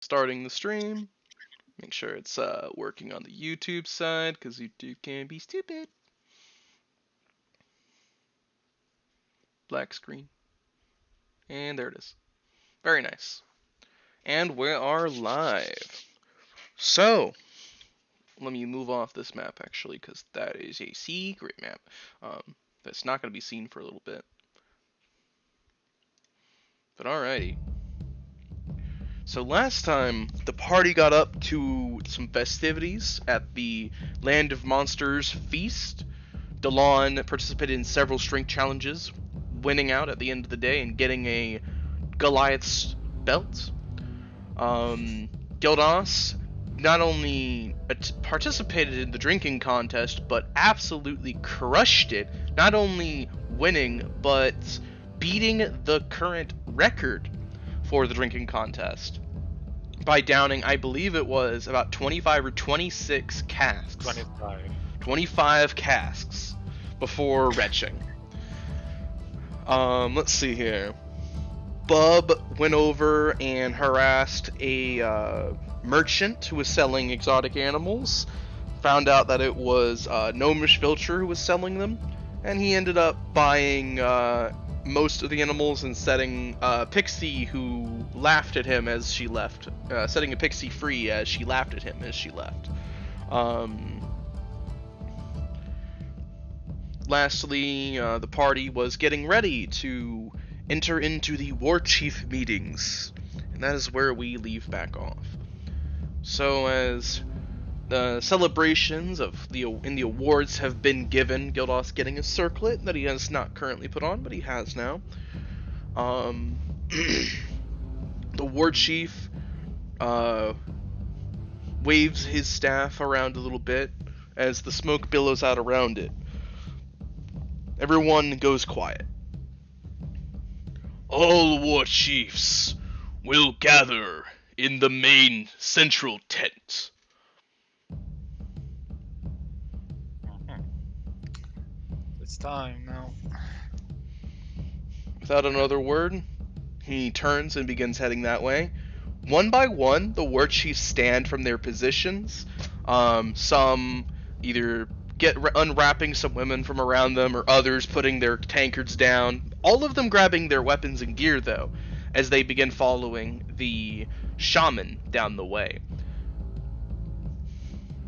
starting the stream. Make sure it's working on the YouTube side, because YouTube can be stupid. Black screen. And there it is. Very nice. And we are live. So, let me move off this map, actually, because that is a secret map. That's not going to be seen for a little bit. But alrighty. So last time, the party got up to some festivities at the Land of Monsters feast. Delon participated in several strength challenges, winning out at the end of the day and getting a Goliath's belt. Gildas not only participated in the drinking contest, but absolutely crushed it, not only winning, but beating the current record for the drinking contest by downing, I believe it was about 25 or 26 casks. 25 casks before retching. Let's see here. Bub went over and harassed a merchant who was selling exotic animals. Found out that it was Gnomish Vilcher who was selling them, and he ended up buying most of the animals and setting Pixie, who laughed at him as she left, setting a Pixie free as she laughed at him as she left. Lastly, the party was getting ready to enter into the War Chief meetings, and that is where we leave back off. So as the celebrations of in the awards have been given, Gildas getting a circlet that he has not currently put on, but he has now. The War Chief waves his staff around a little bit as the smoke billows out around it. Everyone goes quiet. All War Chiefs will gather in the main central tent. It's time now. Without another word, he turns and begins heading that way. One by one, the War Chiefs stand from their positions. Some either unwrapping some women from around them, or others putting their tankards down. All of them grabbing their weapons and gear, though, as they begin following the shaman down the way.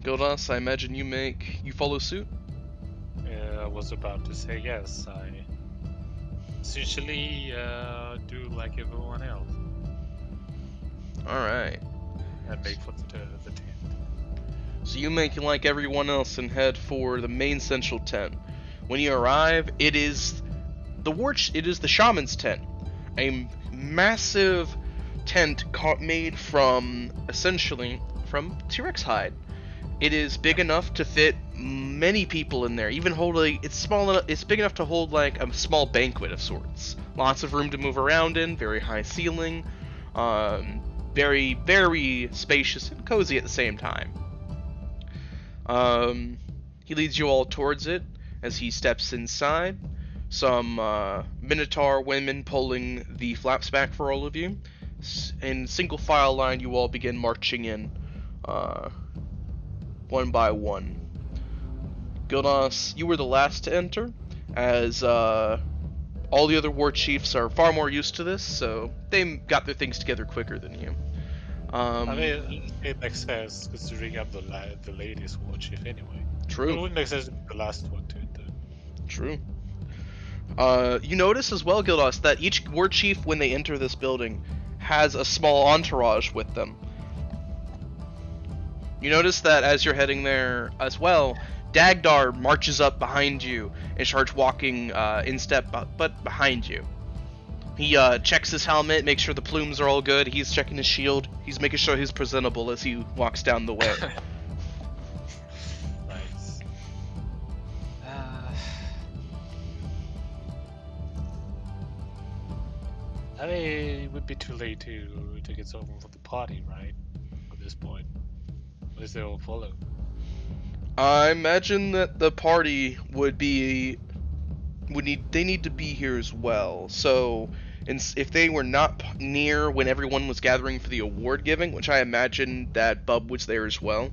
Gildas, I imagine you follow suit? I was about to say yes. I essentially do like everyone else. Alright. And make for the tent. So you make like everyone else and head for the main central tent. When you arrive, it is the shaman's tent. A massive tent made from, essentially, from T-Rex hide. It is big enough to fit many people in there, even it's big enough to hold like a small banquet of sorts. Lots of room to move around in, very high ceiling, very, very spacious and cozy at the same time. He leads you all towards it as he steps inside. Some Minotaur women pulling the flaps back for all of you. In single file line, you all begin marching in, one by one. Gildas, you were the last to enter, as all the other war chiefs are far more used to this, so they got their things together quicker than you. I mean, it makes sense considering I'm the latest war chief anyway. True. It would make sense to be the last one to enter. True. You notice as well, Gildas, that each war chief, when they enter this building, has a small entourage with them. You notice that as you're heading there as well, Dagdar marches up behind you and starts walking in step, but behind you. He checks his helmet, makes sure the plumes are all good. He's checking his shield. He's making sure he's presentable as he walks down the way. Nice. I mean, it would be too late to get someone from the party, right? At this point, unless they all follow. I imagine that the party they need to be here as well. So And if they were not near when everyone was gathering for the award giving, which I imagine that Bub was there as well.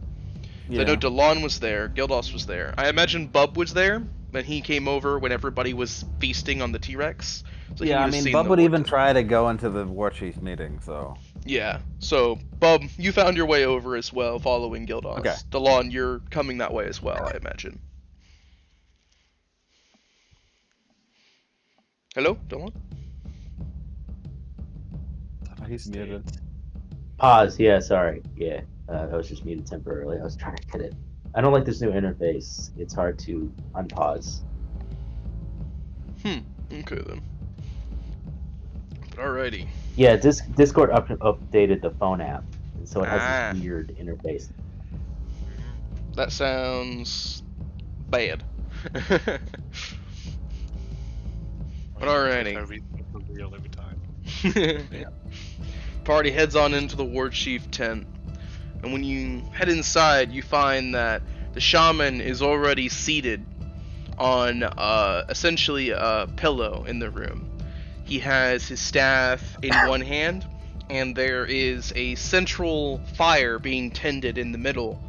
So I know DeLon was there, Gildos was there. I imagine Bub was there, and he came over when everybody was feasting on the T-Rex. So Yeah, I mean, Bub would even try to go into the War Chief meeting, so... Yeah, so, Bub, you found your way over as well, following Gildos. Okay. DeLon, you're coming that way as well, I imagine. Hello, DeLon? He's muted. Pause. Yeah, sorry. Yeah, I was just muted temporarily. I was trying to get it. I don't like this new interface. It's hard to unpause. Okay then. But alrighty. Yeah, Discord updated the phone app, and so it has this weird interface. That sounds bad. But alrighty. Every time. Yeah. Party heads on into the War Chief tent, and when you head inside, you find that the shaman is already seated on essentially a pillow in the room. He has his staff in one hand, and there is a central fire being tended in the middle.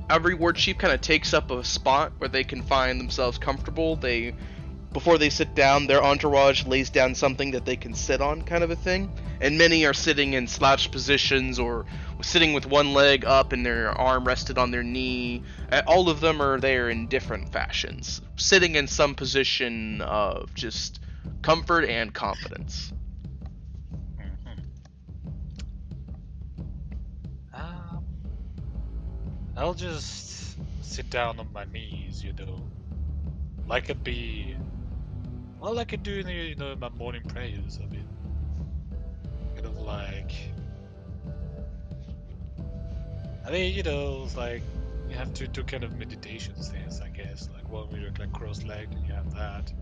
Every War Chief kind of takes up a spot where they can find themselves comfortable. Before they sit down, their entourage lays down something that they can sit on, kind of a thing. And many are sitting in slouched positions or sitting with one leg up and their arm rested on their knee. All of them are there in different fashions, sitting in some position of just comfort and confidence. I'll just sit down on my knees, like it be, well, like I do in my morning prayers. I mean, kind of like, it's like you have two kind of meditation things, I guess. Like one where you're like cross-legged and you have that.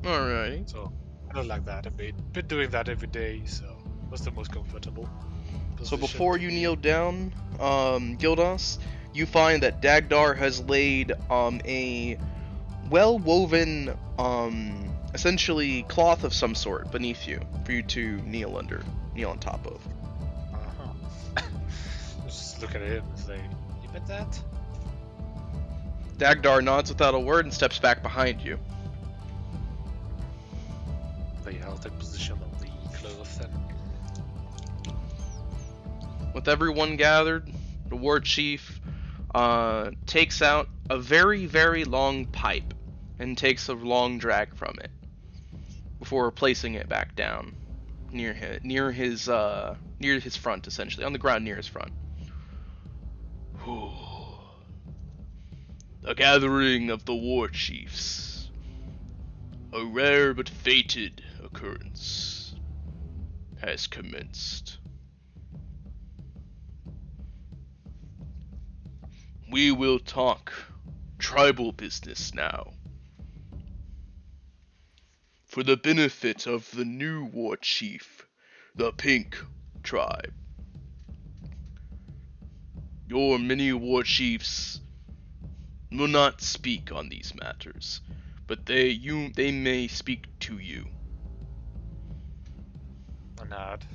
Alrighty. So kind of like that. I've been doing that every day, so what's the most comfortable So position? before you kneel down, Gildos, you find that Dagdar has laid a well-woven, essentially cloth of some sort beneath you for you to kneel on top of. Just look at him and say, "You bet that?" Dagdar nods without a word and steps back behind you. I'll take position of the cloth then. With everyone gathered, the War Chief takes out a very, very long pipe and takes a long drag from it before placing it back down near his front, essentially on the ground near his front. The gathering of the War Chiefs, a rare but fated occurrence, has commenced. We will talk tribal business now. For the benefit of the new War Chief, the Pink Tribe. Your many War Chiefs will not speak on these matters, but they may speak to you. A nod.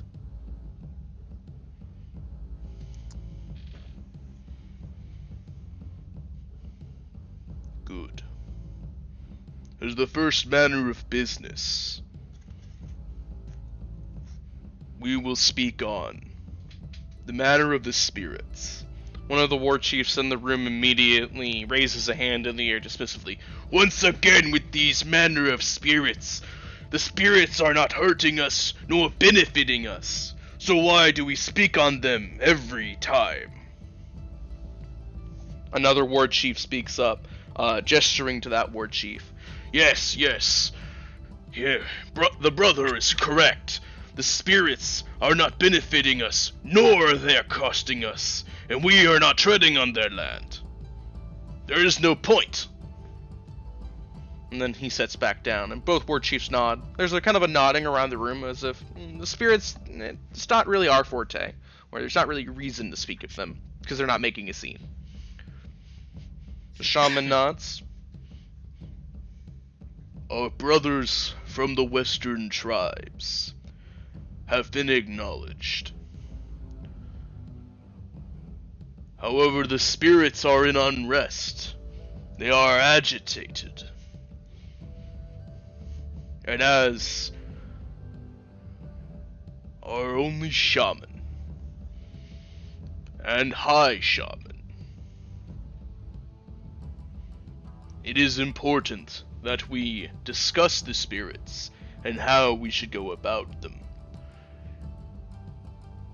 Good. As the first manner of business, we will speak on the matter of the spirits. One of the War Chiefs in the room immediately raises a hand in the air dismissively. Once again with these manner of spirits. The spirits are not hurting us, nor benefiting us. So why do we speak on them every time? Another War Chief speaks up, gesturing to that War Chief. Yes. Yeah, the brother is correct. The spirits are not benefiting us, nor are they costing us, and we are not treading on their land. There is no point. And then he sits back down, and both War Chiefs nod. There's a kind of a nodding around the room as if the spirits, it's not really our forte, or there's not really reason to speak of them, because they're not making a scene. The shaman nods. Our brothers from the western tribes have been acknowledged. However, the spirits are in unrest. They are agitated. And as our only shaman and high shaman, it is important that we discuss the spirits and how we should go about them.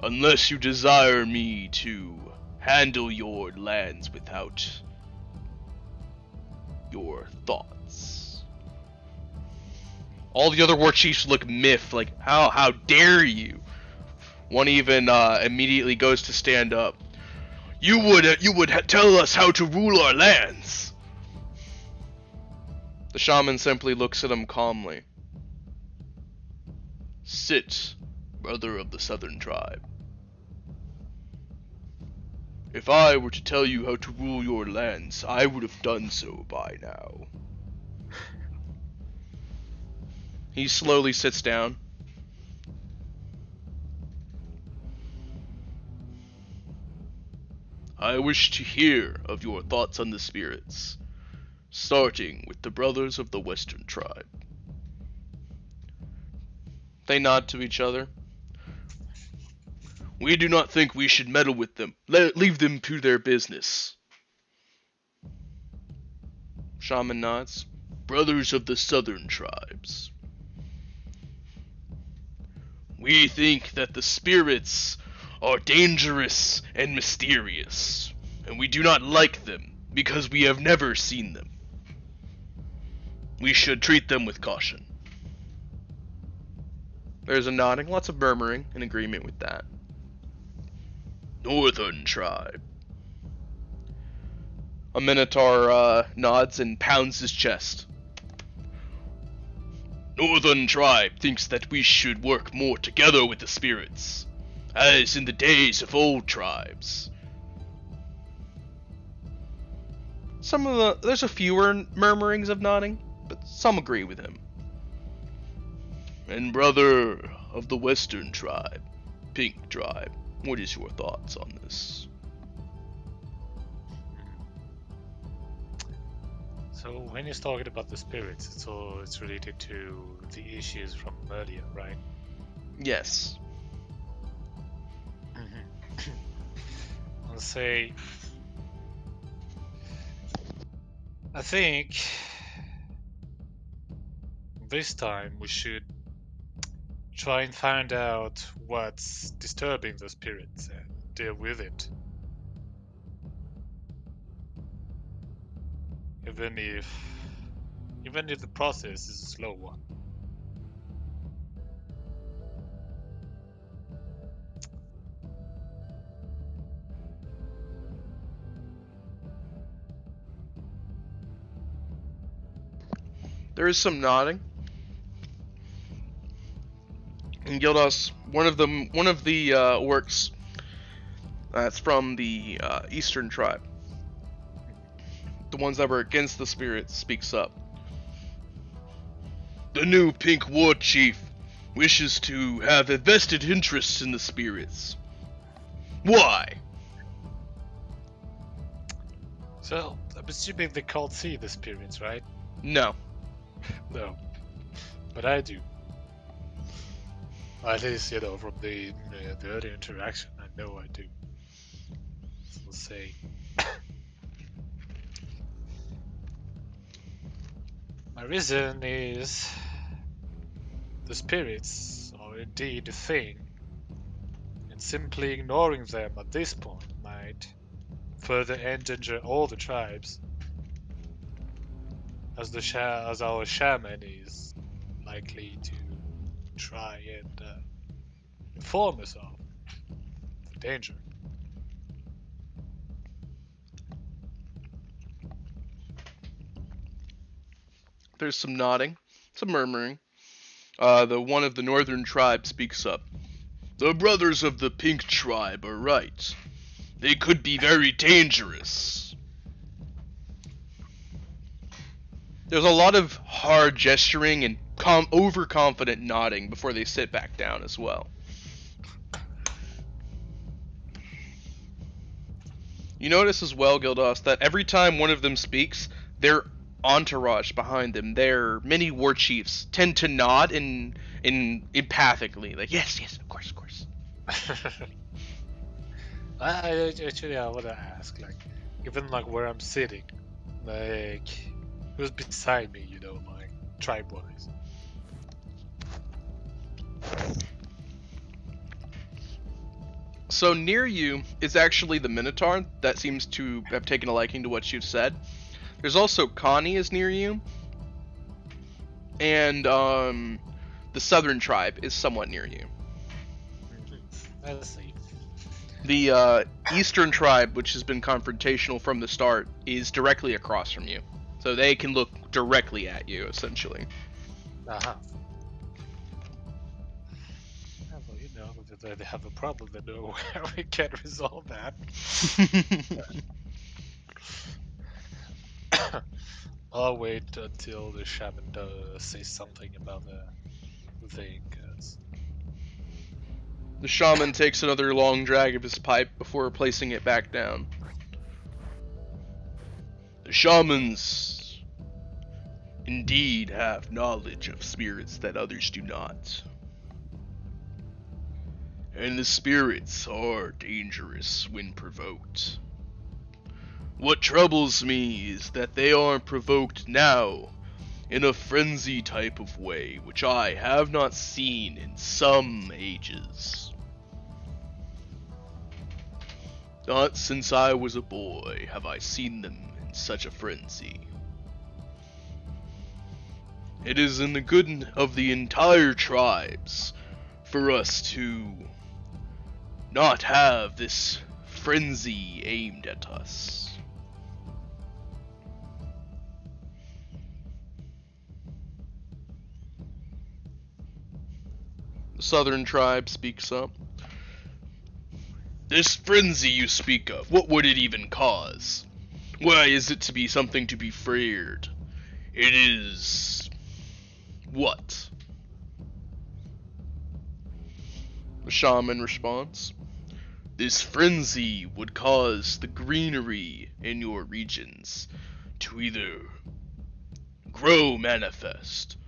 Unless you desire me to handle your lands without your thoughts. All the other war chiefs look miffed, like, how dare you? One even immediately goes to stand up. You would tell us how to rule our lands. The shaman simply looks at him calmly. Sit, brother of the southern tribe. If I were to tell you how to rule your lands, I would have done so by now. He slowly sits down. I wish to hear of your thoughts on the spirits, starting with the brothers of the western tribe. They nod to each other. We do not think we should meddle with them. Leave them to their business. Shaman nods. Brothers of the southern tribes. We think that the spirits are dangerous and mysterious, and we do not like them because we have never seen them. We should treat them with caution. There's a nodding, lots of murmuring in agreement with that. Northern tribe. A minotaur nods and pounds his chest. Northern tribe thinks that we should work more together with the spirits, as in the days of old tribes. There's a fewer murmurings of nodding, but some agree with him. And brother of the western tribe, Pink tribe, what is your thoughts on this? So when he's talking about the spirits, it's related to the issues from earlier, right? Yes. I'll say, I think this time we should try and find out what's disturbing the spirits and deal with it. Even if the process is a slow one. There is some nodding. And Gildas, one of the orcs that's from the eastern tribe, the ones that were against the spirits, speaks up. The new pink war chief wishes to have a vested interest in the spirits. Why? So, I'm assuming they can't see the spirits, right? No. No. But I do. At least, from the early interaction, I know I do. So we'll say... My reason is the spirits are indeed a thing, and simply ignoring them at this point might further endanger all the tribes, as our shaman is likely to try and inform us of the danger. There's some nodding, some murmuring. The one of the northern tribe speaks up. The brothers of the pink tribe are right. They could be very dangerous. There's a lot of hard gesturing and overconfident nodding before they sit back down as well. You notice as well, Gildos, that every time one of them speaks, their entourage behind them, their many war chiefs, tend to nod in empathically, like yes, of course. Actually, I want to ask, like, given like where I'm sitting, like, who's beside me, like tribe-wise? So near you is actually the Minotaur that seems to have taken a liking to what you've said. There's also Connie is near you, and the Southern Tribe is somewhat near you. Let's see. The Eastern Tribe, which has been confrontational from the start, is directly across from you. So they can look directly at you, essentially. Uh-huh. Yeah, well, if they have a problem, they know where we can resolve that. I'll wait until the shaman says something about the thing, 'cause... The shaman takes another long drag of his pipe before placing it back down. The shamans indeed have knowledge of spirits that others do not. And the spirits are dangerous when provoked. What troubles me is that they aren't provoked now in a frenzy type of way, which I have not seen in some ages. Not since I was a boy have I seen them in such a frenzy. It is in the good of the entire tribes for us to not have this frenzy aimed at us. The Southern Tribe speaks up. This frenzy you speak of, what would it even cause? Why is it to be something to be feared? It is... what? The shaman responds. This frenzy would cause the greenery in your regions to either grow manifest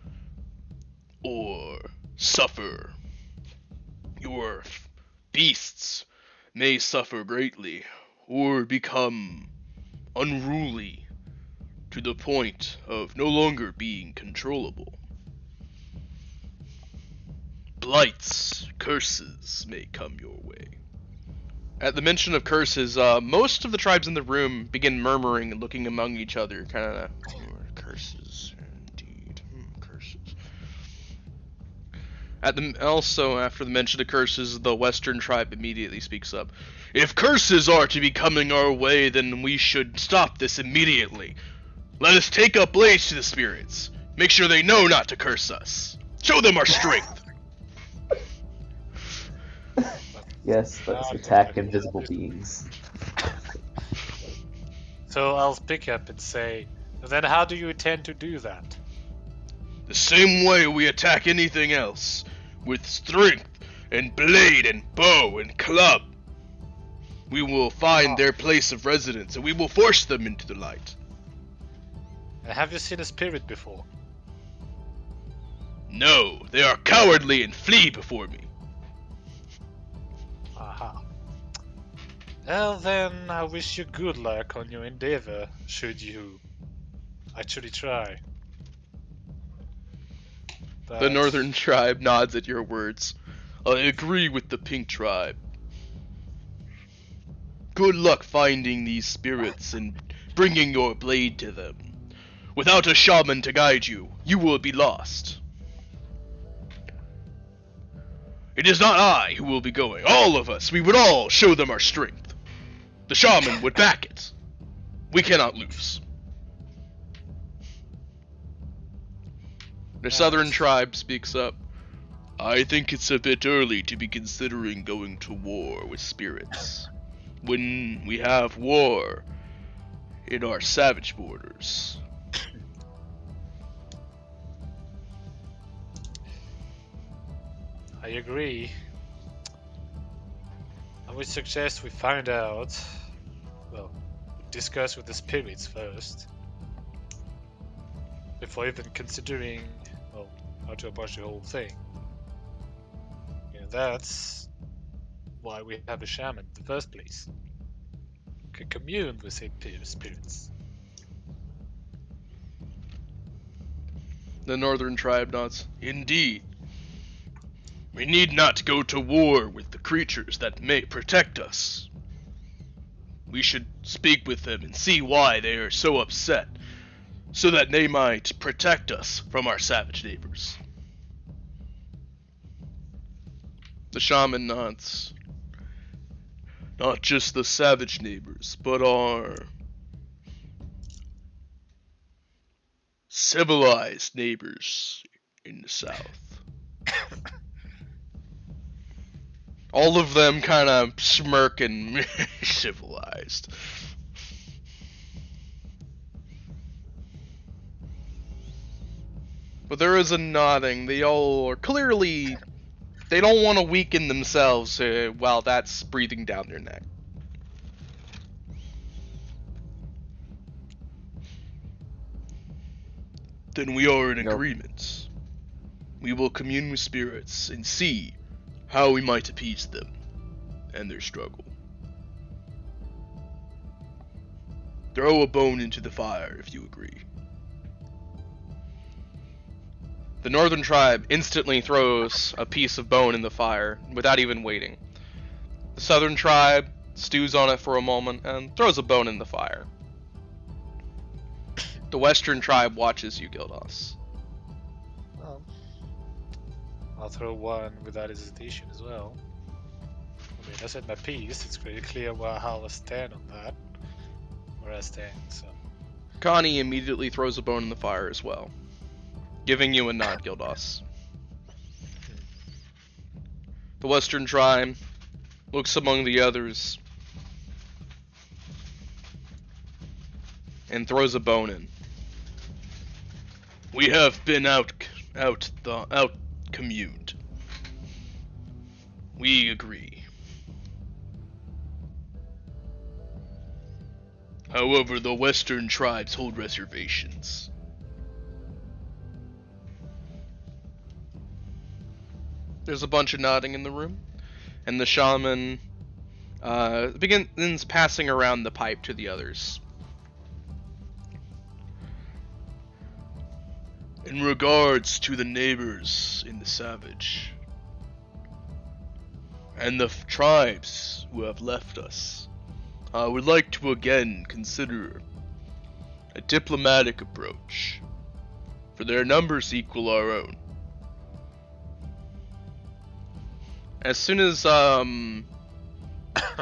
or suffer. Your beasts may suffer greatly, or become unruly to the point of no longer being controllable. Blights, curses may come your way. At the mention of curses, most of the tribes in the room begin murmuring and looking among each other, kind of, curses, indeed, curses. Also, after the mention of curses, the Western Tribe immediately speaks up. If curses are to be coming our way, then we should stop this immediately. Let us take up blades to the spirits. Make sure they know not to curse us. Show them our strength. Yes, let's attack invisible beings. So I'll pick up and say, then how do you intend to do that? The same way we attack anything else. With strength, and blade, and bow, and club. We will find their place of residence, and we will force them into the light. Have you seen a spirit before? No, they are cowardly and flee before me. Aha. Well then, I wish you good luck on your endeavor, should you actually try. The Northern Tribe nods at your words. I agree with the Pink Tribe. Good luck finding these spirits and bringing your blade to them. Without a shaman to guide you, you will be lost. It is not I who will be going. All of us, we would all show them our strength. The shaman would back it. We cannot lose. The Southern Tribe speaks up. I think it's a bit early to be considering going to war with spirits. When we have war in our savage borders. agree. I would suggest we find out. Well, discuss with the spirits first. Before even considering, well, how to approach the whole thing. Yeah, that's why we have a shaman in the first place. Can commune with spirits. The northern tribe nods. Indeed. We need not go to war with the creatures that may protect us. We should speak with them and see why they are so upset, so that they might protect us from our savage neighbors. The shaman nods. Not just the savage neighbors, but our civilized neighbors in the south. All of them kind of smirk and civilized. But there is a nodding. They all are clearly... They don't want to weaken themselves while that's breathing down their neck. Then we are in agreement. We will commune with spirits and see how we might appease them and their struggle. Throw a bone into the fire if you agree. The northern tribe instantly throws a piece of bone in the fire without even waiting. The southern tribe stews on it for a moment and throws a bone in the fire. The western tribe watches you, Gildas. I'll throw one without hesitation as well. I mean, I said my piece. It's pretty clear how I stand on that. Where I stand, so. Connie immediately throws a bone in the fire as well, giving you a nod, Gildas. The western tribe looks among the others and throws a bone in. We have been out communed. We agree. However, the western tribes hold reservations. There's a bunch of nodding in the room, and the shaman begins passing around the pipe to the others. In regards to the neighbors in the savage, and the tribes who have left us, I would like to again consider a diplomatic approach, for their numbers equal our own. As soon as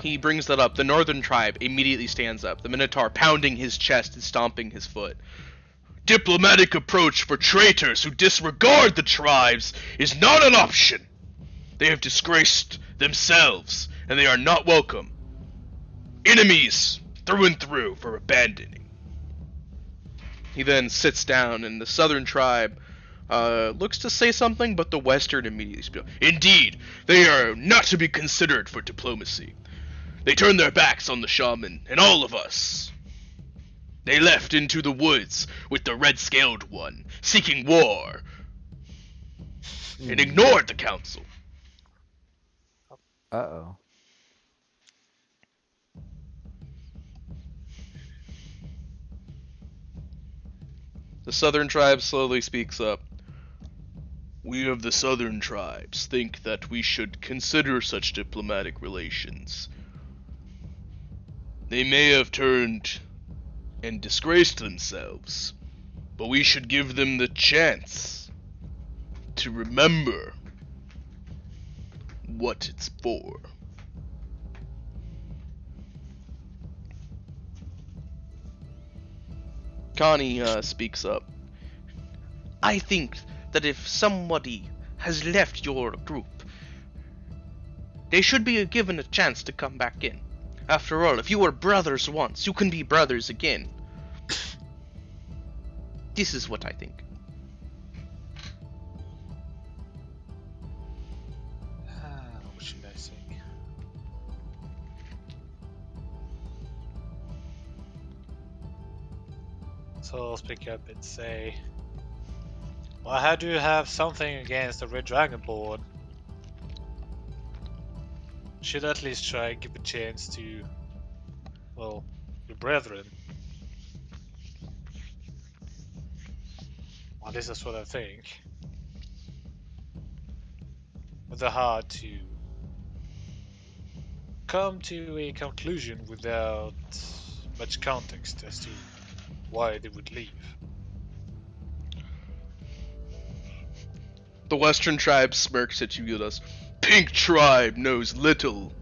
he brings that up, the northern tribe immediately stands up, the Minotaur pounding his chest and stomping his foot. Diplomatic approach for traitors who disregard the tribes is not an option. They have disgraced themselves, and they are not welcome. Enemies through and through for abandoning. He then sits down, and the southern tribe looks to say something, but the western immediately speaks. Indeed, they are not to be considered for diplomacy. They turn their backs on the shaman and all of us. They left into the woods with the red-scaled one, seeking war, and ignored the council. Uh-oh. The southern tribe slowly speaks up. We of the southern tribes think that we should consider such diplomatic relations. They may have turned and disgraced themselves, but we should give them the chance to remember what it's for. Connie speaks up. I think that if somebody has left your group, they should be given a chance to come back in. After all, if you were brothers once, you can be brothers again. This is what I think. What should I say? So I'll speak up and say, well, I do have something against the Red Dragonborn. Should at least try and give a chance to, well, your brethren. Well, this is what I think. But they're hard to come to a conclusion without much context as to why they would leave. The Western tribe smirks at you, Gildas. Pink tribe knows little.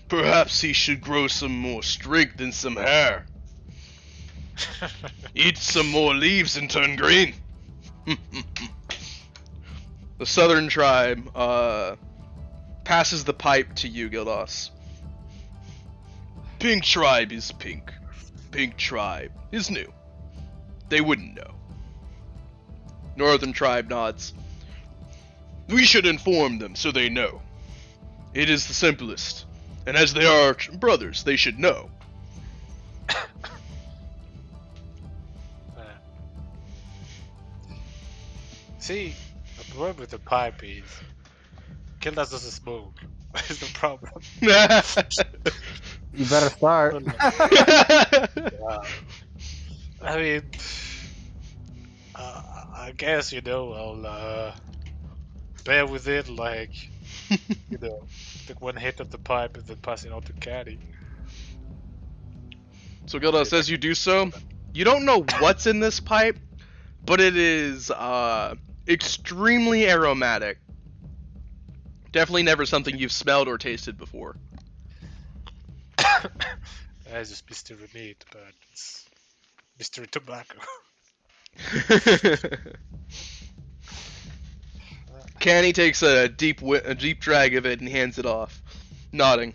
Perhaps he should grow some more strength and some hair. Eat some more leaves and turn green. The Southern tribe passes the pipe to you, Gildas. Pink tribe is pink. Pink tribe is new. They wouldn't know. Northern tribe nods. We should inform them so they know. It is the simplest. And as they are brothers, they should know. See, the problem with the pipe is Kildas doesn't smoke. That's the problem. You better start. I mean, I guess, I'll bear with it, like, take one hit of the pipe and then pass it on to Caddy. So Gildas, as you do so, you don't know what's in this pipe, but it is extremely aromatic. Definitely never something you've smelled or tasted before. That's just mystery meat, but it's mystery tobacco. Canny takes a deep drag of it and hands it off, nodding.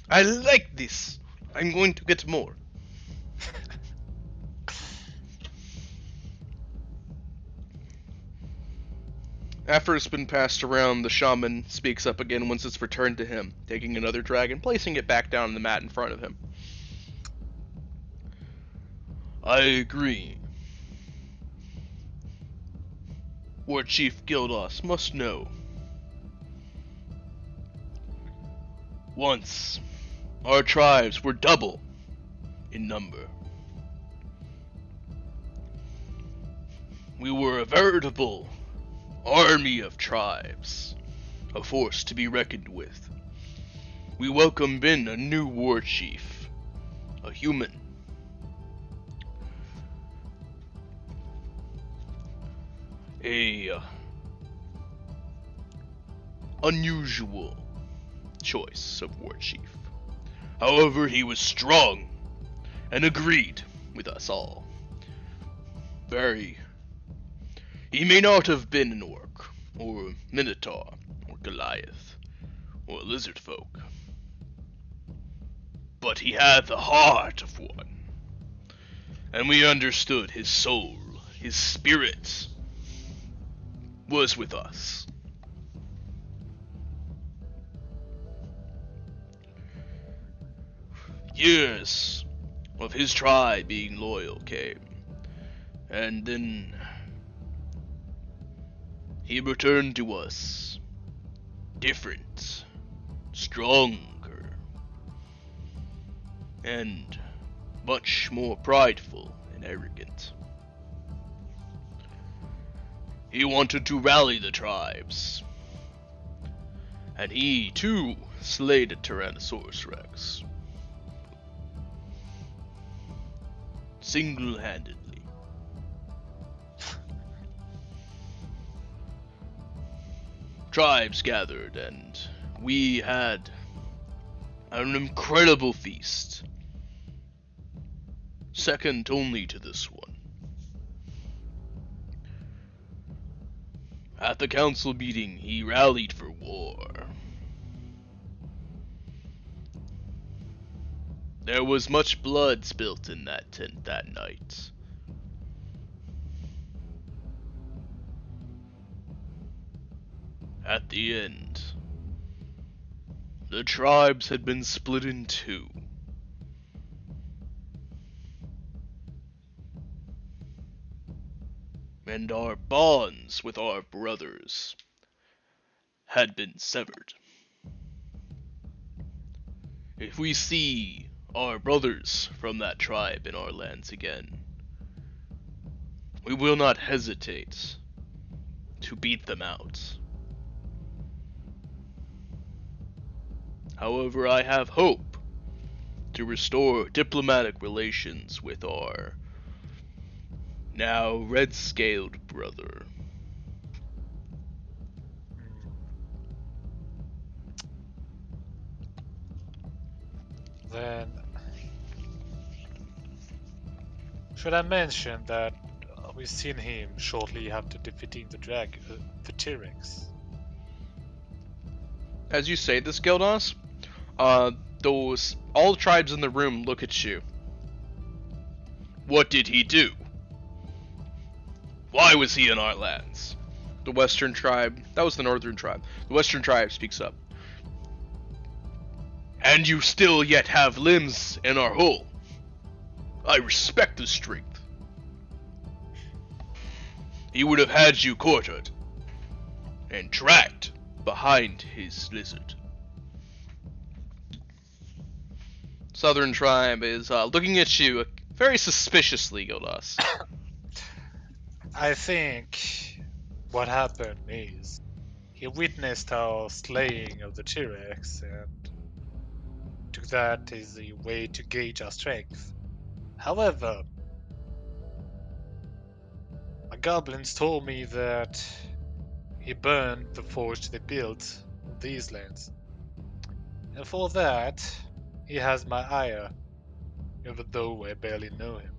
I like this. I'm going to get more. After it's been passed around, the shaman speaks up again once it's returned to him, taking another drag and placing it back down on the mat in front of him. I agree. War Chief Gildas must know. Once, our tribes were double in number. We were a veritable army of tribes, a force to be reckoned with. We welcomed in a new war chief, a human. A unusual choice of war chief. However, he was strong and agreed with us all. He may not have been an orc, or minotaur, or Goliath, or lizard folk, but he had the heart of one, and we understood his soul, his spirit, was with us. Years of his tribe being loyal came, and then he returned to us, different, stronger, and much more prideful and arrogant. He wanted to rally the tribes, and he too slayed a Tyrannosaurus Rex. Single-handedly. Tribes gathered, and we had an incredible feast, second only to this one. At the council meeting, he rallied for war. There was much blood spilt in that tent that night. At the end, the tribes had been split in two. And our bonds with our brothers had been severed. If we see our brothers from that tribe in our lands again, we will not hesitate to beat them out. However, I have hope to restore diplomatic relations with our now red-scaled brother. Then, should I mention that we've seen him shortly after defeating the T-Rex? As you say this, Gildas, those all the tribes in the room look at you. What did he do? Why was he in our lands? The western tribe, that was the northern tribe. The western tribe speaks up. And you still yet have limbs in our hull. I respect the strength. He would have had you quartered and dragged behind his lizard. Southern tribe is looking at you very suspiciously, Gildas. I think what happened is he witnessed our slaying of the T-Rex and took that as a way to gauge our strength. However, my goblins told me that he burned the forge they built on these lands. And for that, he has my ire, even though I barely know him.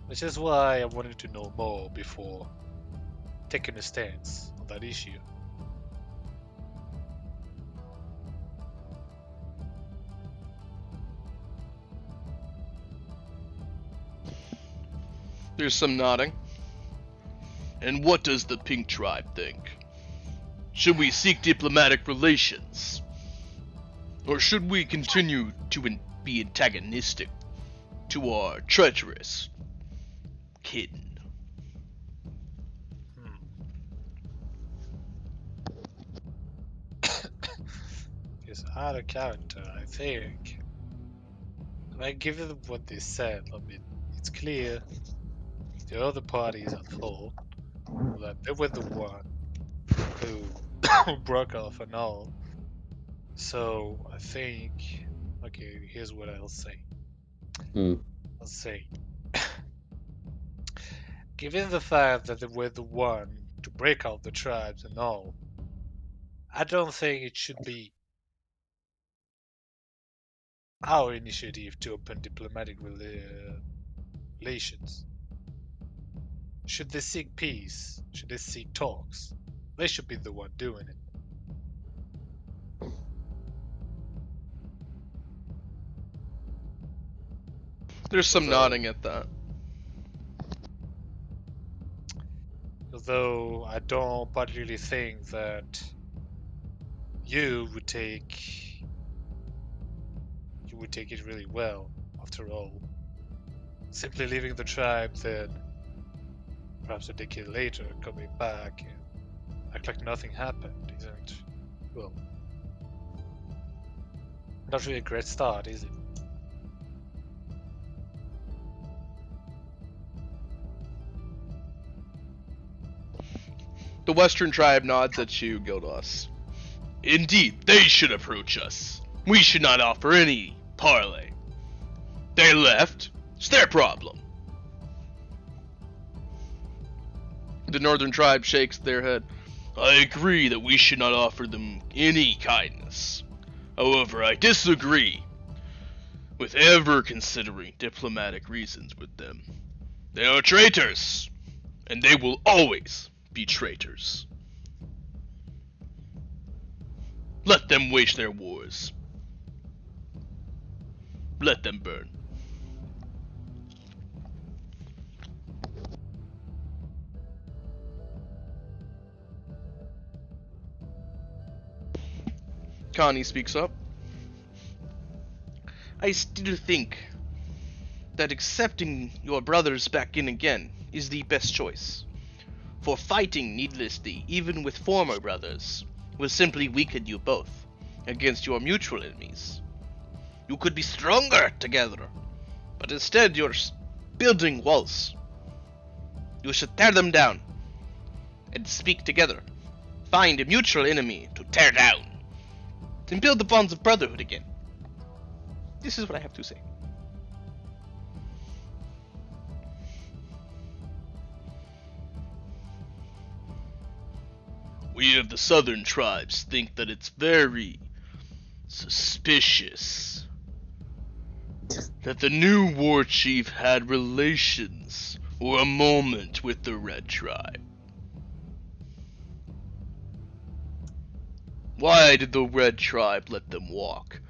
Which is why I wanted to know more before taking a stance on that issue. There's some nodding. And what does the Pink Tribe think? Should we seek diplomatic relations? Or should we continue to be antagonistic to our treacherous kin? He's out of character, I think. Like, given what they said, I mean, it's clear the other parties at fault, that they were the one who broke off and all. So I think, okay, here's what I'll say. I'll say, given the fact that they were the one to break out the tribes and all, I don't think it should be our initiative to open diplomatic relations. Should they seek peace? Should they seek talks? They should be the one doing it. There's some nodding at that. Although I don't particularly think that you would take it really well, after all. Simply leaving the tribe, then perhaps a decade later coming back and act like nothing happened isn't, well, not really a great start, is it? The western tribe nods at you, Gildas. Indeed, they should approach us. We should not offer any parley. They left. It's their problem. The northern tribe shakes their head. I agree that we should not offer them any kindness. However, I disagree with ever considering diplomatic reasons with them. They are traitors, and they will always be traitors. Let them wage their wars. Let them burn. Connie speaks up. I still think that accepting your brothers back in again is the best choice. For fighting needlessly, even with former brothers, will simply weaken you both against your mutual enemies. You could be stronger together, but instead you're building walls. You should tear them down and speak together. Find a mutual enemy to tear down and build the bonds of brotherhood again. This is what I have to say. We of the southern tribes think that it's very suspicious that the new war chief had relations or a moment with the red tribe. Why did the red tribe let them walk?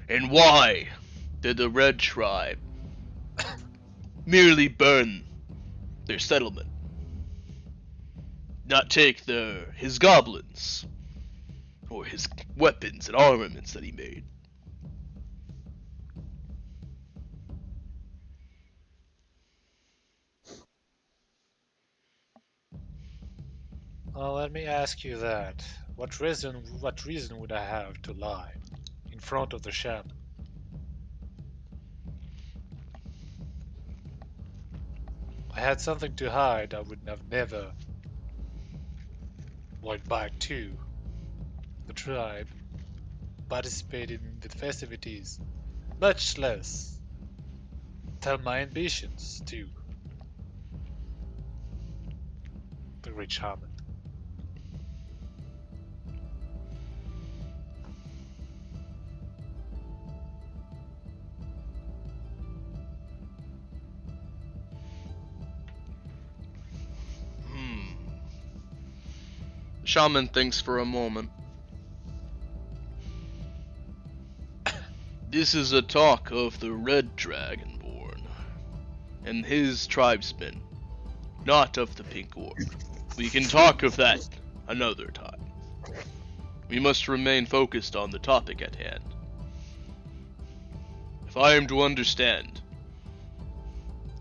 And why did the red tribe merely burn their settlement? Not take his goblins or his weapons and armaments that he made. Well, let me ask you that. What reason would I have to lie in front of the shaman? I had something to hide, I would have never went back to the tribe, participated in the festivities, much less tell my ambitions to the great shaman. The shaman thinks for a moment. This is a talk of the Red Dragonborn and his tribesmen, not of the Pink Orc. We can talk of that another time. We must remain focused on the topic at hand. If I am to understand,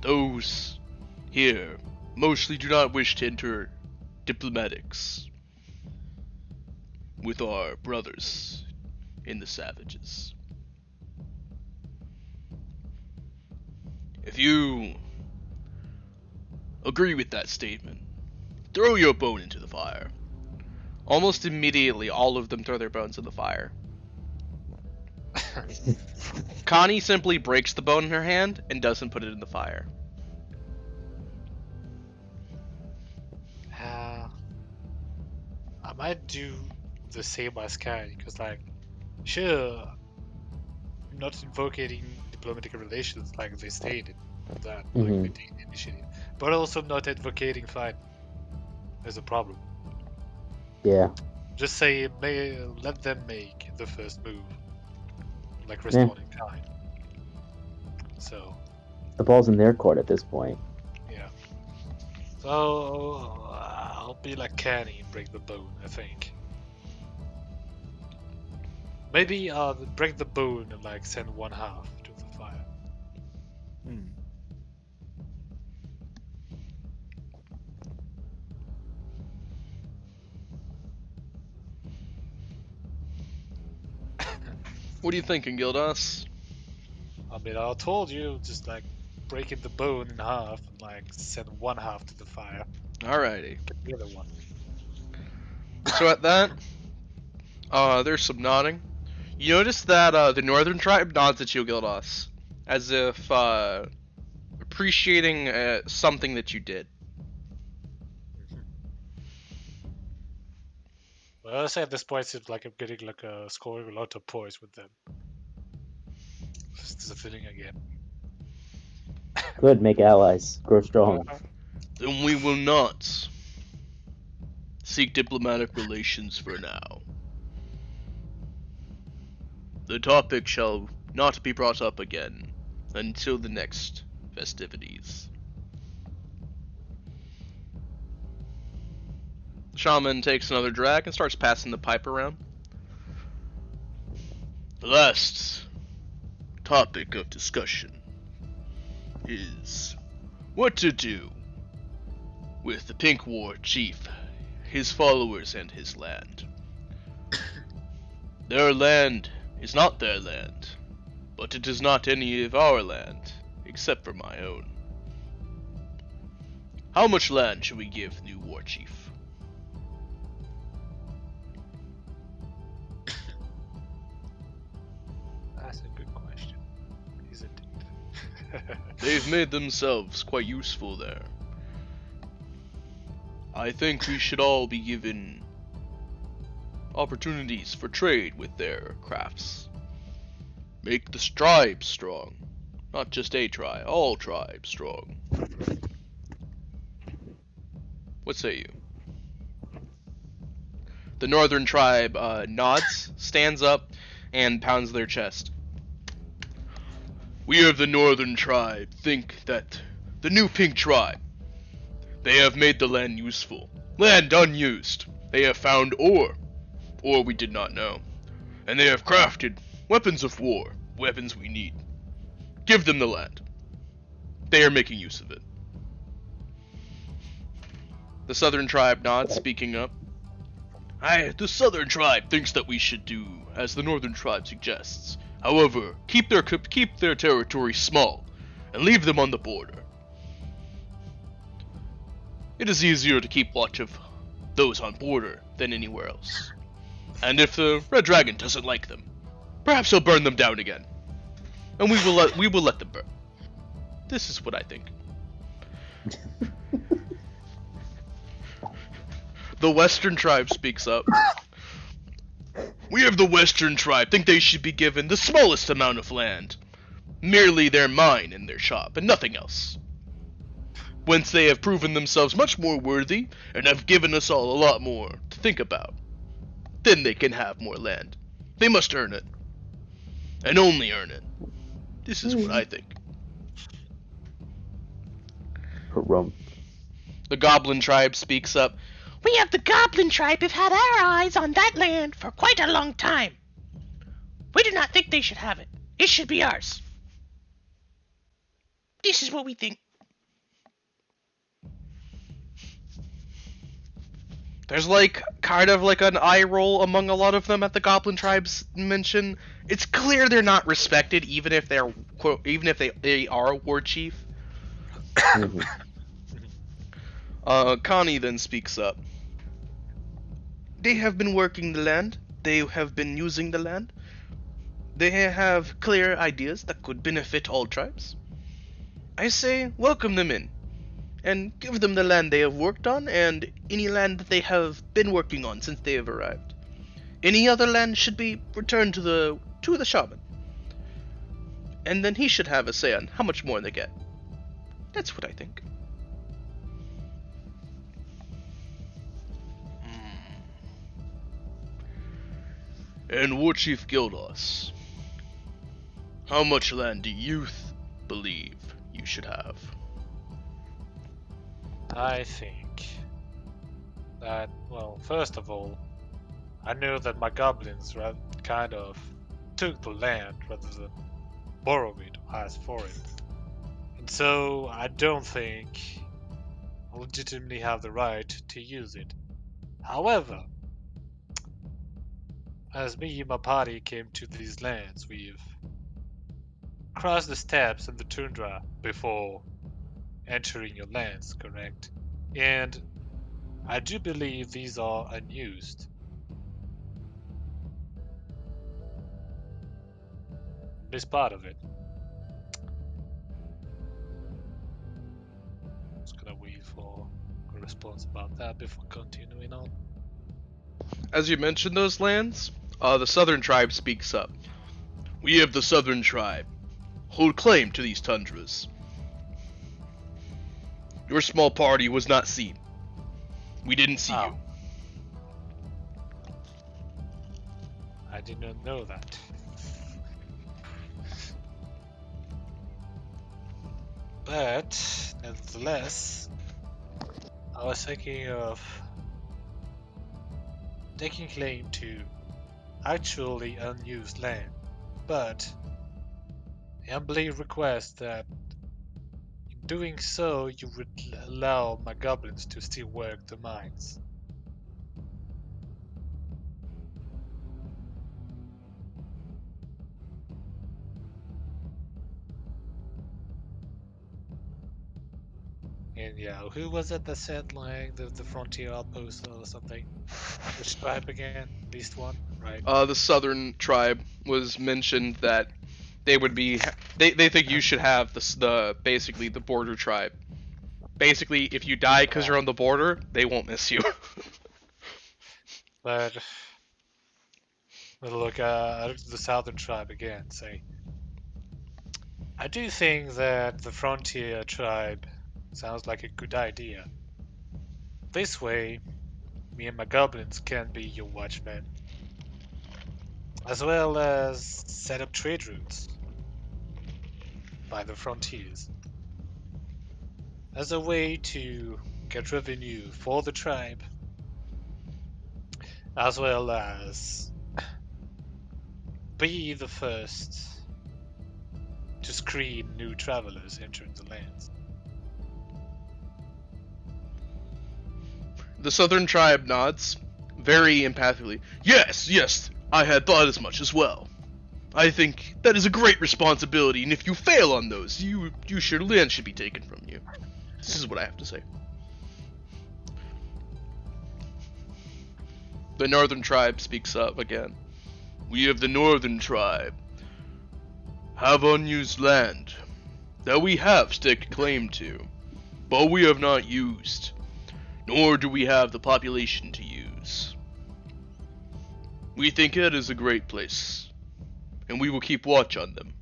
those here mostly do not wish to enter diplomatics with our brothers in the Savages. If you agree with that statement, throw your bone into the fire. Almost immediately, all of them throw their bones in the fire. Connie simply breaks the bone in her hand and doesn't put it in the fire. I might do the same as Kai, because, like, sure, I'm not invocating diplomatic relations like they stated that, like, we take the initiative, but also not advocating fight. There's a problem. Yeah. Just say, let them make the first move, like responding kind. So. The ball's in their court at this point. Yeah. So I'll be like Kenny and break the bone, I think. Maybe break the bone and like send one half to the fire. What are you thinking, Gildas? I mean, I told you, just like breaking the bone in half and like send one half to the fire. Alrighty. Get the other one. So at that, there's some nodding. You notice that the northern tribe nods at you, Gildas, as if appreciating something that you did. Well, I say at this point, it's like I'm getting like scoring a lot of points with them. This is a feeling again. Good, make allies. Grow strong. Then we will not seek diplomatic relations for now. The topic shall not be brought up again until the next festivities. Shaman takes another drag and starts passing the pipe around. The last topic of discussion is what to do with the Pink War Chief, his followers, and his land. Their land is not their land, but it is not any of our land, except for my own. How much land should we give the new War Chief? That's a good question, isn't it? They've made themselves quite useful there. I think we should all be given opportunities for trade with their crafts. Make the tribe strong. Not just a tribe, all tribes strong. What say you? The northern tribe nods, stands up, and pounds their chest. We of the northern tribe think that the new pink tribe, they have made the land useful. Land unused. They have found ore we did not know. And they have crafted weapons of war, weapons we need. Give them the land. They are making use of it. The southern tribe nods, speaking up. The southern tribe thinks that we should do as the northern tribe suggests. However, keep their territory small and leave them on the border. It is easier to keep watch of those on border than anywhere else. And if the Red Dragon doesn't like them, perhaps he'll burn them down again. And we will let them burn. This is what I think. The Western tribe speaks up. We of the Western tribe think they should be given the smallest amount of land. Merely their mine and their shop, and nothing else. Whence they have proven themselves much more worthy, and have given us all a lot more to think about. Then they can have more land. They must earn it. And only earn it. This is what I think. The Goblin tribe speaks up. We of the Goblin tribe have had our eyes on that land for quite a long time. We do not think they should have it. It should be ours. This is what we think. There's kind of an eye roll among a lot of them at the Goblin tribe's mention. It's clear they're not respected, even if they are war chief. Connie then speaks up. They have been working the land. They have been using the land. They have clear ideas that could benefit all tribes. I say, welcome them in. And give them the land they have worked on, and any land that they have been working on since they have arrived. Any other land should be returned to the shaman. And then he should have a say on how much more they get. That's what I think. And War Chief Gildos, how much land do you believe you should have? I think that, well, first of all, I know that my goblins kind of took the land rather than borrow it or ask for it. And so I don't think I legitimately have the right to use it. However, as me and my party came to these lands, we've crossed the steppes and the tundra before entering your lands, correct? And I do believe these are unused. This part of it. Just gonna wait for a response about that before continuing on. As you mentioned those lands, the southern tribe speaks up. We of the southern tribe hold claim to these tundras. Your small party was not seen. We didn't see you. I did not know that. But, nevertheless, I was thinking of taking claim to actually unused land but I humbly request that in doing so, you would allow my goblins to still work the mines. And yeah, who was it that said like the frontier outpost or something? Which tribe again? At least one, right? The southern tribe was mentioned that they would be. They think you should have the basically the border tribe. Basically, if you die because you're on the border, they won't miss you. But we'll look at the southern tribe again. Say, I do think that the frontier tribe sounds like a good idea. This way, me and my goblins can be your watchmen, as well as set up trade routes by the frontiers as a way to get revenue for the tribe, as well as be the first to screen new travelers entering the lands. The southern tribe nods, very empathically. Yes, yes, I had thought as much as well. I think that is a great responsibility, and if you fail on those, your land should be taken from you. This is what I have to say. The northern tribe speaks up again. We of the northern tribe have unused land that we have staked claim to, but we have not used, nor do we have the population to use. We think it is a great place, and we will keep watch on them.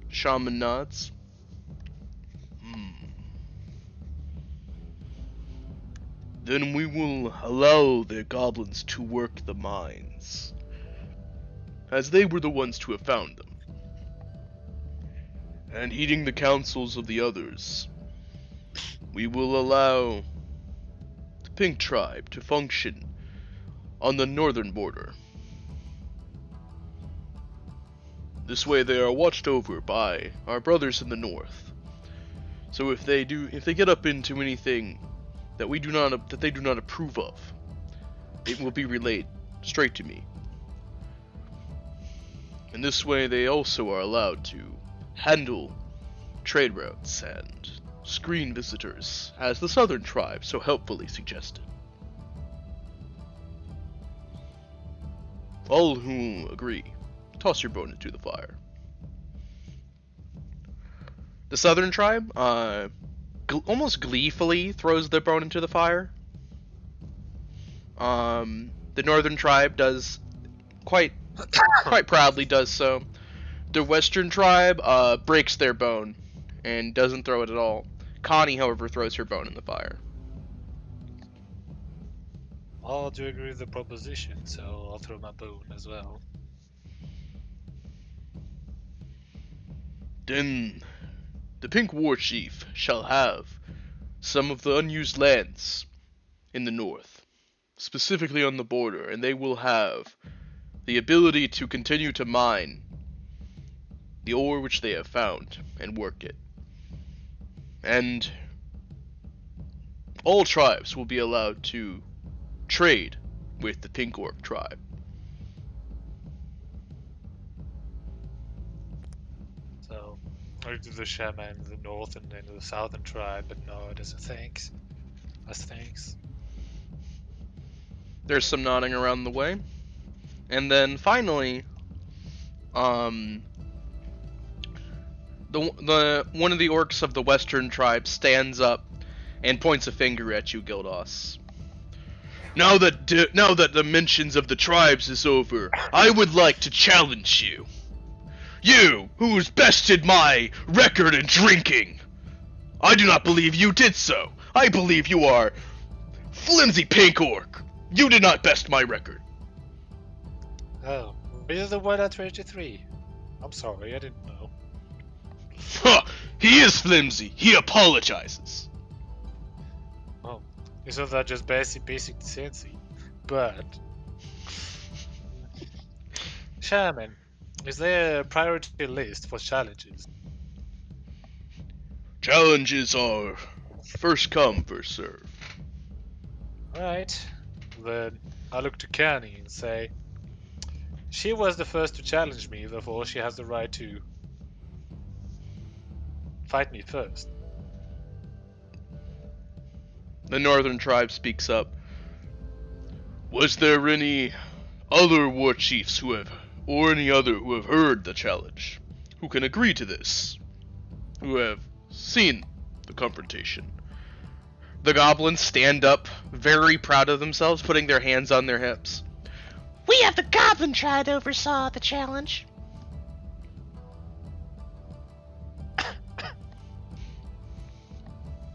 Shaman nods. Then we will allow their goblins to work the mines, as they were the ones to have found them. And heeding the counsels of the others, we will allow the Pink Tribe to function on the northern border. This way they are watched over by our brothers in the north. So if they get up into anything that they do not approve of, it will be relayed straight to me. And this way they also are allowed to handle trade routes and screen visitors, as the southern tribe so helpfully suggested. All who agree, toss your bone into the fire. The southern tribe, almost gleefully throws their bone into the fire. The northern tribe does quite proudly does so. The western tribe breaks their bone and doesn't throw it at all. Connie, however, throws her bone in the fire. I do agree with the proposition, so I'll throw my bone as well. Then the Pink War Chief shall have some of the unused lands in the north, specifically on the border, and they will have the ability to continue to mine the ore which they have found and work it. And all tribes will be allowed to trade with the Pink Orc tribe. So, I do the shaman in the north and then the southern tribe, but no, it is a thanks. As thanks. There's some nodding around the way. And then finally, the one of the orcs of the western tribe stands up and points a finger at you, Gildos. Now that the mentions of the tribes is over, I would like to challenge you. You, who's bested my record in drinking. I do not believe you did so. I believe you are flimsy pink orc. You did not best my record. Oh, you're the one at 23. I'm sorry, I didn't know. Huh, he is flimsy. He apologizes. Oh, Isn't that just basic decency? But Shaman, is there a priority list for challenges? Challenges are first come, first serve. Alright. Then I look to Canny and say, she was the first to challenge me, therefore she has the right to fight me first. The northern tribe speaks up. Was there any other war chiefs or any other who have heard the challenge, who can agree to this, who have seen the confrontation? The goblins stand up, very proud of themselves, putting their hands on their hips. We have the Goblin Tribe oversaw the challenge.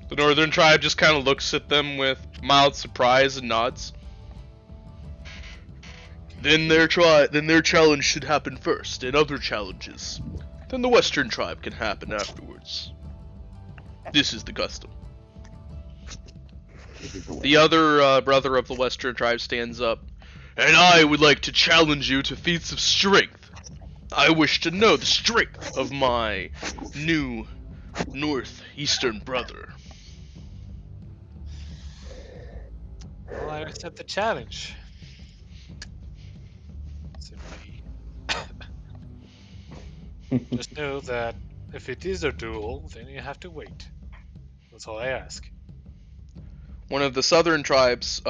The northern tribe just kind of looks at them with mild surprise and nods. Then their challenge should happen first, and other challenges. Then the western tribe can happen afterwards. This is the custom. The other brother of the western tribe stands up. And I would like to challenge you to feats of strength. I wish to know the strength of my new northeastern brother. Well, I accept the challenge. Simply. Just know that if it is a duel, then you have to wait. That's all I ask. One of the southern tribes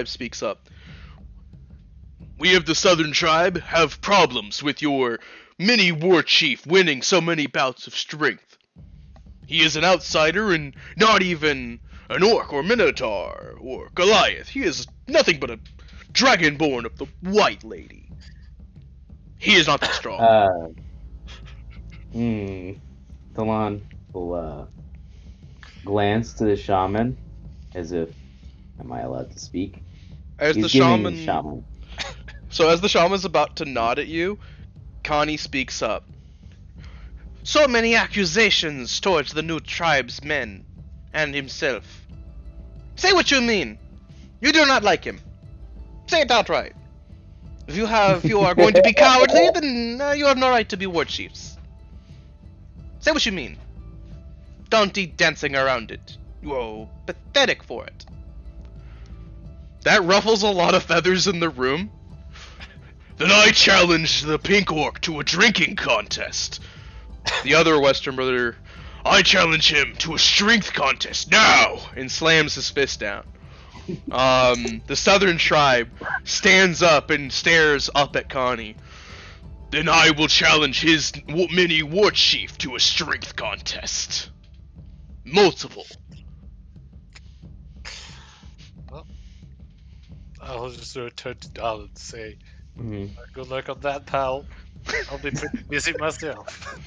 speaks up. We of the southern tribe have problems with your mini war chief winning so many bouts of strength. He is an outsider and not even an orc or minotaur or Goliath. He is nothing but a dragonborn of the White Lady. He is not that strong. Talon will glance to the shaman as if, am I allowed to speak? As He's the giving shaman, so as the shaman's about to nod at you, Connie speaks up. So many accusations towards the new tribe's men and himself. Say what you mean. You do not like him. Say it outright. If you are going to be cowardly, then you have no right to be war chiefs. Say what you mean. Don't be dancing around it. You are pathetic for it. That ruffles a lot of feathers in the room. Then I challenge the pink orc to a drinking contest. The other western brother, I challenge him to a strength contest now, and slams his fist down. The southern tribe stands up and stares up at Connie. Then I will challenge his mini war chief to a strength contest. Multiple. I'll just turn to Dal and say, good luck on that, pal. I'll be pretty busy myself.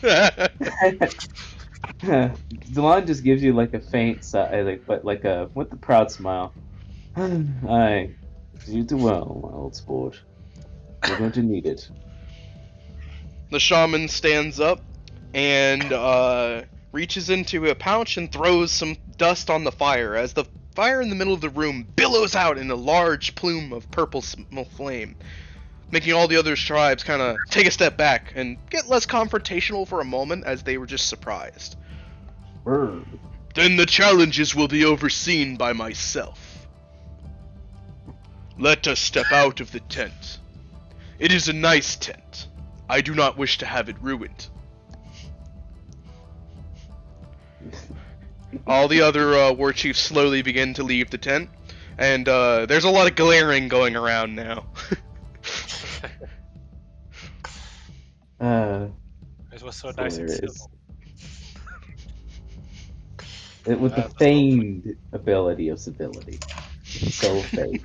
Talon just gives you like a faint sigh, but with a proud smile. Aye, you do well, my old sport. You're going to need it. The shaman stands up and reaches into a pouch and throws some dust on the fire as the fire in the middle of the room billows out in a large plume of purple flame, making all the other tribes kind of take a step back and get less confrontational for a moment as they were just surprised. Then the challenges will be overseen by myself. Let us step out of the tent. It is a nice tent. I do not wish to have it ruined. All the other war chiefs slowly begin to leave the tent, and there's a lot of glaring going around now. It was so nice and simple. With the feigned ability of civility. So fake.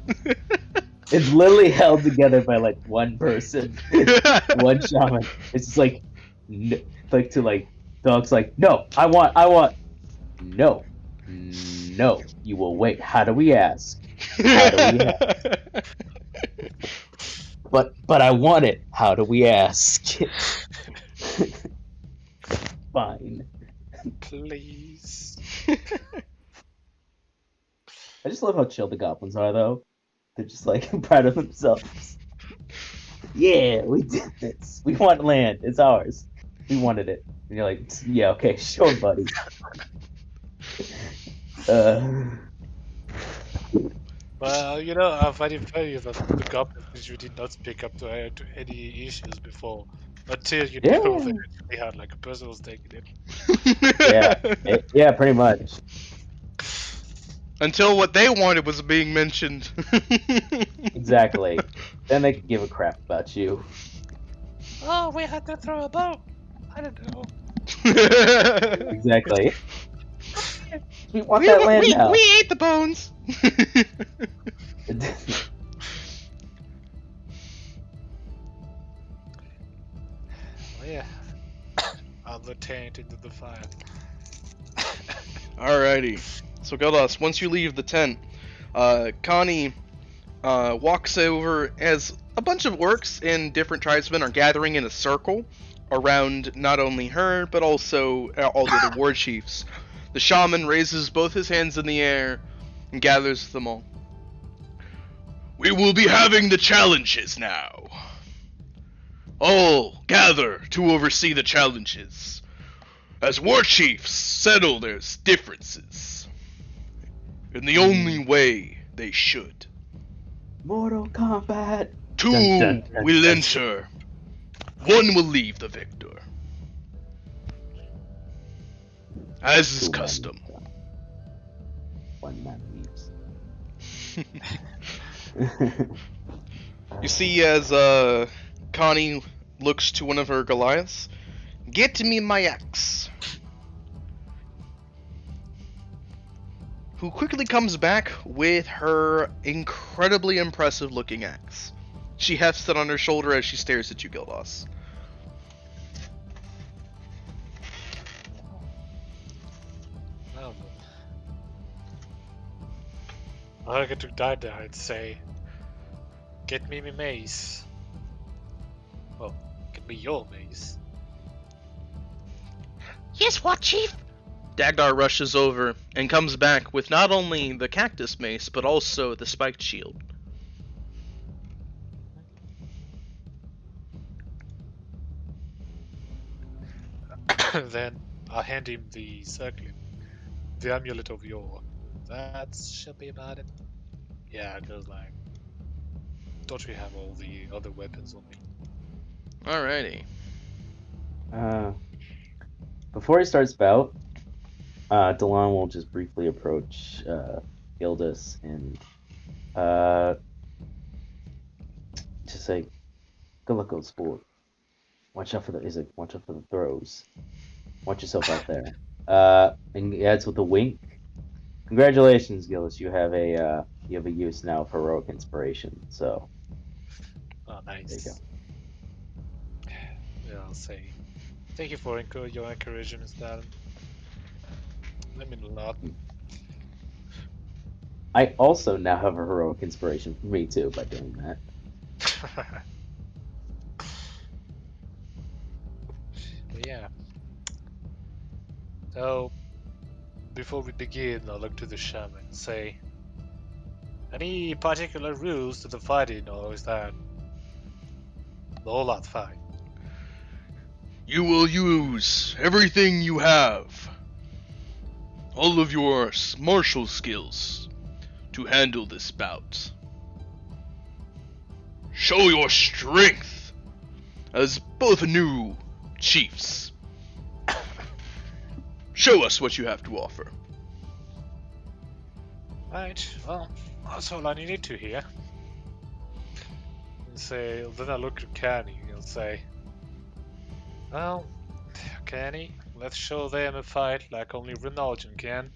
It's literally held together by like one person, one shaman. It's just like dogs like, no, I want, no, you will wait. How do we ask? But I want it. How do we ask? Fine. Please. I just love how chill the goblins are, though. They're just like proud of themselves. Yeah, we did this. We want land. It's ours. We wanted it. And you're like, yeah, okay, sure, buddy. Well, I find it funny that the goblins usually did not speak up to any issues before, until you Yeah. know they actually had like a personal stake in it. Yeah, pretty much. Until what they wanted was being mentioned. Exactly. Then they could give a crap about you. Oh, we had to throw a boat. I don't know. Exactly. We want that land now. We ate the bones. Oh yeah. I'll taint into the fire. Alrighty. So Geldos, once you leave the tent, Connie walks over as a bunch of orcs and different tribesmen are gathering in a circle around not only her, but also all the other war chiefs. The shaman raises both his hands in the air and gathers them all. We will be having the challenges now. All gather to oversee the challenges, as war chiefs settle their differences in the only way they should. Mortal Kombat. Two Dun, dun, dun, will dun. enter. One will leave the victor. As is Two men custom. leave. One man leaves. You see as Connie looks to one of her Goliaths. Get me my axe. Who quickly comes back with her incredibly impressive looking axe. She hefts it on her shoulder as she stares at you, Gildos. Oh, I get to die there and say, get me my mace. Well, get me your mace. Yes, what, Chief? Dagdar rushes over and comes back with not only the cactus mace, but also the spiked shield. Then I'll hand him the circlet, the amulet of yore. That should be about it. Yeah, because like, don't we have all the other weapons on me? Alrighty. Before he starts bout, Delon will just briefly approach Gildas and just say, "Good luck, old sport. Watch out for watch out for the throws. Watch yourself out there." And he adds with a wink, "Congratulations, Gildas. You have a use now of heroic inspiration. So Oh, nice. there you go." Yeah, I'll say, thank you for your encouragement, Stalin. That means a lot. I also now have a heroic inspiration for me too by doing that. But yeah. So, before we begin, I'll look to the shaman and say, any particular rules to the fighting, or is that the whole lot fine? You will use everything you have, all of your martial skills, to handle this bout. Show your strength as both new chiefs. Show us what you have to offer. Right, well, that's all I needed to hear. And say, then I look at Canny and say, well, Canny, let's show them a fight like only Renaldgen can.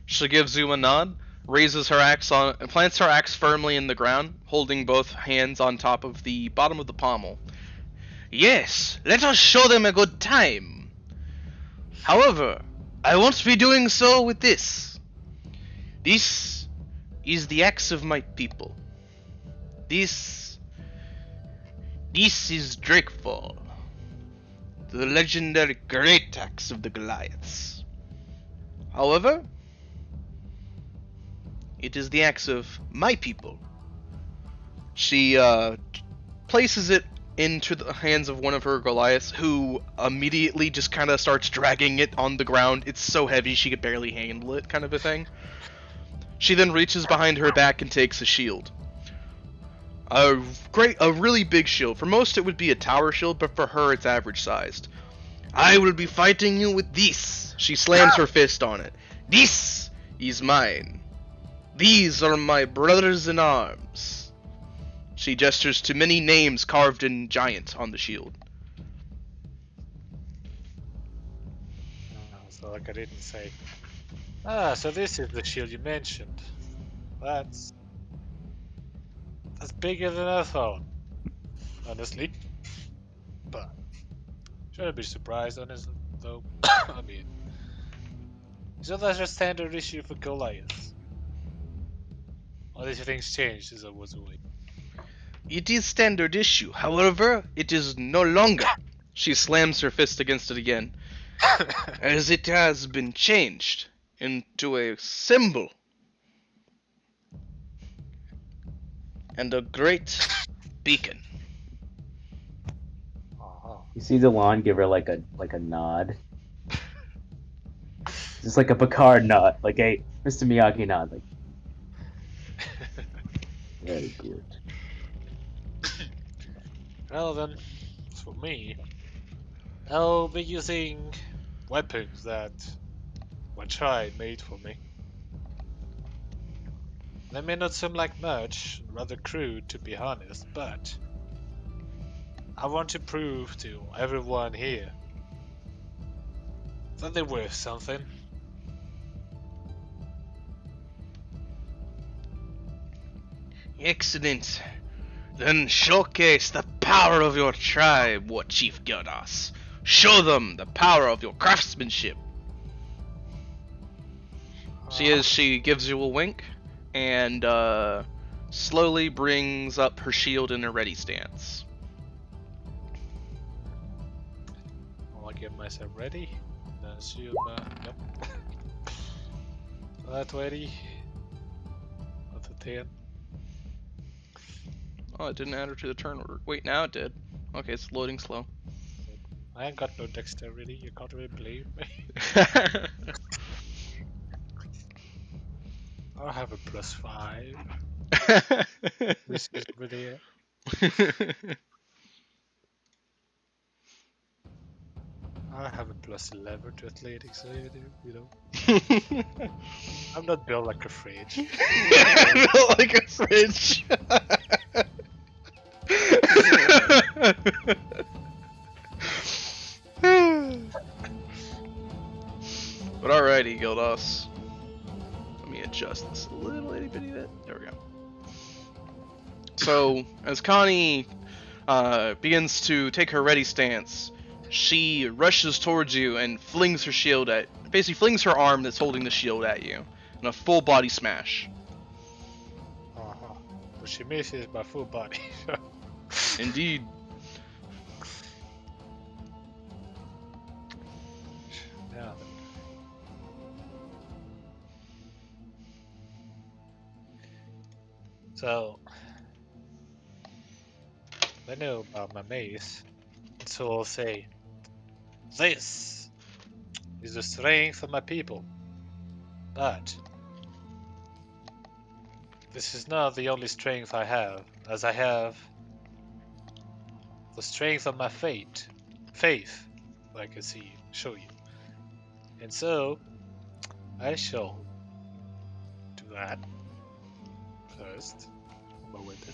She gives you a nod, raises her axe plants her axe firmly in the ground, holding both hands on top of the bottom of the pommel. Yes, let us show them a good time. However, I won't be doing so with this. This is the axe of my people. This is Drakefall, the legendary great axe of the Goliaths. However, It is the axe of my people. She places it into the hands of one of her Goliaths, who immediately just kind of starts dragging it on the ground. It's so heavy she could barely handle it, kind of a thing. She then reaches behind her back and takes a shield. A really big shield. For most it would be a tower shield, but for her it's average sized. I will be fighting you with this. She slams her fist on it. This is mine. These are my brothers in arms. She gestures to many names carved in giant on the shield. So like I didn't say. So this is the shield you mentioned. That's bigger than I thought, honestly. But shouldn't be surprised, honestly, though. I mean, so that's a standard issue for Goliath. All these things changed as I was away. It is standard issue. However, it is no longer. She slams her fist against it again, as it has been changed into a symbol and a great beacon. You see Delon give her like a nod. Just like a Picard nod, like a Mr. Miyagi nod, like very good. Well then, for me, I'll be using weapons that my tribe made for me. They may not seem like much, rather crude to be honest, but I want to prove to everyone here that they're worth something. Excellent. Then showcase the power of your tribe, War Chief Gildas. Show them the power of your craftsmanship. She gives you a wink and slowly brings up her shield in a ready stance. I'll get myself ready. Then shield, yep. That ready. That's a 10. Oh, it didn't add her to the turn order. Wait, now it did. Okay, it's loading slow. I ain't got no dexterity, you can't really blame me. I'll have a +5. This is over there. I have a +11 to athletics, so you know. I'm not built like a fridge. Built like a fridge. But alrighty, Gildas. Let me adjust this a little itty bitty bit. There we go. So, as Connie begins to take her ready stance, she rushes towards you and flings her shield basically flings her arm that's holding the shield at you in a full body smash. But she misses my full body. Indeed. Yeah. So, I know about my mace, so I'll say, this is the strength of my people, but this is not the only strength I have, as I have the strength of my faith, like I see, show you. And so, I shall do that first, my weapon.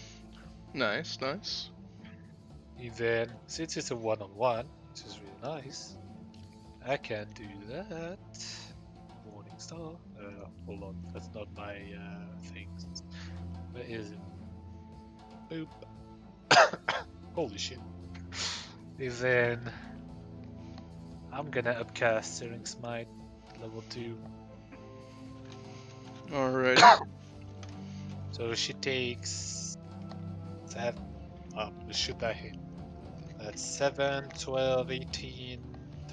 Nice, nice. And then, since it's a one-on-one, which is really nice, I can do that. Morning Star. Hold on, that's not my things. Where is it? Boop. Holy shit. And then I'm gonna upcast Searing Smite level 2. Alright. So she takes 7. This should I hit? That's 7, 12, 18,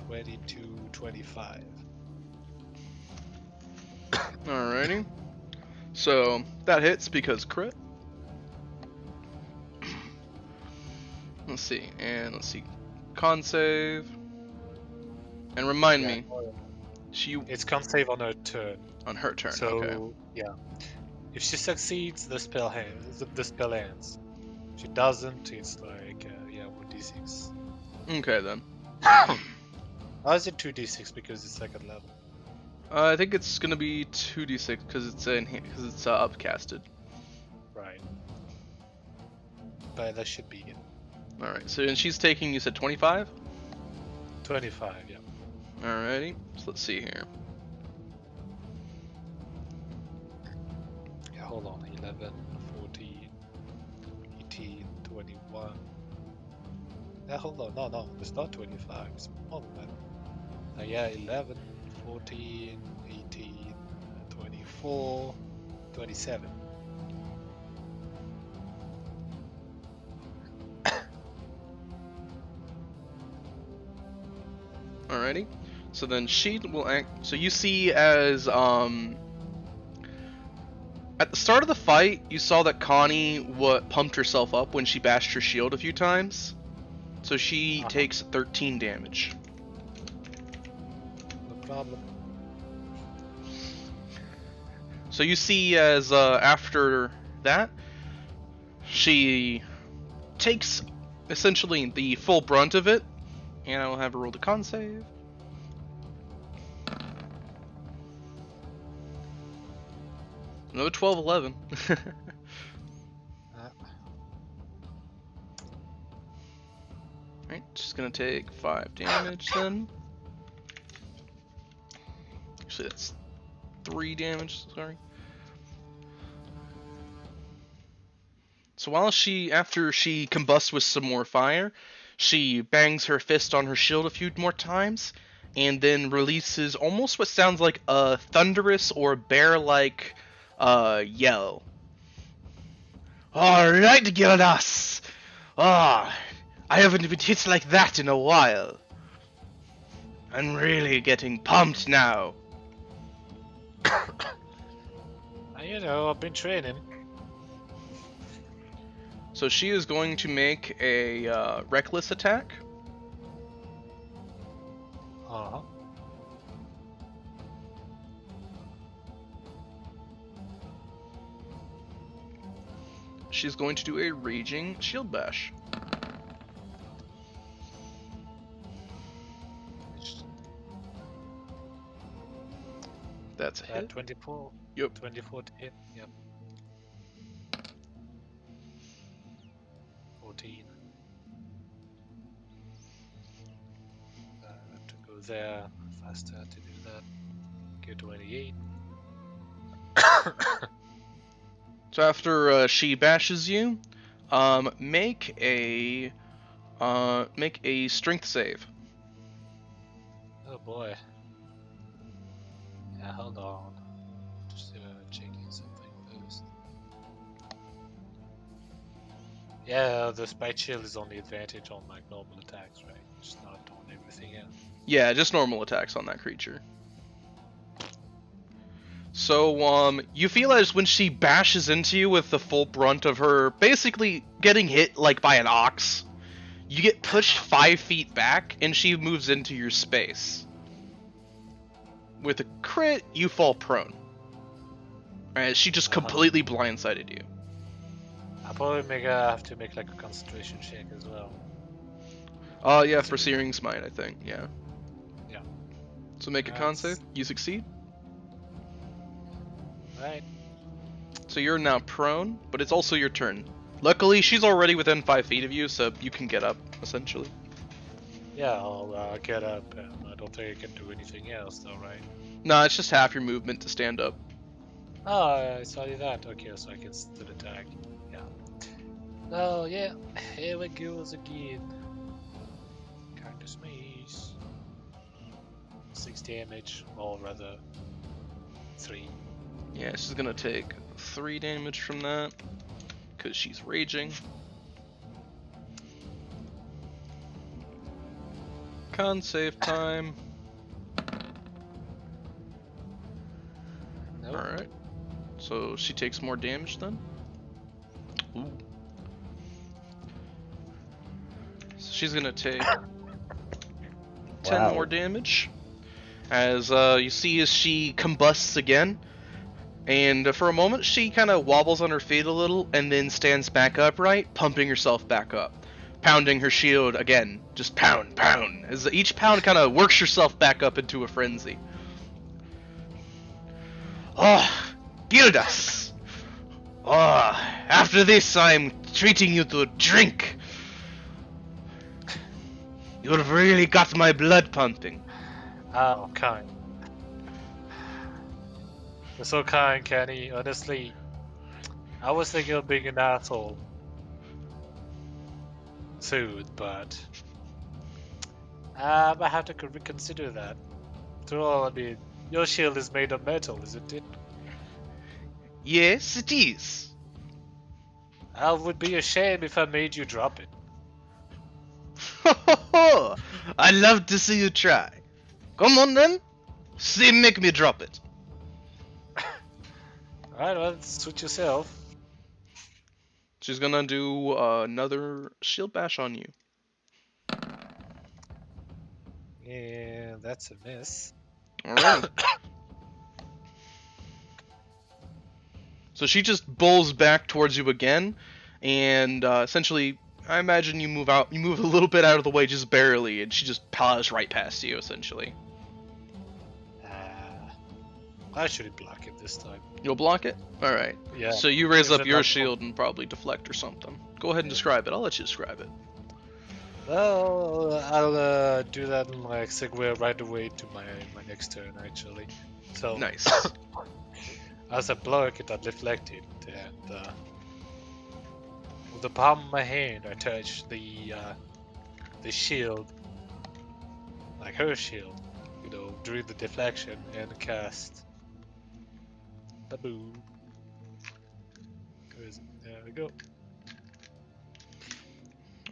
22, 25. Alrighty. So that hits because crit. Let's see, con save. And remind me, she It's con save on her turn. on her turn. So Okay. yeah, if she succeeds, the spell ends. If she doesn't, it's like yeah, 1d6. Okay then. Or is it 2d6 because it's second level? I think it's gonna be 2d6 because it's upcasted. Right. But that should be it. All right. So and she's taking. You said 25. 25, yeah. Alrighty. So let's see here. Yeah, hold on. 11, 14, 18, 21. Yeah, hold on. No, it's not 25. It's more than that. Yeah, 11, 14, 18, 24, 27. Alrighty. So then she will act. So you see as at the start of the fight, you saw that Connie pumped herself up when she bashed her shield a few times. So she takes 13 damage. No problem. So you see as after that, she takes essentially the full brunt of it, and I will have her roll the con save. Another 12, 11. Alright, she's gonna take 5 damage then. Actually, that's 3 damage, sorry. So after she combusts with some more fire, she bangs her fist on her shield a few more times, and then releases almost what sounds like a thunderous or bear-like yell. Alright, Gildas! I haven't been hit like that in a while. I'm really getting pumped now. I've been training. So she is going to make a reckless attack. Uh-huh. She's going to do a raging shield bash. That's a hit. 24. Yep. 24 to hit. Yep. 14. I have to go there faster to do that. Go 28. So after she bashes you, make a strength save. Oh boy. Yeah, hold on. Just checking something first. Yeah, the spite shield is only advantage on like normal attacks, right? Just not on everything else. Yeah, just normal attacks on that creature. So, you feel as when she bashes into you with the full brunt of her basically getting hit like by an ox, you get pushed 5 feet back and she moves into your space. With a crit, you fall prone. As she just completely blindsided you. I'll probably have to make like a concentration check as well. Yeah, for Searing Smite, I think, yeah. Yeah. So make a con save. You succeed. Right. So you're now prone, but it's also your turn. Luckily, she's already within 5 feet of you, so you can get up, essentially. Yeah, I'll get up. I don't think I can do anything else though, right? No, it's just half your movement to stand up. Oh, it's only that. Okay, so I can still attack. Yeah. Oh, yeah. Here we go again. Kind of smash. 6 damage, or rather 3. Yeah, she's gonna take 3 damage from that, because she's raging. Con save time. Nope. Alright. So she takes more damage then. Ooh. So she's gonna take 10 Wow. more damage. As you see as she combusts again. And for a moment she kind of wobbles on her feet a little and then stands back upright, pumping herself back up. Pounding her shield again. Just pound, pound. As each pound kind of works herself back up into a frenzy. Oh, Gildas! Oh, after this I'm treating you to a drink. You've really got my blood pumping. Oh, kind. You're so kind, Kenny. Honestly, I was thinking of being an asshole soon, but I have to reconsider that. After all, I mean, your shield is made of metal, isn't it? Yes, it is. I would be ashamed if I made you drop it. I'd love to see you try. Come on then. See, make me drop it. Alright, well, suit yourself. She's gonna do another shield bash on you. Yeah, that's a miss. Alright. So she just bowls back towards you again, and essentially, I imagine you move a little bit out of the way, just barely, and she just plows right past you, essentially. I shouldn't block it this time. You'll block it? Alright. Yeah. So you raise Is up it your not- shield and probably deflect or something. Go ahead and describe it. I'll let you describe it. Well, I'll do that and like segue right away to my next turn actually. So Nice. as I block it, I deflect it, and with the palm of my hand, I touch the shield, like her shield, you know, during the deflection, and cast Baboon. Where is it? There we go.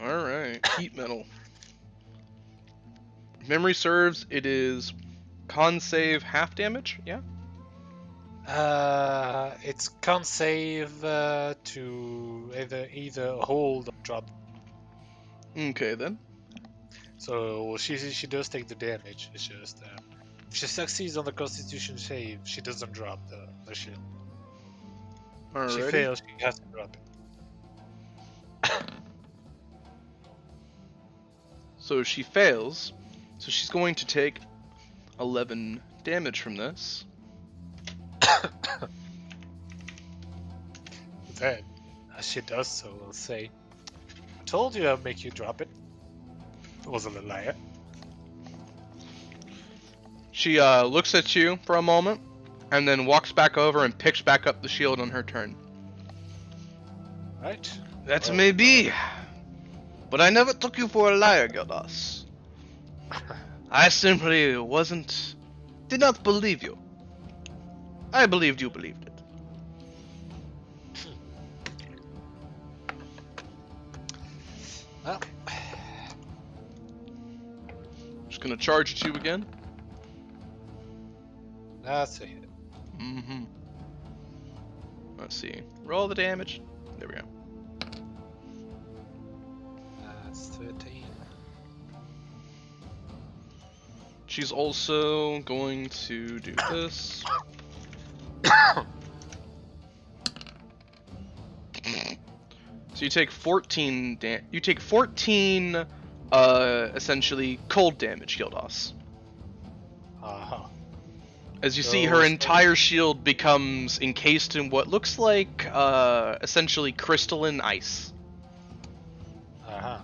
Alright. Heat metal. If memory serves, it is con save half damage? Yeah? It's can't save to either hold or drop. Okay then. So she does take the damage. It's just if she succeeds on the Constitution save, she doesn't drop the shield. If she Alrighty. fails, she has to drop it. So she fails. So she's going to take 11 damage from this. Then, as she does so, I'll say, "I told you I'd make you drop it. I wasn't a liar." She looks at you for a moment, and then walks back over and picks back up the shield on her turn. Right? That Well, may be, but I never took you for a liar, Gildas. I simply did not believe you. I believed you believed it. Well, Just gonna charge at you again. that's a hit. Mm-hmm. Let's see. Roll the damage. There we go. That's 13. She's also going to do this. So you take 14 essentially cold damage, Gildas. Uh-huh. As you see, So- her entire shield becomes encased in what looks like essentially crystalline ice. Uh-huh.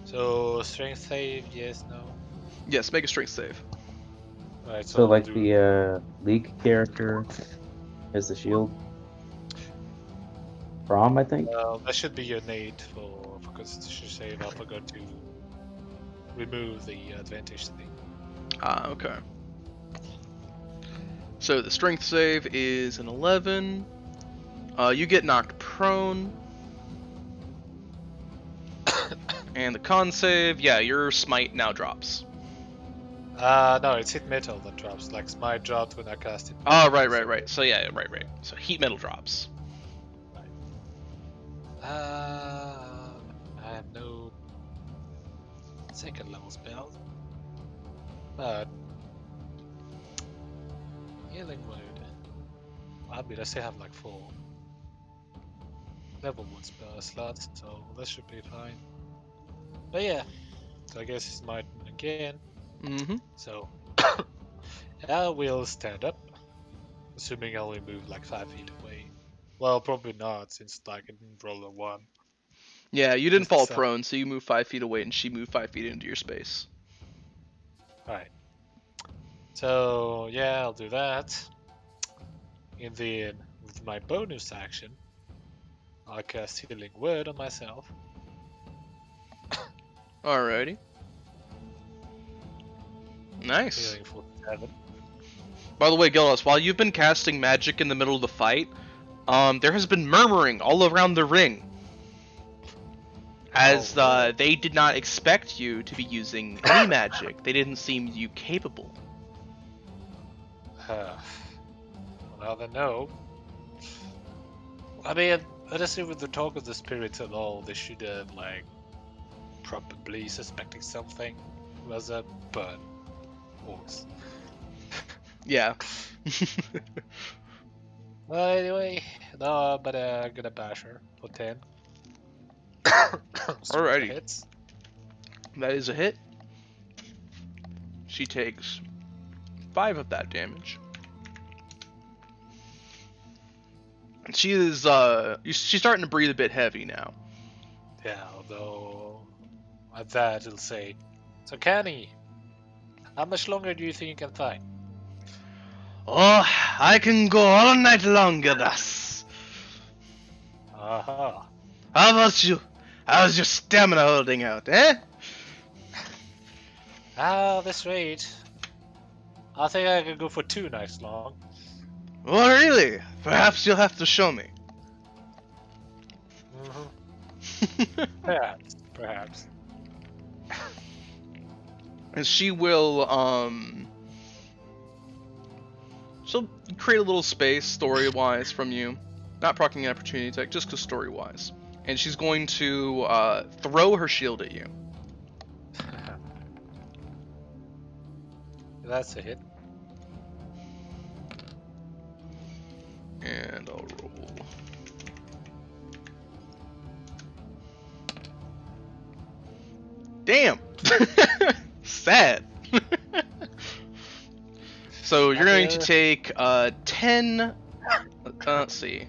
So strength save, yes, no. Yes, make a strength save. Right, So I'll like do- the League character has the shield. Prom, I think. that should be innate for Constitution save. I forgot to remove the advantage thing. Ah, okay. So the strength save is an 11. You get knocked prone. And the con save, yeah, your smite now drops. No, it's hit metal that drops. Like smite dropped when I cast it. Oh, right. So yeah, right. So heat metal drops. I have no second level spells, but healing word. I mean, I still have like 4 level 1 spell slots, so that should be fine. But yeah, so I guess it's my turn again. Mm-hmm. So I will stand up, assuming I only move like 5 feet away. Well, probably not, since like I didn't roll a 1. Yeah, you didn't fall So, prone, so you move 5 feet away, and she moved 5 feet into your space. alright. So yeah, I'll do that. And then with my bonus action, I'll cast Healing Word on myself. Alrighty. Nice. Healing for 7. By the way, Gillis, while you've been casting magic in the middle of the fight, there has been murmuring all around the ring. As Oh, really? they did not expect you to be using any magic. They didn't seem you capable. Well, then no. I mean, honestly, with the talk of the spirits and all, they should have, like, probably suspecting something was up, but orcs. Yeah. Well, anyway, no, but I'm gonna bash her for 10. Alrighty. Hits. That is a hit. She takes 5 of that damage. She is, she's starting to breathe a bit heavy now. Yeah, although at that it'll say, so Kenny, how much longer do you think you can fight? Oh, I can go all night longer thus. Aha. How about you? How's your stamina holding out, eh? This rate, I think I could go for 2 nights long. Oh, really? Perhaps you'll have to show me. Perhaps. And she will, she'll create a little space, story-wise, from you. Not proccing an opportunity attack, just because story-wise. And she's going to, throw her shield at you. That's a hit. And I'll roll. Damn! Sad. So you're going to take 10. Let's see.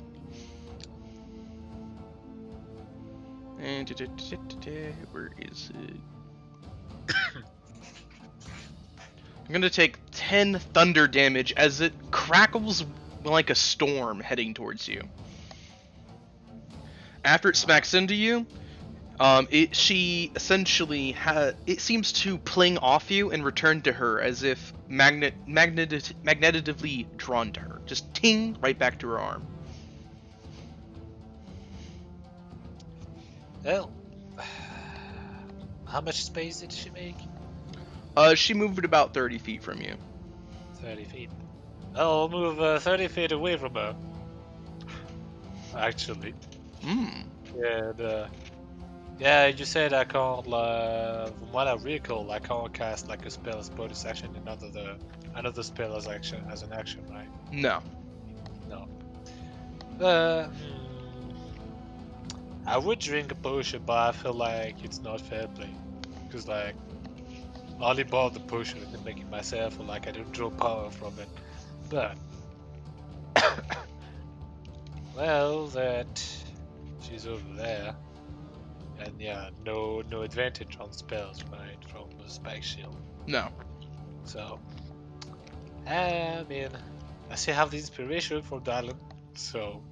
And where is it? I'm gonna take 10 thunder damage as it crackles like a storm heading towards you. After it smacks into you, she essentially it seems to pling off you and return to her as if magnetically drawn to her. Just ting right back to her arm. Well, how much space did she make? She moved about 30 feet from you. 30 feet. I'll move 30 feet away from her. Actually. And, yeah, you said I can't, from what I recall, I can't cast like a spell as bonus action and another spell as an action, right? No. No. I would drink a potion, but I feel like it's not fair play. Because, like, I only bought the potion and then making myself, or like I don't draw power from it. But, well, that she's over there. And yeah, no advantage on spells, right, from the spike shield. No. So, I mean, I still have the inspiration from Dylan, so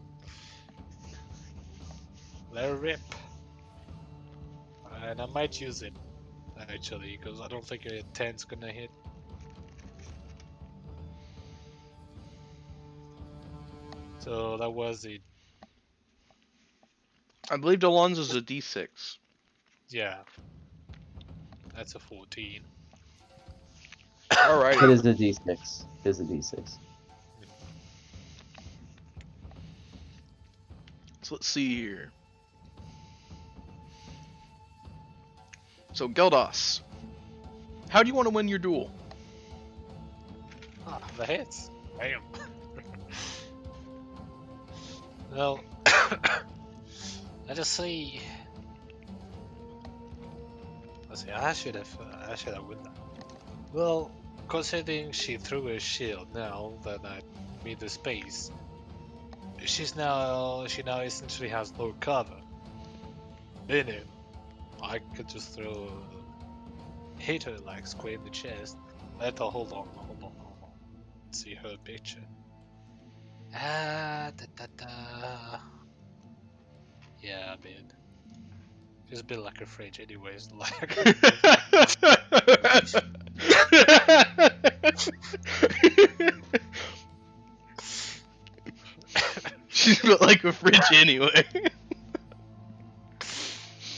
let her rip. And I might use it, actually, because I don't think a 10's gonna hit. So that was it. I believe Delon's is a d6. Yeah. That's a 14. Alrighty. It is a D6. It is a D6. So let's see here. So Geldos, how do you want to win your duel? Ah, the hits. Bam. Well, let us see. Let's see. I should have won that. Well, considering she threw a shield now that I made the space, she now essentially has no cover. Meaning, I could just hit her like square in the chest. Hold on. Let's see her picture. Yeah, a bit. She's a bit like a fridge, anyways. Like. She's built like a fridge anyway.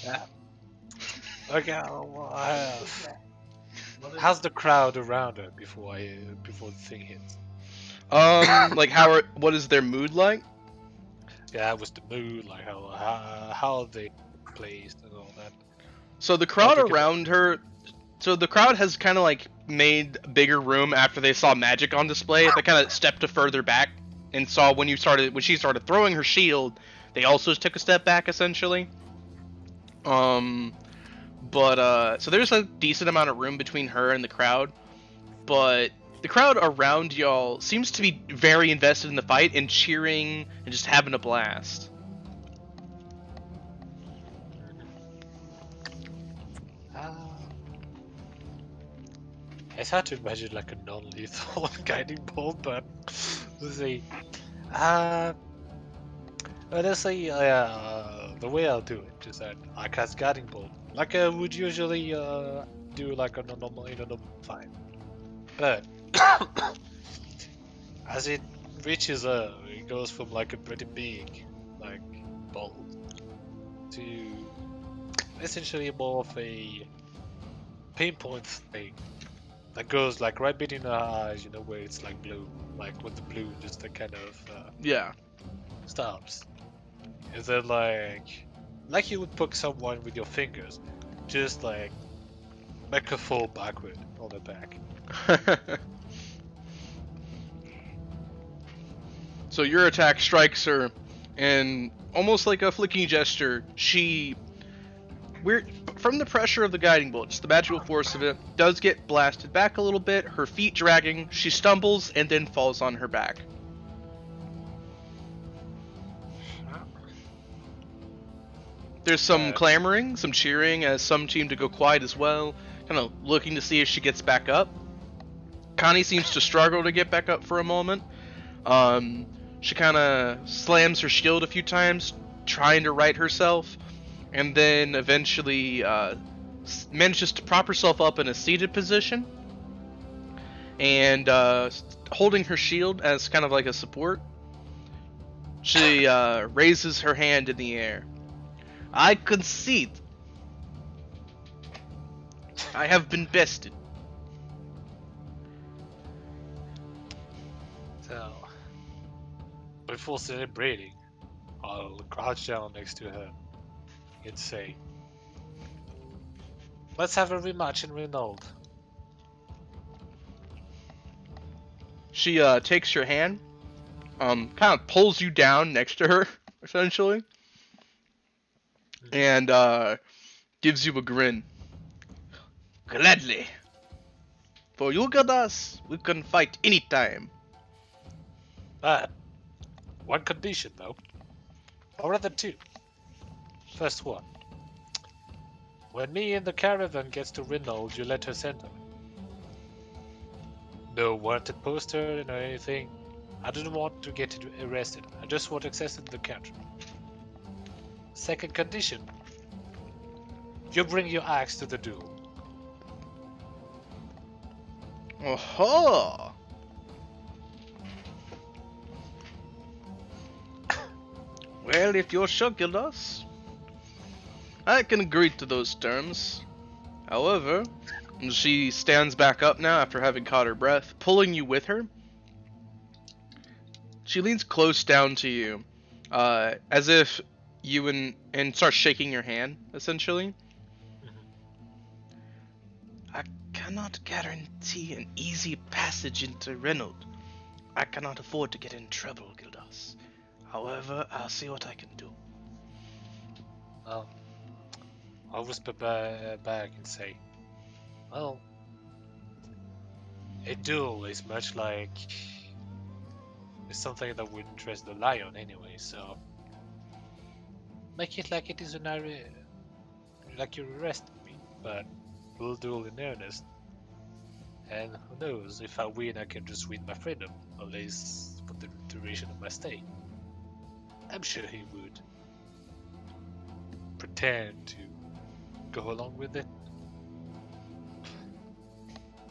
Yeah. Okay. How's the crowd around her before the thing hits? Like what is their mood like? Yeah, what's the mood like? How are they placed and all that? So the crowd around her, so the crowd has kind of like made bigger room after they saw magic on display. They kind of stepped to further back and saw when she started throwing her shield, they also took a step back essentially. So there's a decent amount of room between her and the crowd, but the crowd around y'all seems to be very invested in the fight and cheering and just having a blast. It's hard to imagine like a non-lethal guiding bolt, but let's see. Let's say the way I'll do it is that I cast guiding bolt, like I would usually do like in a normal fight. But as it reaches her, it goes from like a pretty big like bolt to essentially more of a pinpoint thing that goes like right between her eyes, you know, where it's like blue, like with the blue just the kind of Yeah. stops. Is it like you would poke someone with your fingers, just like make her fall backward on the back. So your attack strikes her, and almost like a flicking gesture, from the pressure of the guiding bolt, just the magical force of it, does get blasted back a little bit, her feet dragging, she stumbles, and then falls on her back. There's some clamoring, some cheering, as some seem to go quiet as well, kind of looking to see if she gets back up. Connie seems to struggle to get back up for a moment. She kind of slams her shield a few times, trying to right herself, and then eventually manages to prop herself up in a seated position, and holding her shield as kind of like a support, she raises her hand in the air. I concede. I have been bested. So, before celebrating, I'll crouch down next to her and say, "Let's have a rematch in Renault." She takes your hand, kind of pulls you down next to her, essentially, and gives you a grin. Gladly. For you got us, we can fight anytime. But one condition, though, or rather two. First one: when me and the caravan gets to Renault, you let her send her. No wanted poster or anything. I don't want to get arrested. I just want access to the country. Second condition: you bring your axe to the duel. Oh-ho! Well, if you're shucking us, I can agree to those terms. However, And she stands back up now after having caught her breath, pulling you with her. She leans close down to you, as if you and starts shaking your hand, essentially. I cannot guarantee an easy passage into Reynolds. I cannot afford to get in trouble, Gildas. However, I'll see what I can do. I'll whisper back and say, well, a duel is much like... It's something that would interest the lion anyway, so... Make it like it is an area... Like you arrested me, but we'll duel in earnest. And who knows, if I win I can just win my freedom, at least for the duration of my stay. I'm sure he would pretend to go along with it.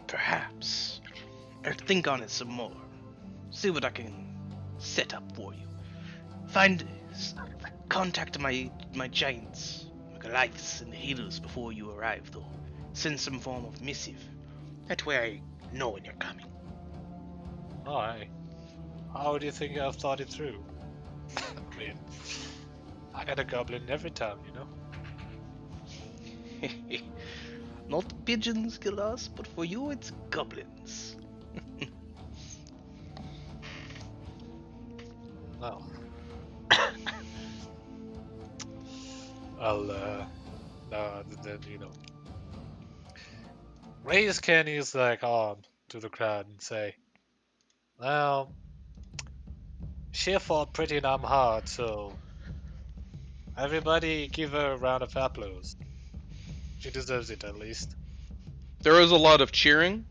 Perhaps. I'll think on it some more. See what I can set up for you. Contact my giants, my Goliaths and the healers before you arrive, though. Send some form of missive. That way I know when you're coming. Aye. How do you think I've thought it through? I mean, I got a goblin every time, you know? Not pigeons kill us, but for you it's goblins. Well, I'll, then, you know, raise Kenny's, like, arm to the crowd and say, well, she fought pretty damn hard, so everybody give her a round of applause. She deserves it, at least. There was a lot of cheering,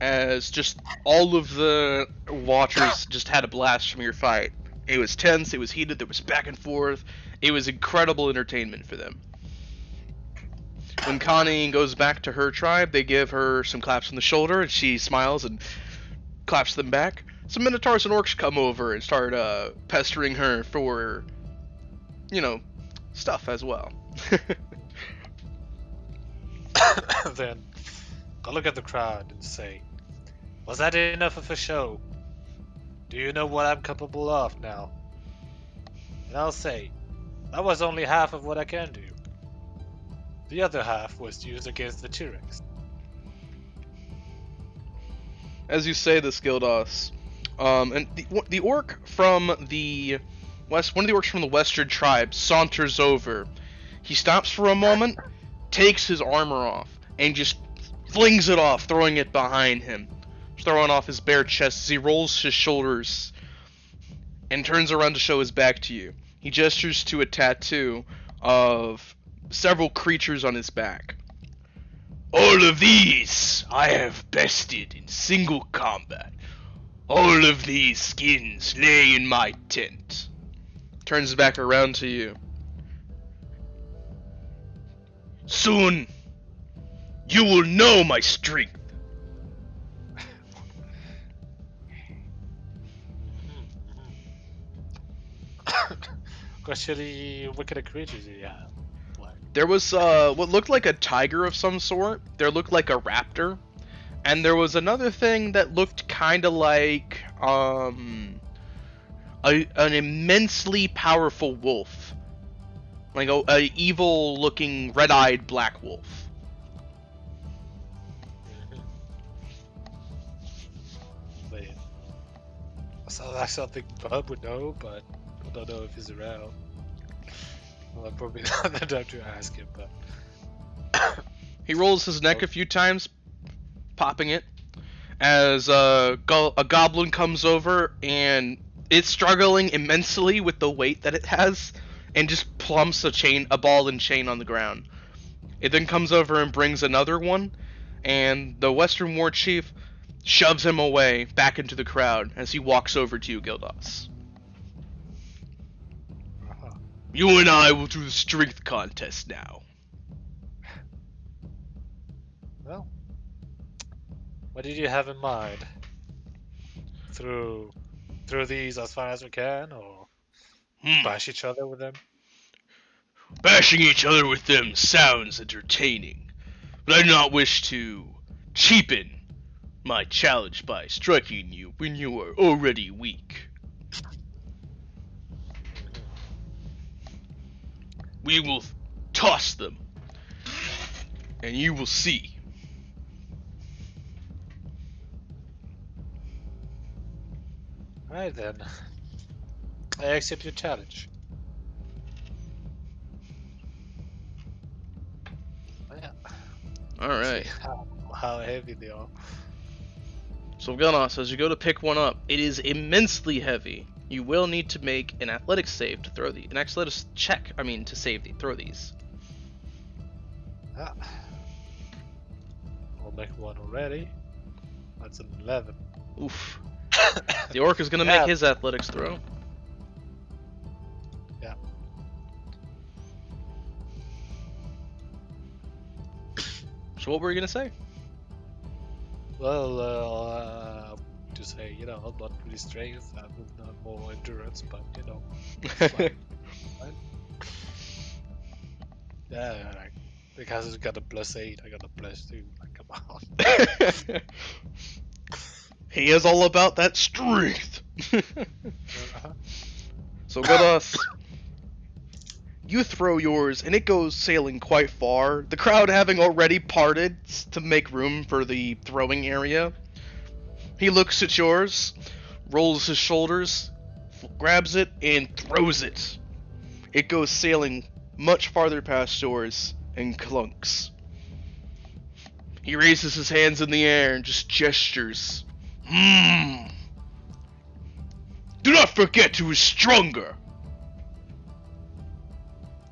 as just all of the watchers just had a blast from your fight. It was tense, it was heated, there was back and forth. It was incredible entertainment for them. When Connie goes back to her tribe, they give her some claps on the shoulder, and she smiles and claps them back. Some Minotaurs and Orcs come over and start pestering her for, you know, stuff as well. Then I'll look at the crowd and say, was that enough of a show? Do you know what I'm capable of now? And I'll say, that was only half of what I can do. The other half was used against the T-Rex. As you say this, Gildas, and the orc from the west, one of the orcs from the western tribe saunters over. He stops for a moment, takes his armor off, and just flings it off, throwing it behind him, throwing off his bare chest as he rolls his shoulders and turns around to show his back to you. He gestures to a tattoo of several creatures on his back. All of these I have bested in single combat. All of these skins lay in my tent. Turns back around to you. Soon, you will know my strength. What really wicked creatures do you have? There was what looked like a tiger of some sort. There looked like a raptor. And there was another thing that looked kind of like an immensely powerful wolf. Like a evil-looking, red-eyed black wolf. Wait. Sounds like something Bub would know, but I don't know if he's around. Well, I'm probably not the time to ask him, but... He rolls his neck a few times, popping it, as a goblin comes over, and it's struggling immensely with the weight that it has, and just plumps a ball and chain on the ground. It then comes over and brings another one, and the Western War Chief shoves him away back into the crowd as he walks over to you, Gildas. You and I will do the strength contest now. Well, what did you have in mind? Through these as far as we can, or bash each other with them? Bashing each other with them sounds entertaining, but I do not wish to cheapen my challenge by striking you when you are already weak. We will toss them, and you will see. Alright then. I accept your challenge. Yeah. Alright. See how heavy they are. So Gunnos, as you go to pick one up, it is immensely heavy. You will need to make an athletics save to throw an athletics check, to throw these. Ah. I'll make one already. That's an 11. Oof. The orc is gonna Yeah. make his athletics throw. Yeah. So what were you gonna say? Well, to say, I'm not really strength, I'm not more endurance, but it's fine. Fine. Yeah, like, because it's got a +8, I got a +2. Like, come on. He is all about that strength. Uh-huh. So Gunnos, you throw yours, and it goes sailing quite far. The crowd having already parted to make room for the throwing area. He looks at yours, rolls his shoulders, grabs it, and throws it. It goes sailing much farther past yours and clunks. He raises his hands in the air and just gestures. Do not forget who is stronger.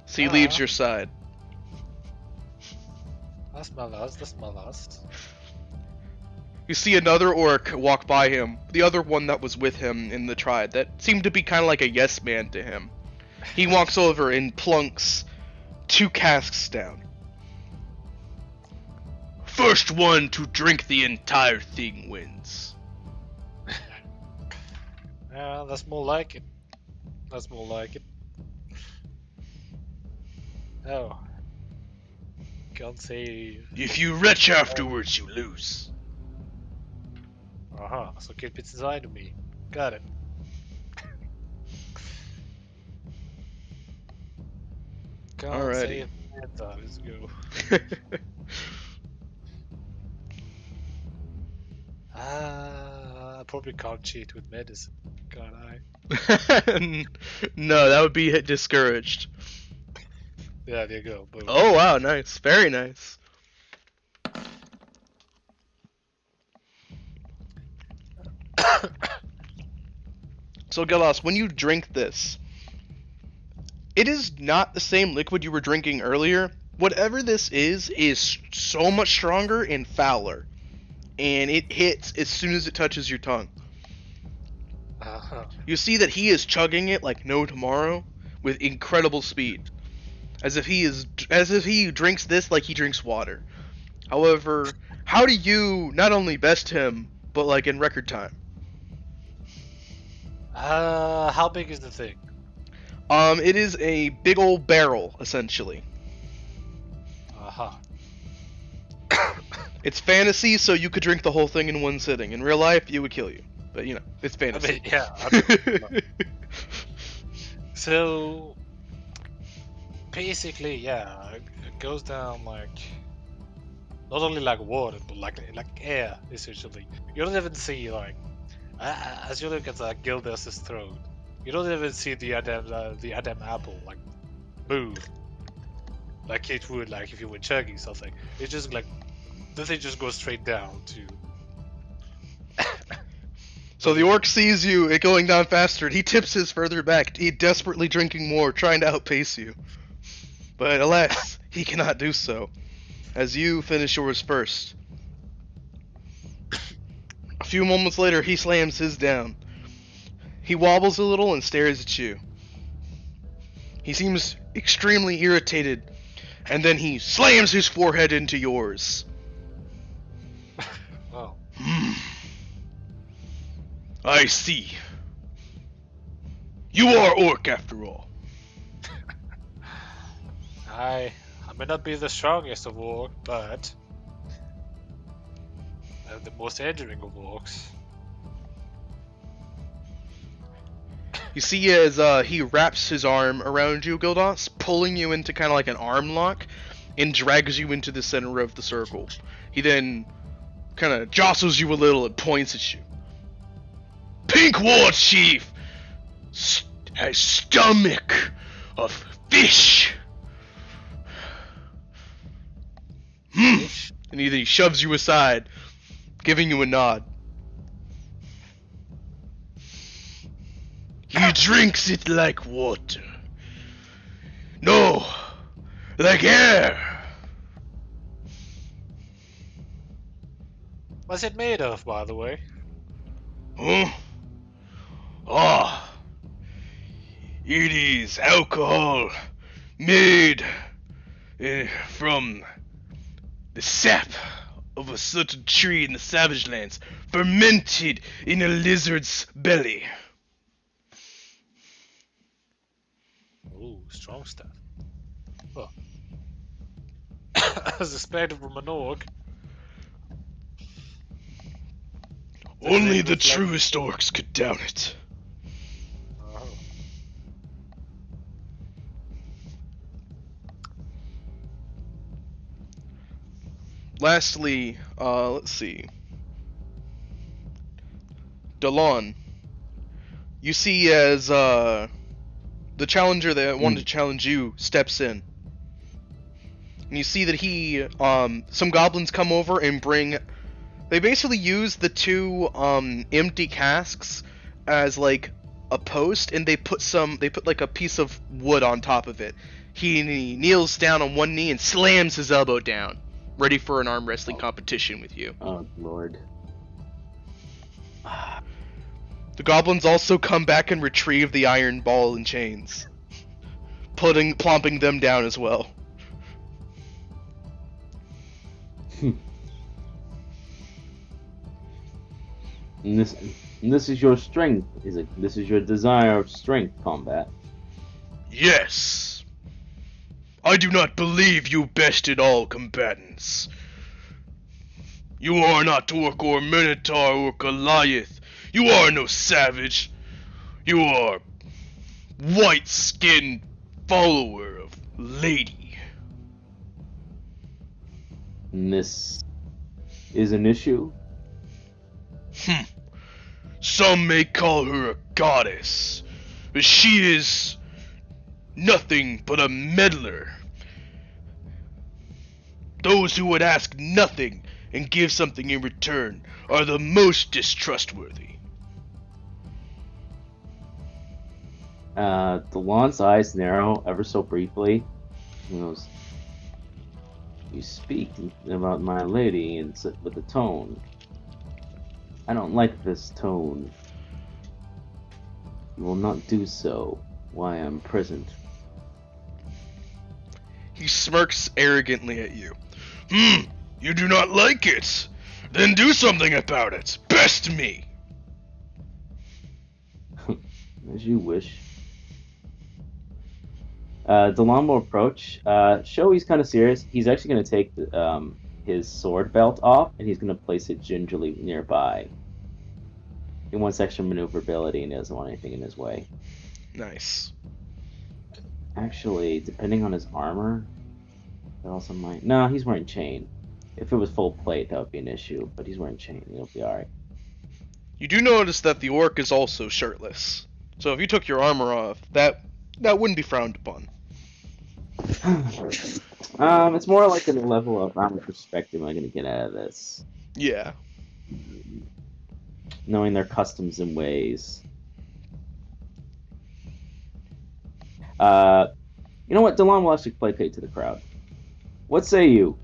So he leaves your side. That's my last. You see another orc walk by him, the other one that was with him in the tribe, that seemed to be kind of like a yes man to him. He walks over and plunks 2 casks down. First one to drink the entire thing wins. Yeah, that's more like it. Oh. Can't say. If you retch afterwards, you lose. So keep it inside of me. Got it. Can't Alrighty. say it. Let's go. I probably can't cheat with medicine, can I? No, that would be discouraged. Yeah, there you go. Boom. Oh wow, nice. Very nice. So Galas, when you drink this, it is not the same liquid you were drinking earlier. Whatever this is so much stronger and fouler. And it hits as soon as it touches your tongue. You see that he is chugging it like no tomorrow with incredible speed. As if he drinks this like he drinks water. However, how do you not only best him, but like in record time? How big is the thing? It is a big old barrel, essentially. It's fantasy, so you could drink the whole thing in one sitting. In real life, it would kill you. But, it's fantasy. So, basically, yeah, it goes down like, not only like water, but like air, essentially. You don't even see, like, as you look at Gildas' throat, you don't even see the Adam apple, like, move. Like it would, like, if you were chugging something. It's just like, the thing just goes straight down to... So the orc sees you, it going down faster, and he tips his further back, he desperately drinking more, trying to outpace you. But alas, he cannot do so, as you finish yours first. A few moments later, he slams his down. He wobbles a little and stares at you. He seems extremely irritated, and then he slams his forehead into yours. Oh. I see. You are orc after all. I may not be the strongest of orc, but The most enduring of orcs. You see as he wraps his arm around you, Gildas, pulling you into kind of like an arm lock, and drags you into the center of the circle. He then kind of jostles you a little and points at you. Pink War Chief has stomach of fish. And he shoves you aside, giving you a nod. He drinks it like water. No, like air. What's it made of, by the way? Huh? Ah, it is alcohol made from the sap of a certain tree in the Savage Lands, fermented in a lizard's belly. Ooh, strong stuff. Oh. As expected from an orc. Only the truest orcs could down it. Oh. Lastly, let's see. Delon. You see as the challenger that wanted to challenge you steps in. And you see that he some goblins come over and bring, they basically use the two empty casks as like a post, and they put like a piece of wood on top of it. He kneels down on one knee and slams his elbow down, ready for an arm wrestling competition with you. Oh lord. The goblins also come back and retrieve the iron ball and chains, plopping them down as well. And this is your strength, is it? This is your desire of strength combat. Yes. I do not believe you bested all combatants. You are not orc or minotaur or Goliath. You are no savage. You are white-skinned follower of Lady. And this is an issue? Some may call her a goddess, but she is nothing but a meddler. Those who would ask nothing and give something in return are the most distrustworthy. Delon's eyes narrow ever so briefly. He goes, "You speak about my lady and with a tone. I don't like this tone. You will not do so while I am present." He smirks arrogantly at you. You do not like it? Then do something about it. Best me. As you wish. Delon will approach. Show he's kind of serious. He's actually going to take his sword belt off, and he's going to place it gingerly nearby. He wants extra maneuverability, and he doesn't want anything in his way. Nice. Actually, depending on his armor, that also might... No, he's wearing chain. If it was full plate, that would be an issue, but he's wearing chain. He'll be alright. You do notice that the orc is also shirtless. So if you took your armor off, that wouldn't be frowned upon. It's more like a level of how much respect am I going to get out of this? Yeah. Knowing their customs and ways. You know what? Delon will actually placate to the crowd. What say you?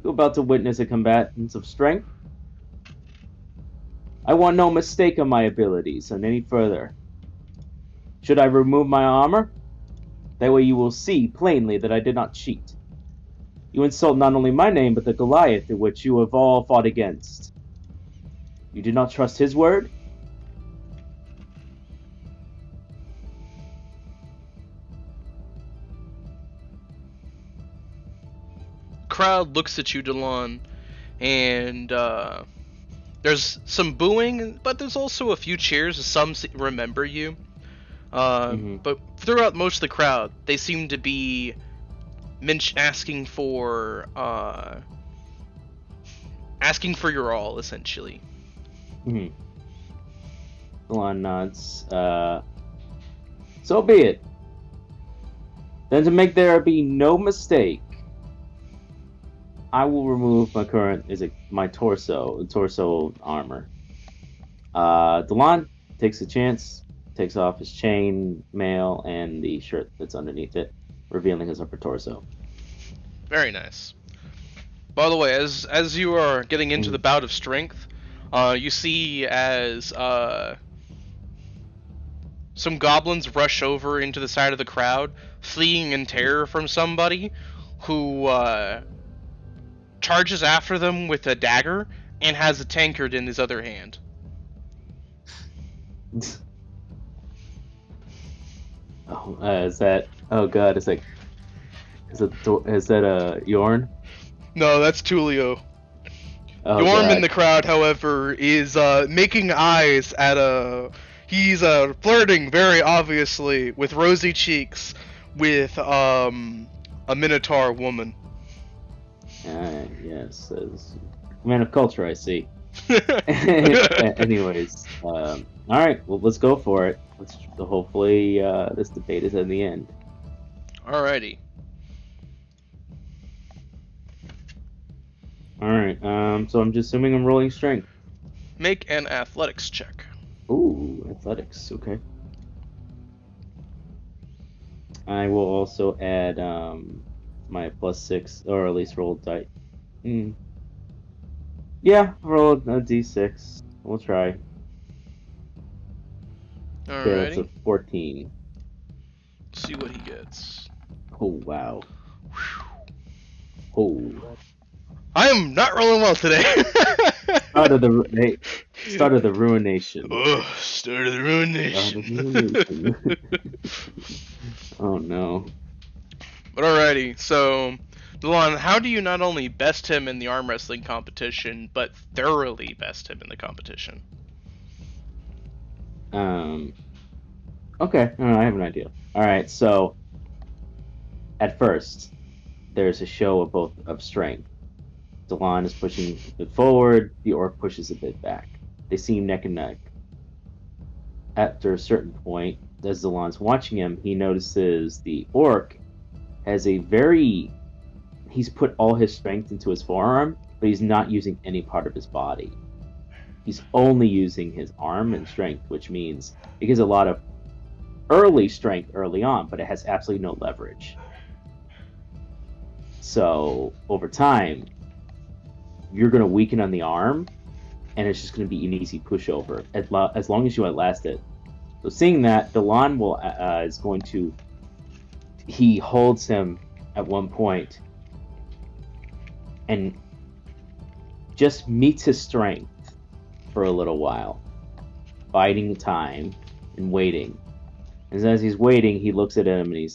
You about to witness a combatants of strength? I want no mistake of my abilities and any further. Should I remove my armor? That way you will see plainly that I did not cheat. You insult not only my name, but the Goliath in which you have all fought against. You do not trust his word? Crowd looks at you, Delon, and there's some booing, but there's also a few cheers as some remember you. But throughout most of the crowd, they seem to be asking for your all, essentially. Alon nods. So be it. Then to make there be no mistake, I will remove my torso armor. Delon takes a chance, takes off his chain mail and the shirt that's underneath it, revealing his upper torso. Very nice. By the way, as you are getting into the bout of strength, you see as some goblins rush over into the side of the crowd, fleeing in terror from somebody who charges after them with a dagger and has a tankard in his other hand. Is that? Oh god! Is that Yorn? No, that's Tulio. Oh, Yorm god. in the crowd, however, is making eyes at he's flirting very obviously with rosy cheeks with a Minotaur woman. Yes, as man of culture, I see. Anyways, all right. Well, let's go for it. Hopefully, this debate is in the end. Alrighty. All right. So I'm just assuming I'm rolling strength. Make an athletics check. Ooh, athletics. Okay. I will also add my +6, or at least roll die. Yeah, roll a d6. We'll try. Okay, that's a Alrighty. 14. See what he gets. Oh wow. Oh. I am not rolling well today. Start of the ruination. Start of the ruination. Oh no. But alrighty, so Delon, how do you not only best him in the arm wrestling competition, but thoroughly best him in the competition? Okay, I have an idea. Alright, so at first there's a show of strength. Delon is pushing a bit forward, the orc pushes a bit back. They seem neck and neck. After a certain point, as Delon's watching him, he notices the orc has he's put all his strength into his forearm, but he's not using any part of his body. He's only using his arm and strength, which means it gives a lot of early strength early on, but it has absolutely no leverage. So over time, you're going to weaken on the arm, and it's just going to be an easy pushover as long as you outlast it. So seeing that, Delon is going to. He holds him at one point and just meets his strength for a little while, biding time and waiting. And as he's waiting, he looks at him and he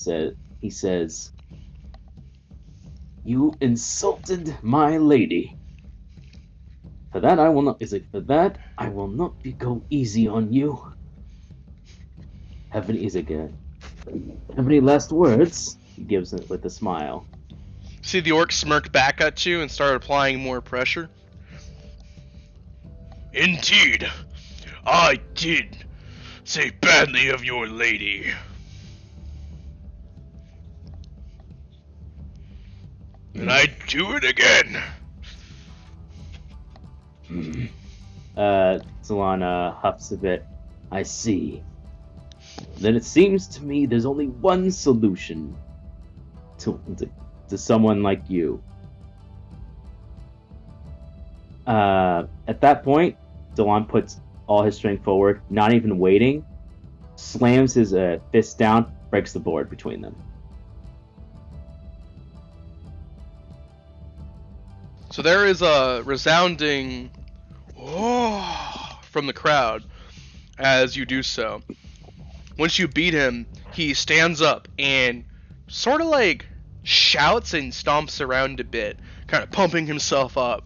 says, "You insulted my lady. For that I will not go easy on you. Have any last words?" He gives it with a smile. See the orc smirked back at you and started applying more pressure. Indeed, I did say badly of your lady. And I'd do it again. Solana huffs a bit. I see. Then it seems to me there's only one solution to someone like you. At that point, Delon puts all his strength forward, not even waiting, slams his fist down, breaks the board between them. So there is a resounding "oh" from the crowd as you do so. Once you beat him, he stands up and sort of like shouts and stomps around a bit, kind of pumping himself up.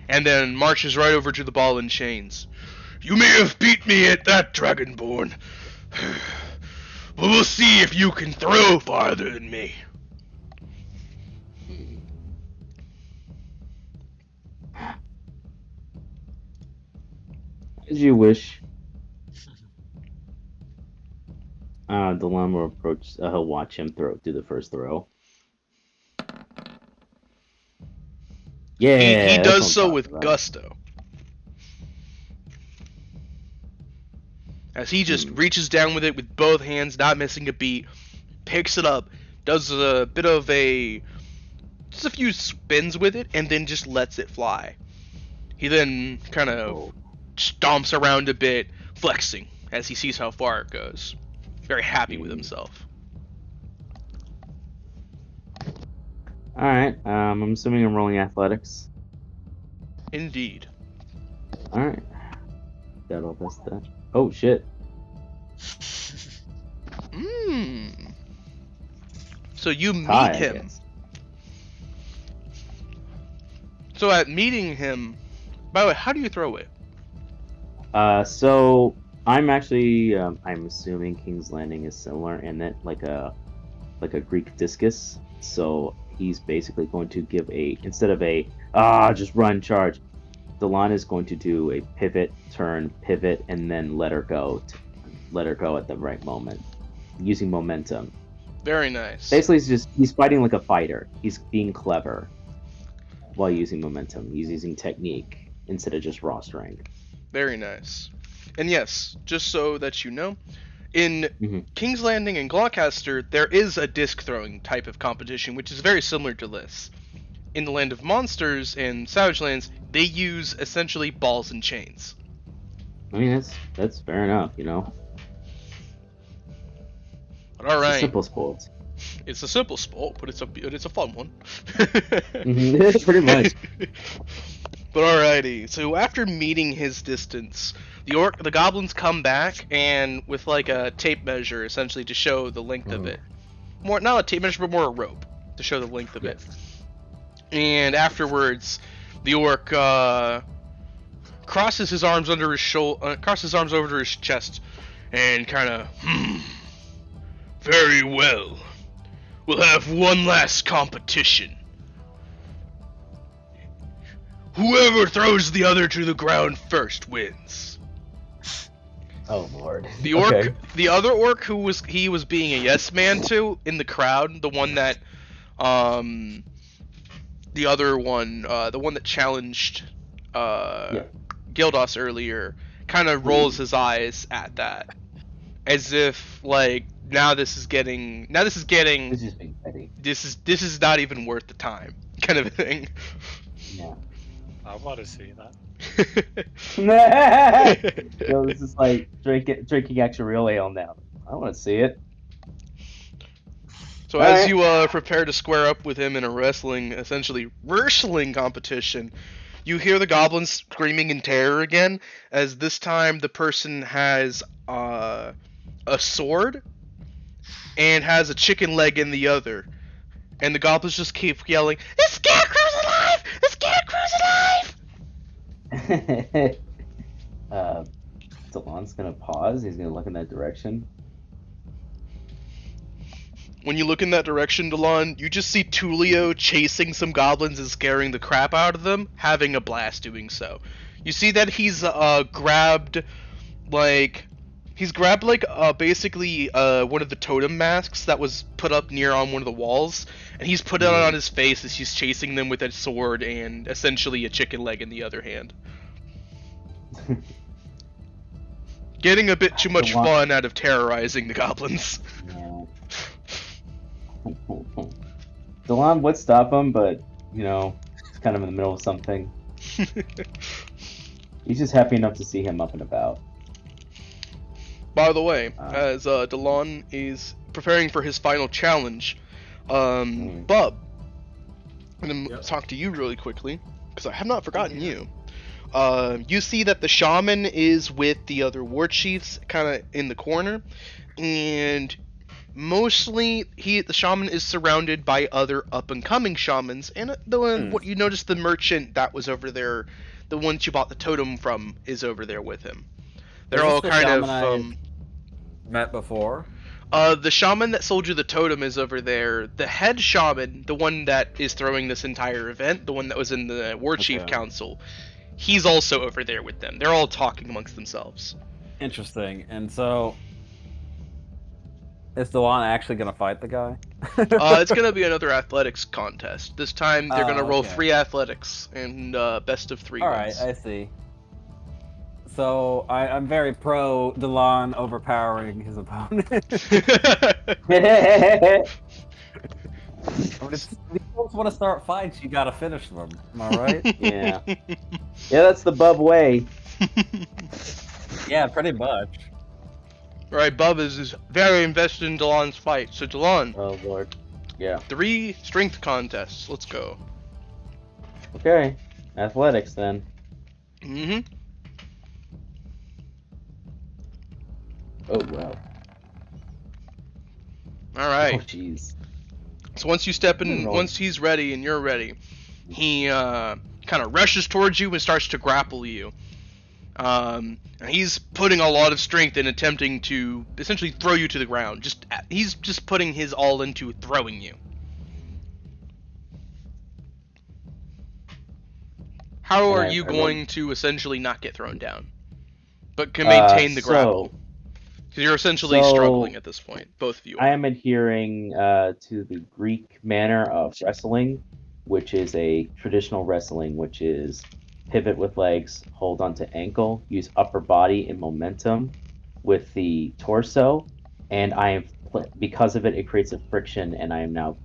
and then marches right over to the ball and chains. You may have beat me at that, Dragonborn, but we'll see if you can throw farther than me. As you wish. Delon will approach. He'll watch him do the first throw. Yeah, He that's does what so I'm with talking about. gusto. As he just reaches down with it with both hands, not missing a beat, picks it up, does a bit of just a few spins with it, and then just lets it fly. He then kind of stomps around a bit, flexing as he sees how far it goes. Very happy with himself. All right. I'm assuming I'm rolling athletics. Indeed. All right. Got all this stuff. Oh shit. So you Tie, meet I him. guess. So at meeting him, by the way, how do you throw it? So I'm actually I'm assuming King's Landing is similar in that like a Greek discus. So he's basically going to give instead of just run charge. Delon is going to do a pivot, turn, pivot, and then let her go at the right moment, using momentum. Very nice. Basically, he's fighting like a fighter. He's being clever while using momentum. He's using technique instead of just raw strength. Very nice. And yes, just so that you know, in King's Landing and Gloucester, there is a disc throwing type of competition, which is very similar to this. In the Land of Monsters and Savage Lands, they use essentially balls and chains. I mean, that's fair enough, you know. But all It's a right, simple sport. it's a simple sport, but it's a fun one. Pretty much. But alrighty, so after meeting his distance, the goblins come back and with like a tape measure, essentially to show the length of it. More not a tape measure, but more a rope to show the length of it. And afterwards, the orc crosses his arms under his crosses his arms over his chest, and kind of, very well. We'll have one last competition. Whoever throws the other to the ground first wins. Oh lord. The orc, Okay. the other orc who was being a yes man to in the crowd, the one that, the other one, the one that challenged, Gildos earlier, kind of rolls his eyes at that, as if like this is getting This is being petty. this is not even worth the time, kind of a thing. Yeah. I want to see that. Yo, this is like drinking actual real ale now. I want to see it. So as you prepare to square up with him in a essentially wrestling competition, you hear the goblins screaming in terror again, as this time the person has a sword and has a chicken leg in the other. And the goblins just keep yelling, "The Scarecrow's alive! The Scarecrow's alive!" Delon's gonna pause. He's gonna look in that direction. When you look in that direction, Delon, you just see Tulio chasing some goblins and scaring the crap out of them, having a blast doing so. You see that he's grabbed basically one of the totem masks that was put up near on one of the walls, and he's put it on his face as he's chasing them with a sword and essentially a chicken leg in the other hand. Getting a bit too much fun out of terrorizing the goblins. Yeah. Delon would stop him, but you know, he's kind of in the middle of something. He's just happy enough to see him up and about. By the way, as Delon is preparing for his final challenge, Bub, I'm gonna talk to you really quickly, because I have not forgotten you. You see that the shaman is with the other war chiefs, kind of in the corner, and Mostly, the shaman is surrounded by other up-and-coming shamans, and what you noticed, the merchant that was over there, the ones you bought the totem from, is over there with him. They're Is all this the kind shaman of met before? the shaman that sold you the totem is over there. The head shaman, the one that is throwing this entire event, the one that was in the War Chief Okay. Council, he's also over there with them. They're all talking amongst themselves. Interesting. And so, is Delon actually gonna fight the guy? It's gonna be another athletics contest. This time they're gonna roll okay. 3 athletics and best of 3 All right, wins. I see. So I'm very pro Delon overpowering his opponent. I mean, if you want to start fights, you gotta finish them. Am I right? Yeah. Yeah, that's the Bub way. Yeah, pretty much. Alright, Bub is very invested in Delon's fight. So Delon, Oh lord. Yeah. 3 strength contests. Let's go. Okay. Athletics then. Mm-hmm. Oh wow. Oh Alright. jeez. So once you step in, Roll. once he's ready and you're ready, he kind of rushes towards you and starts to grapple you. And he's putting a lot of strength in attempting to essentially throw you to the ground. He's just putting his all into throwing you. How And are I- you I going to essentially not get thrown down, but can maintain the grapple? Because you're essentially so- struggling at this point, both of you. I am adhering to the Greek manner of wrestling, which is a traditional wrestling, which is pivot with legs, hold onto ankle, use upper body and momentum with the torso, and because of it, it creates a friction, and I am now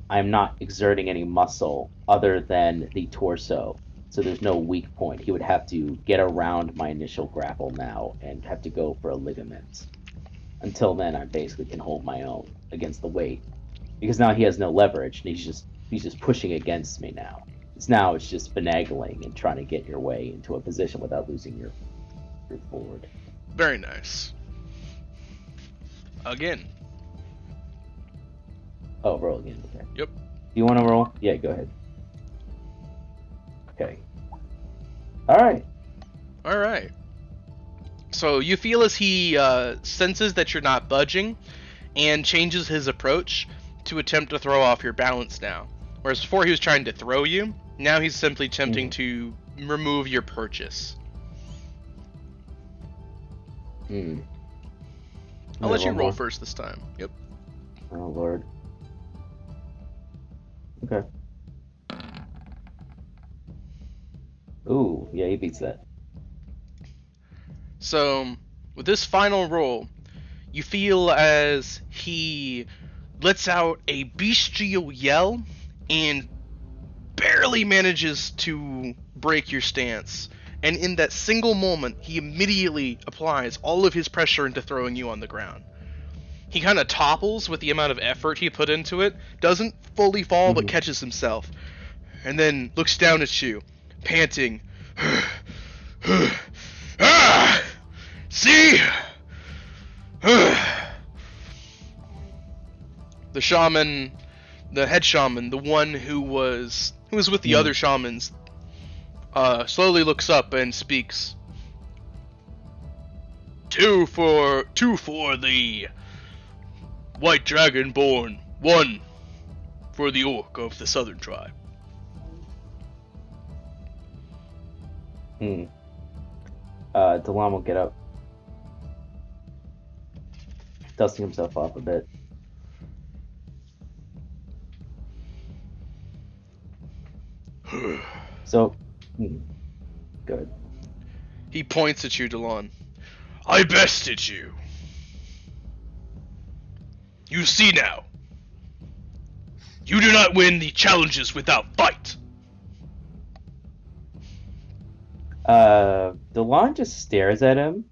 I am not exerting any muscle other than the torso. So there's no weak point. He would have to get around my initial grapple now and have to go for a ligament. Until then, I basically can hold my own against the weight, because now he has no leverage and he's just pushing against me now. It's just finagling and trying to get your way into a position without losing your forward. Very nice. Again. Oh, roll again. Okay. Yep. Do you want to roll? Yeah, go ahead. Okay. All right. Alright. So you feel as he senses that you're not budging and changes his approach to attempt to throw off your balance now. Whereas before he was trying to throw you, now he's simply attempting to remove your purchase. Hmm. I'll let you One roll more. first this time. Yep. Oh lord. Okay. Ooh, yeah, he beats that. So, with this final roll, you feel as he lets out a bestial yell and barely manages to break your stance. And in that single moment, he immediately applies all of his pressure into throwing you on the ground. He kind of topples with the amount of effort he put into it, doesn't fully fall but catches himself, and then looks down at you, panting. Ah! See? The shaman, the head shaman, the one who was with the other shamans, slowly looks up and speaks. Two for the White Dragonborn, 1 for the orc of the southern tribe. Delon will get up, dusting himself off a bit. So, good. He points at you, Delon. I bested you. You see now. You do not win the challenges without fight. Delon just stares at him,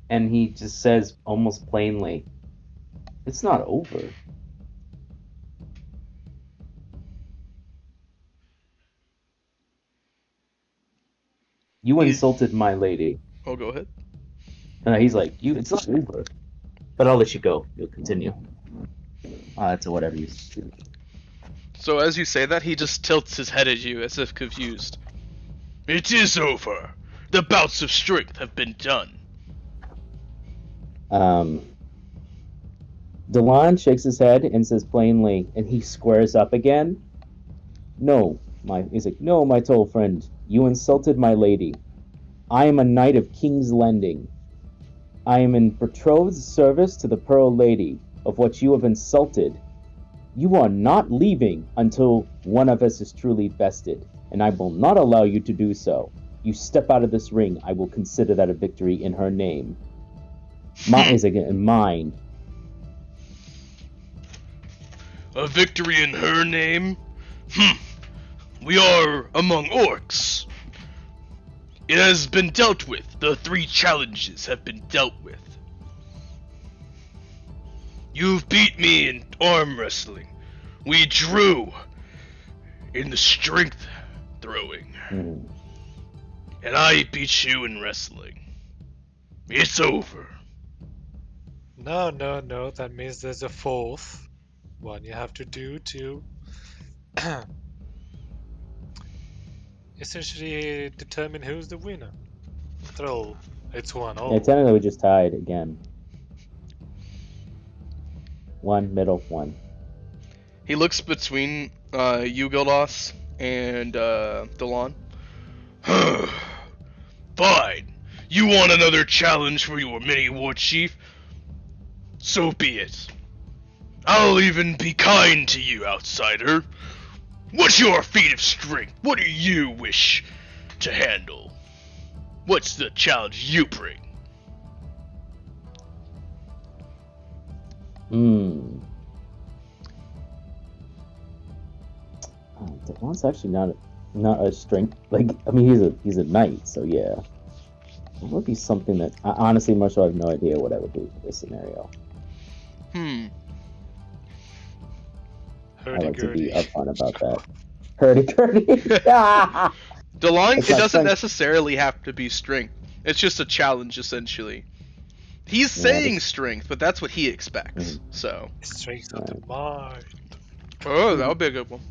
and he just says almost plainly, "It's not over." You insulted my lady. Oh, go ahead. And he's like, "It's not over." But I'll let you go. You'll continue. To whatever you choose. So as you say that, he just tilts his head at you as if confused. It is over. The bouts of strength have been done. Delon shakes his head and says plainly, and he squares up again. He's like, no, my tall friend, you insulted my lady. I am a knight of King's Landing. I am in betrothed service to the Pearl Lady, of what you have insulted. You are not leaving until one of us is truly bested, and I will not allow you to do so. You step out of this ring, I will consider that a victory in her name. Mine. A victory in her name? We are among orcs. It has been dealt with. The 3 challenges have been dealt with. You've beat me in arm wrestling. We drew in the strength throwing. And I beat you in wrestling. It's over. No. That means there's a 4th one you have to do to essentially determine who's the winner. Throw. It's 1-all. Yeah, technically we just tied again. 1, middle, 1. He looks between you, Gildas, and Delon. Fine. You want another challenge for your mini war chief? So be it. I'll even be kind to you, outsider. What's your feat of strength? What do you wish to handle? What's the challenge you bring? Delon's actually not a strength. Like, I mean, he's a knight, so yeah. It would be something that honestly, Marshall, I have no idea what I would do for this scenario. I like to be upfront about that. Hurdy-gurdy. Delon, it doesn't strength. necessarily have to be strength. It's just a challenge, essentially. He's saying strength, but that's what he expects. So. Strength of the mind. Oh, that would be a good one.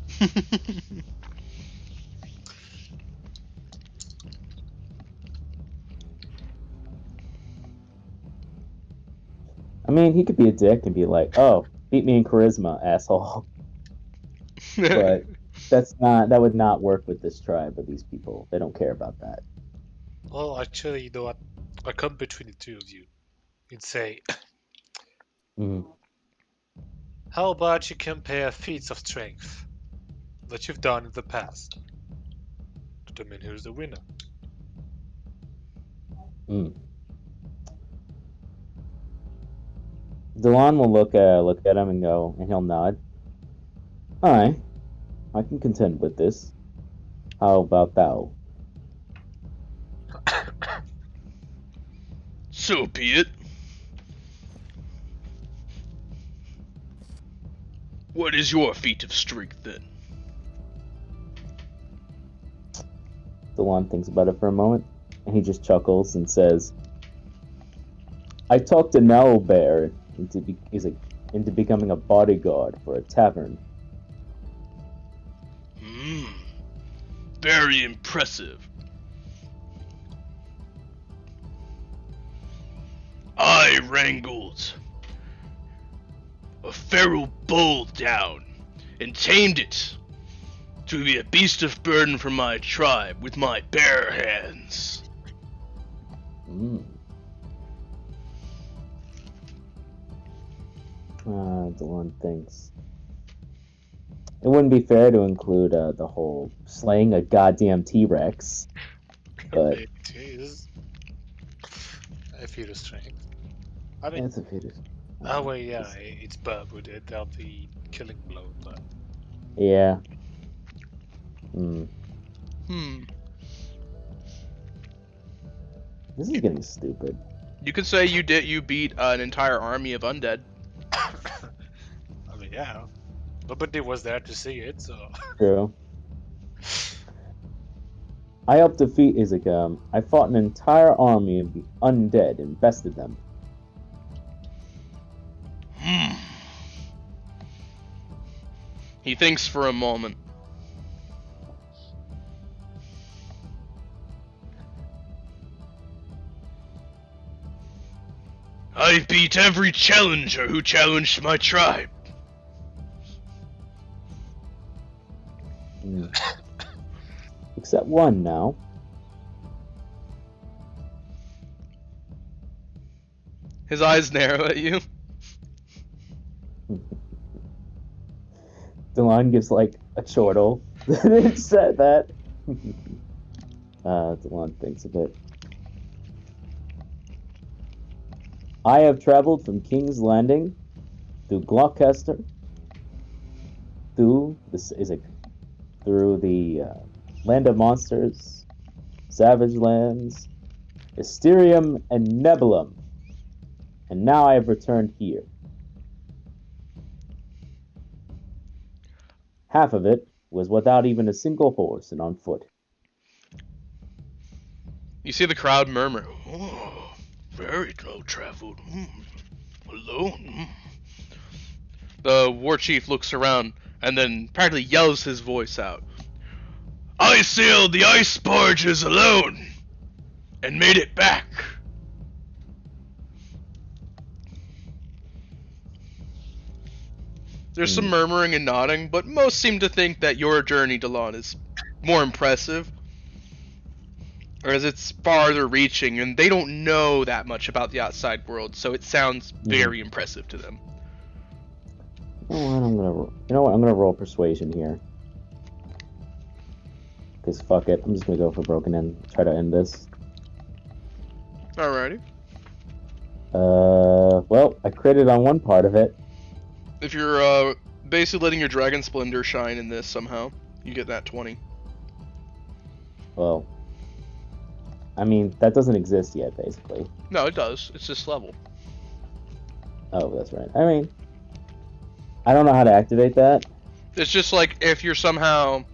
I mean, he could be a dick and be like, "Oh, beat me in charisma, asshole." But that would not work with this tribe of these people. They don't care about that. Well, actually, you know what? I come between the two of you and say, how about you compare feats of strength that you've done in the past? Determine who's the winner. Delon will look at him and go, and he'll nod. Alright, I can contend with this. How about thou? So be it. What is your feat of strength then? Delon thinks about it for a moment, and he just chuckles and says, I talked to Bear into becoming a bodyguard for a tavern. Very impressive. I wrangled a feral bull down and tamed it to be a beast of burden for my tribe with my bare hands. Delon thinks. It wouldn't be fair to include the whole slaying a goddamn T-Rex. But It is a feat of strength. I mean, it's a feat of... oh well, yeah, it's bad with it without the killing blow, but yeah. This is getting stupid. You could say you beat an entire army of undead. I mean, yeah, nobody was there to see it, so. True. I helped defeat Izakam. I fought an entire army of the undead and bested them. He thinks for a moment. I beat every challenger who challenged my tribe. Except one now. His eyes narrow at you. Delon gives like a chortle. It said that. Delon thinks of it. I have traveled from King's Landing through Gloucester, through the Land of Monsters, Savage Lands, Mysterium, and Nebulum, and now I have returned here. Half of it was without even a single horse and on foot. You see the crowd murmur. Oh, very well traveled. Alone. The war chief looks around and then practically yells his voice out. I sailed the ice barges alone and made it back. There's some murmuring and nodding, but most seem to think that your journey, Delon, is more impressive. Whereas it's farther reaching, and they don't know that much about the outside world, so it sounds very impressive to them. You know what? I'm gonna roll persuasion here. Cause fuck it, I'm just gonna go for broken in. Try to end this. Alrighty. Well, I critted on one part of it. If you're basically letting your Dragon Splendor shine in this somehow, you get that 20. Well, I mean, that doesn't exist yet, basically. No, it does. It's this level. Oh, that's right. I mean, I don't know how to activate that. It's just like if you're somehow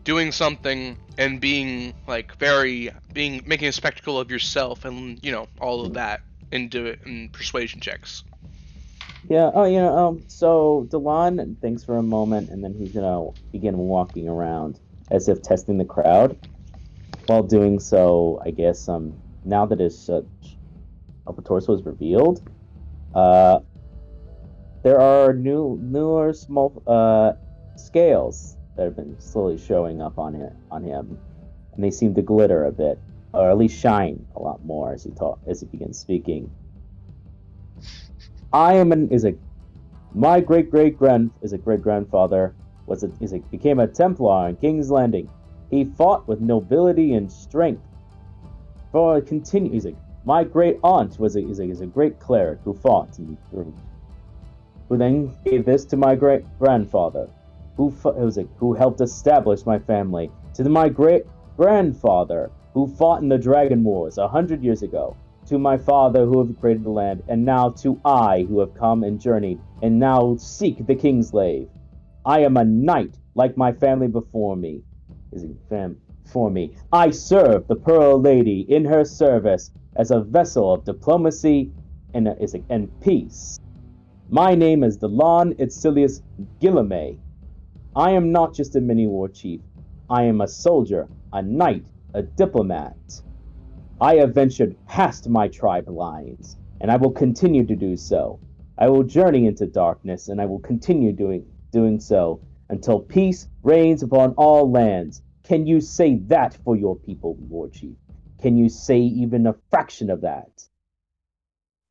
doing something and being like making a spectacle of yourself and all of that into it in persuasion checks. Yeah. Oh, so Delon thinks for a moment, and then he's gonna begin walking around as if testing the crowd. While doing so, I guess now that his upper torso is revealed, there are newer small scales that have been slowly showing up on him, and they seem to glitter a bit, or at least shine a lot more as he begins speaking. My great grandfather became a Templar on King's Landing. He fought with nobility and strength. My great aunt is a great cleric who fought who then gave this to my great grandfather, who helped establish my family, to my great grandfather who fought in the Dragon Wars 100 years ago, to my father who have created the land, and now to I who have come and journeyed and now seek the Kingslave. I am a knight like my family before me. I serve the Pearl Lady in her service as a vessel of diplomacy and peace. My name is Delon Itzilius Gilame. I am not just a mini-war chief. I am a soldier, a knight, a diplomat. I have ventured past my tribe lines, and I will continue to do so. I will journey into darkness, and I will continue doing so until peace reigns upon all lands. Can you say that for your people, War Chief? Can you say even a fraction of that?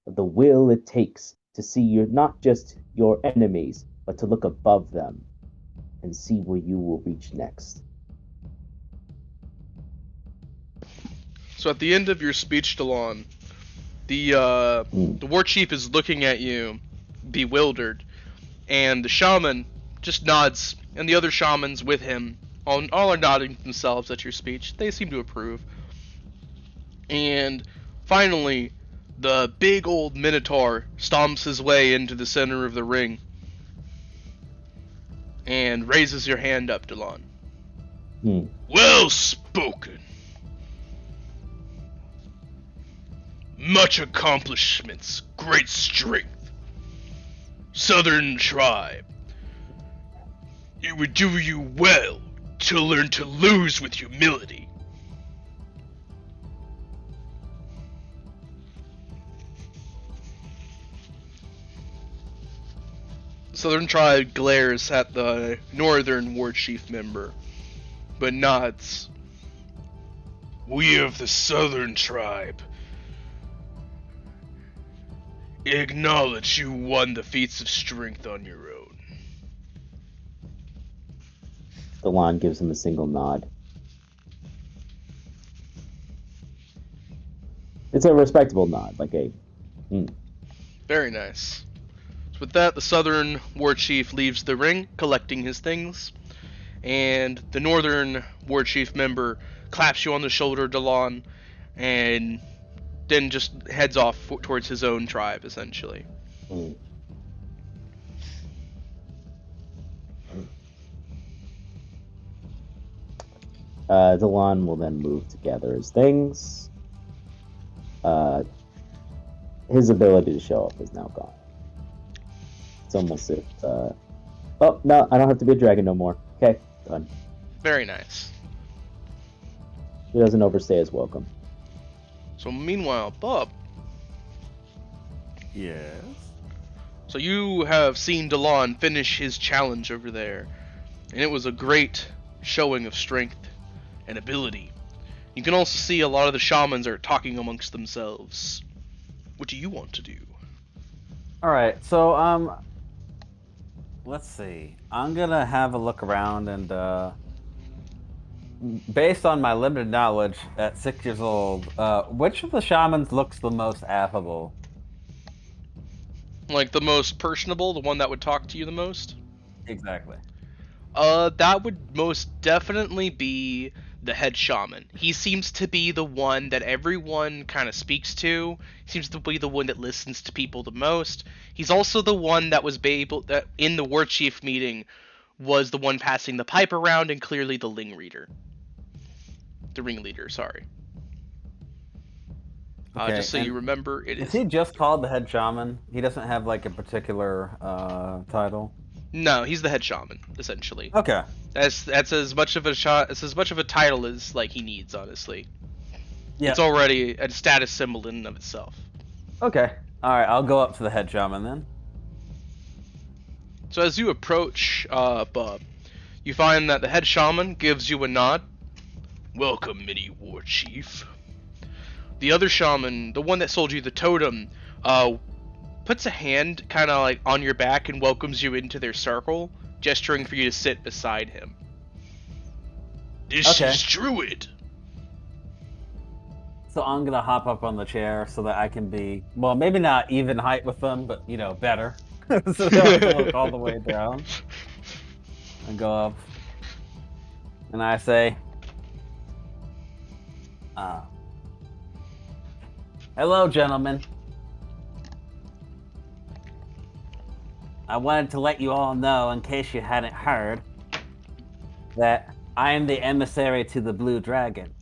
Of the will it takes to see not just your enemies, but to look above them and see where you will reach next. So at the end of your speech, Delon, the war chief is looking at you, bewildered, and the shaman just nods, and the other shamans with him all are nodding themselves at your speech. They seem to approve. And finally, the big old Minotaur stomps his way into the center of the ring and raises your hand up, Delon. Well spoken. Much accomplishments, great strength. Southern tribe. It would do you well to learn to lose with humility. The Southern Tribe glares at the Northern War Chief member, but nods. We of the Southern Tribe acknowledge you won the feats of strength on your own. Delon gives him a single nod. It's a respectable nod, like a. Very nice. So with that, the Southern War Chief leaves the ring, collecting his things, and the Northern War Chief member claps you on the shoulder, Delon, and then just heads off towards his own tribe, essentially. Delon will then move to gather his things. His ability to show up is now gone. It's almost if. Oh, no, I don't have to be a dragon no more. Okay, done. Very nice. He doesn't overstay his welcome. So meanwhile, Bob, Yes. so you have seen Delon finish his challenge over there, and it was a great showing of strength and ability. You can also see a lot of the shamans are talking amongst themselves. What do you want to do? All right. So let's see. I'm gonna have a look around and based on my limited knowledge at 6 years old, which of the shamans looks the most affable? Like the most personable, the one that would talk to you the most? Exactly. That would most definitely be the head shaman. He seems to be the one that everyone kind of speaks to. He seems to be the one that listens to people the most. He's also the one that was able that in the war chief meeting was the one passing the pipe around and clearly the ringleader. Sorry. Okay, Just so you remember, it Is is. he just called the head shaman? He doesn't have like a particular title. No, he's the head shaman essentially. Okay. That's as much of a It's as much of a title as like he needs, honestly. Yeah. It's already a status symbol in and of itself. Okay. All right. I'll go up to the head shaman then. So as you approach, Bob, you find that the head shaman gives you a nod. Welcome, mini war chief. The other shaman, the one that sold you the totem, puts a hand kind of like on your back and welcomes you into their circle, gesturing for you to sit beside him. This Okay. is Druid. So I'm gonna hop up on the chair so that I can be, well, maybe not even height with them, but you know, better. So that I can look all the way down and go up. And I say, hello, gentlemen. I wanted to let you all know, in case you hadn't heard, that I am the emissary to the Blue Dragon.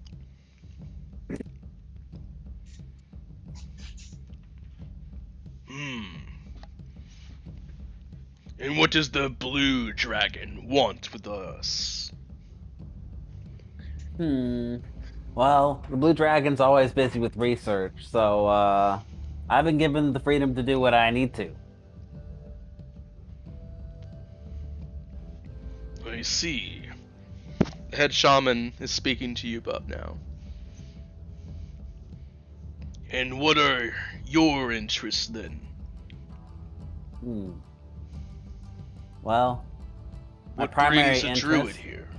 And what does the blue dragon want with us? Well, the Blue Dragon's always busy with research, so I've been given the freedom to do what I need to. I see. The head shaman is speaking to you, Bob, now. And what are your interests then? Well, my What primary brings a druid interest here?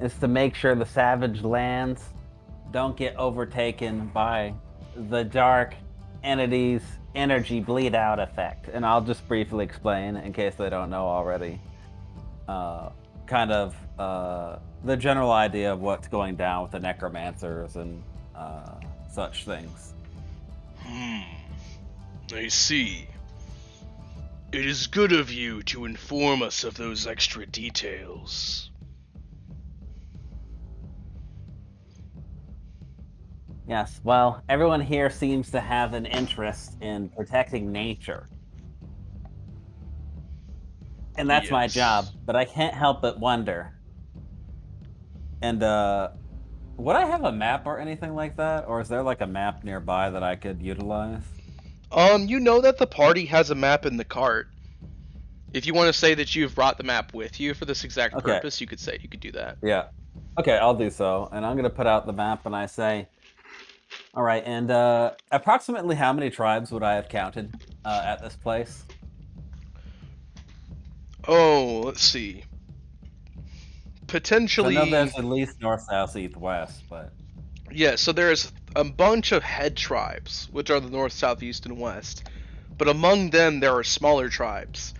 is to make sure the savage lands don't get overtaken by the dark entity's energy bleed out effect. And I'll just briefly explain in case they don't know already. The general idea of what's going down with the necromancers and such things. I see. It is good of you to inform us of those extra details. Yes, well, everyone here seems to have an interest in protecting nature. And that's my Yes. job. But I can't help but wonder. And would I have a map or anything like that? Or is there like a map nearby that I could utilize? You know that the party has a map in the cart. If you want to say that you've brought the map with you for this exact Okay. purpose, you could do that. Yeah. Okay, I'll do so. And I'm gonna put out the map and I say, all right, and approximately how many tribes would I have counted at this place? Oh, let's see. 'Cause I Potentially, know there's at least north, south, east, west, but yeah, so there's a bunch of head tribes, which are the north, south, east, and west. But among them, there are smaller tribes.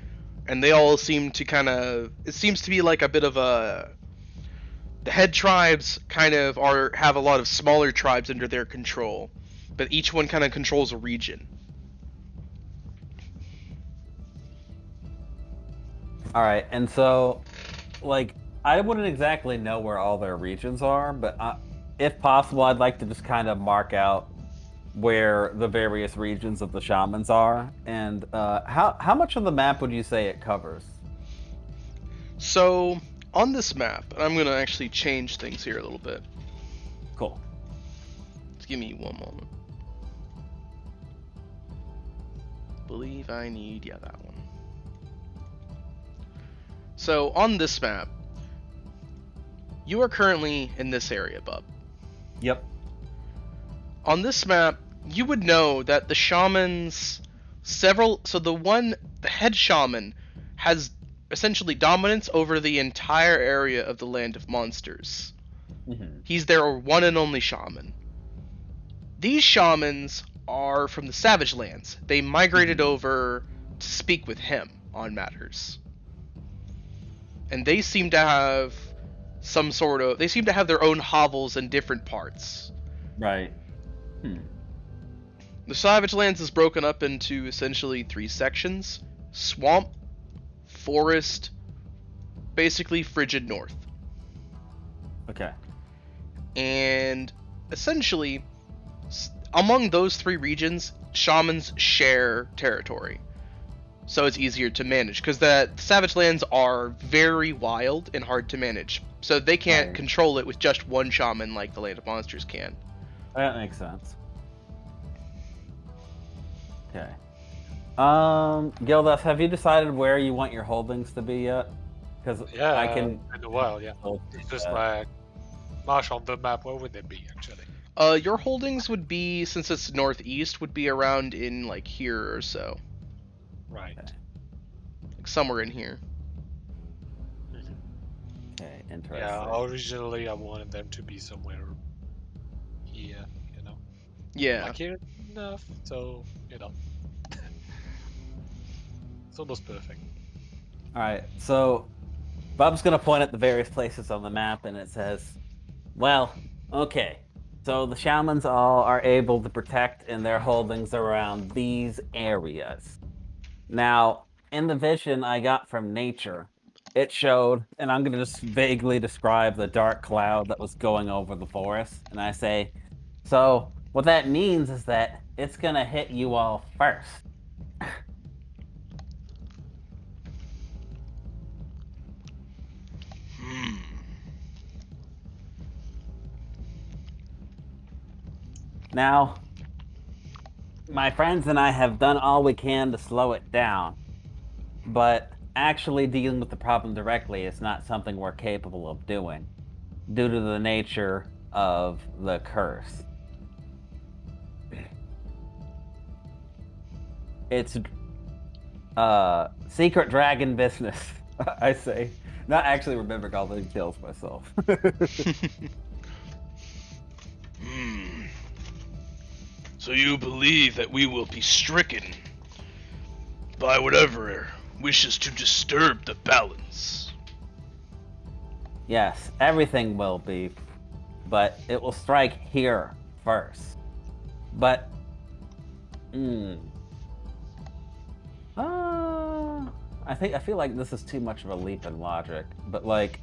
And they all seem to it seems to be like a bit of a. The head tribes have a lot of smaller tribes under their control. But each one kind of controls a region. all right. And so, like, I wouldn't exactly know where all their regions are, but if possible, I'd like to just kind of mark out where the various regions of the shamans are. And how much of the map would you say it covers? So, on this map, I'm going to actually change things here a little bit. Cool. Just give me one moment. Believe I need, yeah, that one. So, on this map, you are currently in this area, bub. Yep. On this map, you would know that the shamans, the head shaman has essentially dominance over the entire area of the Land of Monsters. Mm-hmm. He's their one and only shaman. These shamans are from the Savage Lands. They migrated over to speak with him on matters. And they seem to have they seem to have their own hovels in different parts. Right. The Savage Lands is broken up into essentially 3 sections: swamp, forest, basically frigid north. Okay. And essentially, among those 3 regions, shamans share territory. So it's easier to manage, because the Savage Lands are very wild and hard to manage. So they can't control it with just one shaman like the Land of Monsters can. That makes sense. Okay. Gildas, have you decided where you want your holdings to be yet? Because Yeah, I can. in a while, yeah. It's just like marsh on the map. Where would they be actually? Your holdings would be, since it's northeast, would be around in like here or so. Right. Like somewhere in here. Okay, interesting. Yeah, originally I wanted them to be somewhere here, you know. Yeah. Like here enough, so, you know. It's almost perfect. Alright, so Bob's gonna point at the various places on the map and it says, well, okay. So the shamans all are able to protect in their holdings around these areas. Now, in the vision I got from nature, it showed, and I'm going to just vaguely describe the dark cloud that was going over the forest. And I say, so what that means is that it's going to hit you all first. Now, my friends and I have done all we can to slow it down, but actually dealing with the problem directly is not something we're capable of doing, due to the nature of the curse. It's secret dragon business, I say. Not actually remembering all the details myself. So you believe that we will be stricken by whatever wishes to disturb the balance? Yes, everything will be, but it will strike here first. But, I feel like this is too much of a leap in logic, but like,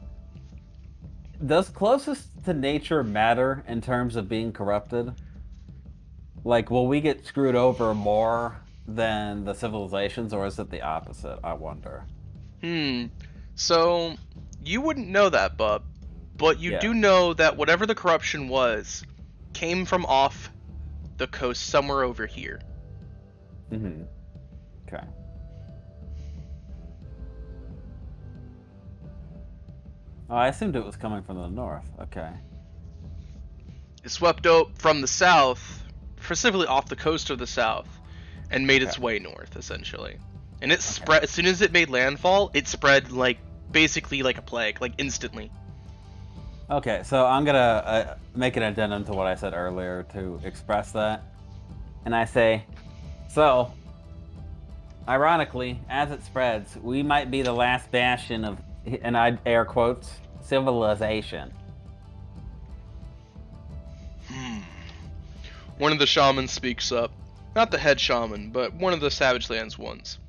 does closest to nature matter in terms of being corrupted? Like, will we get screwed over more than the civilizations, or is it the opposite? I wonder. So, you wouldn't know that, Bub, but you Yeah. do know that whatever the corruption was came from off the coast somewhere over here. Mm-hmm. Okay. Oh, I assumed it was coming from the north. Okay. It swept out from the south, specifically off the coast of the south, and made its Okay. way north, essentially. And it spread, as soon as it made landfall, it spread basically like a plague, like instantly. Okay, so I'm gonna make an addendum to what I said earlier to express that. And I say, so, ironically, as it spreads, we might be the last bastion of, and I air quotes, civilization. One of the shamans speaks up. Not the head shaman, but one of the Savage Lands ones.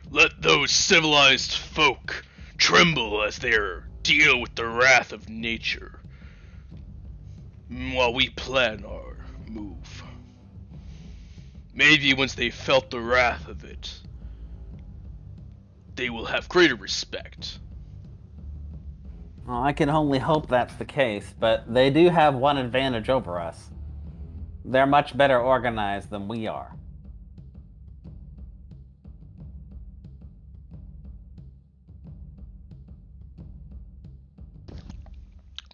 Let those civilized folk tremble as they deal with the wrath of nature, while we plan our move. Maybe once they felt the wrath of it, they will have greater respect. Well, I can only hope that's the case, but they do have one advantage over us. They're much better organized than we are.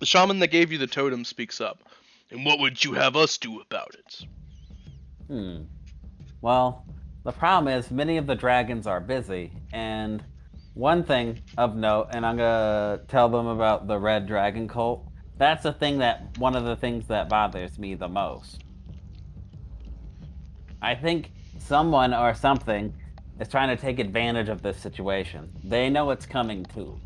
The shaman that gave you the totem speaks up. And what would you have us do about it? Well, the problem is many of the dragons are busy, and one thing of note, and I'm gonna tell them about the red dragon cult. That's one of the things that bothers me the most. I think someone or something is trying to take advantage of this situation. They know it's coming too.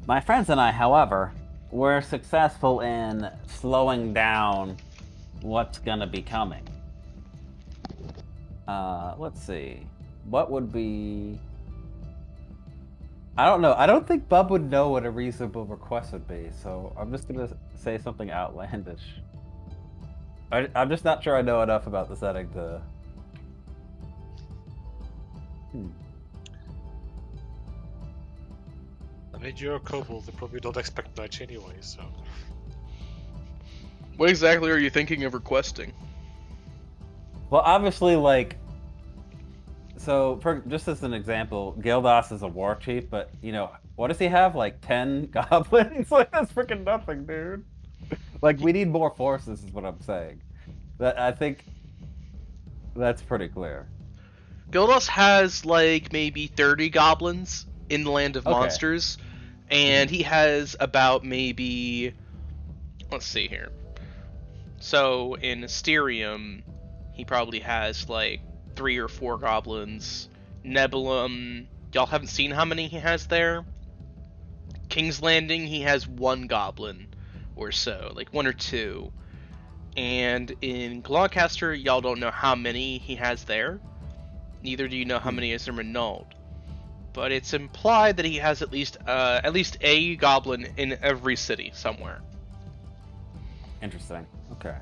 My friends and I, however, were successful in slowing down what's gonna be coming. Let's see. What would be... I don't know. I don't think Bub would know what a reasonable request would be, so I'm just gonna say something outlandish. I'm just not sure I know enough about the setting to... I mean, you're a kobold, they probably don't expect much anyway, so... What exactly are you thinking of requesting? Well, obviously, like... So, just as an example, Gildas is a war chief, but, you know, what does he have? Like, 10 goblins? Like, that's freaking nothing, dude. Like, we need more forces, is what I'm saying. I think that's pretty clear. Gildas has, maybe 30 goblins in the Land of Monsters, and he has about maybe... Let's see here. So, in Asterium, he probably has, 3 or 4 goblins. Nebulum, y'all haven't seen how many he has there? King's Landing, he has 1 goblin or so, 1 or 2. And in Glawcaster, y'all don't know how many he has there. Neither do you know how many is in Renault. But it's implied that he has at least a goblin in every city somewhere. Interesting. Okay.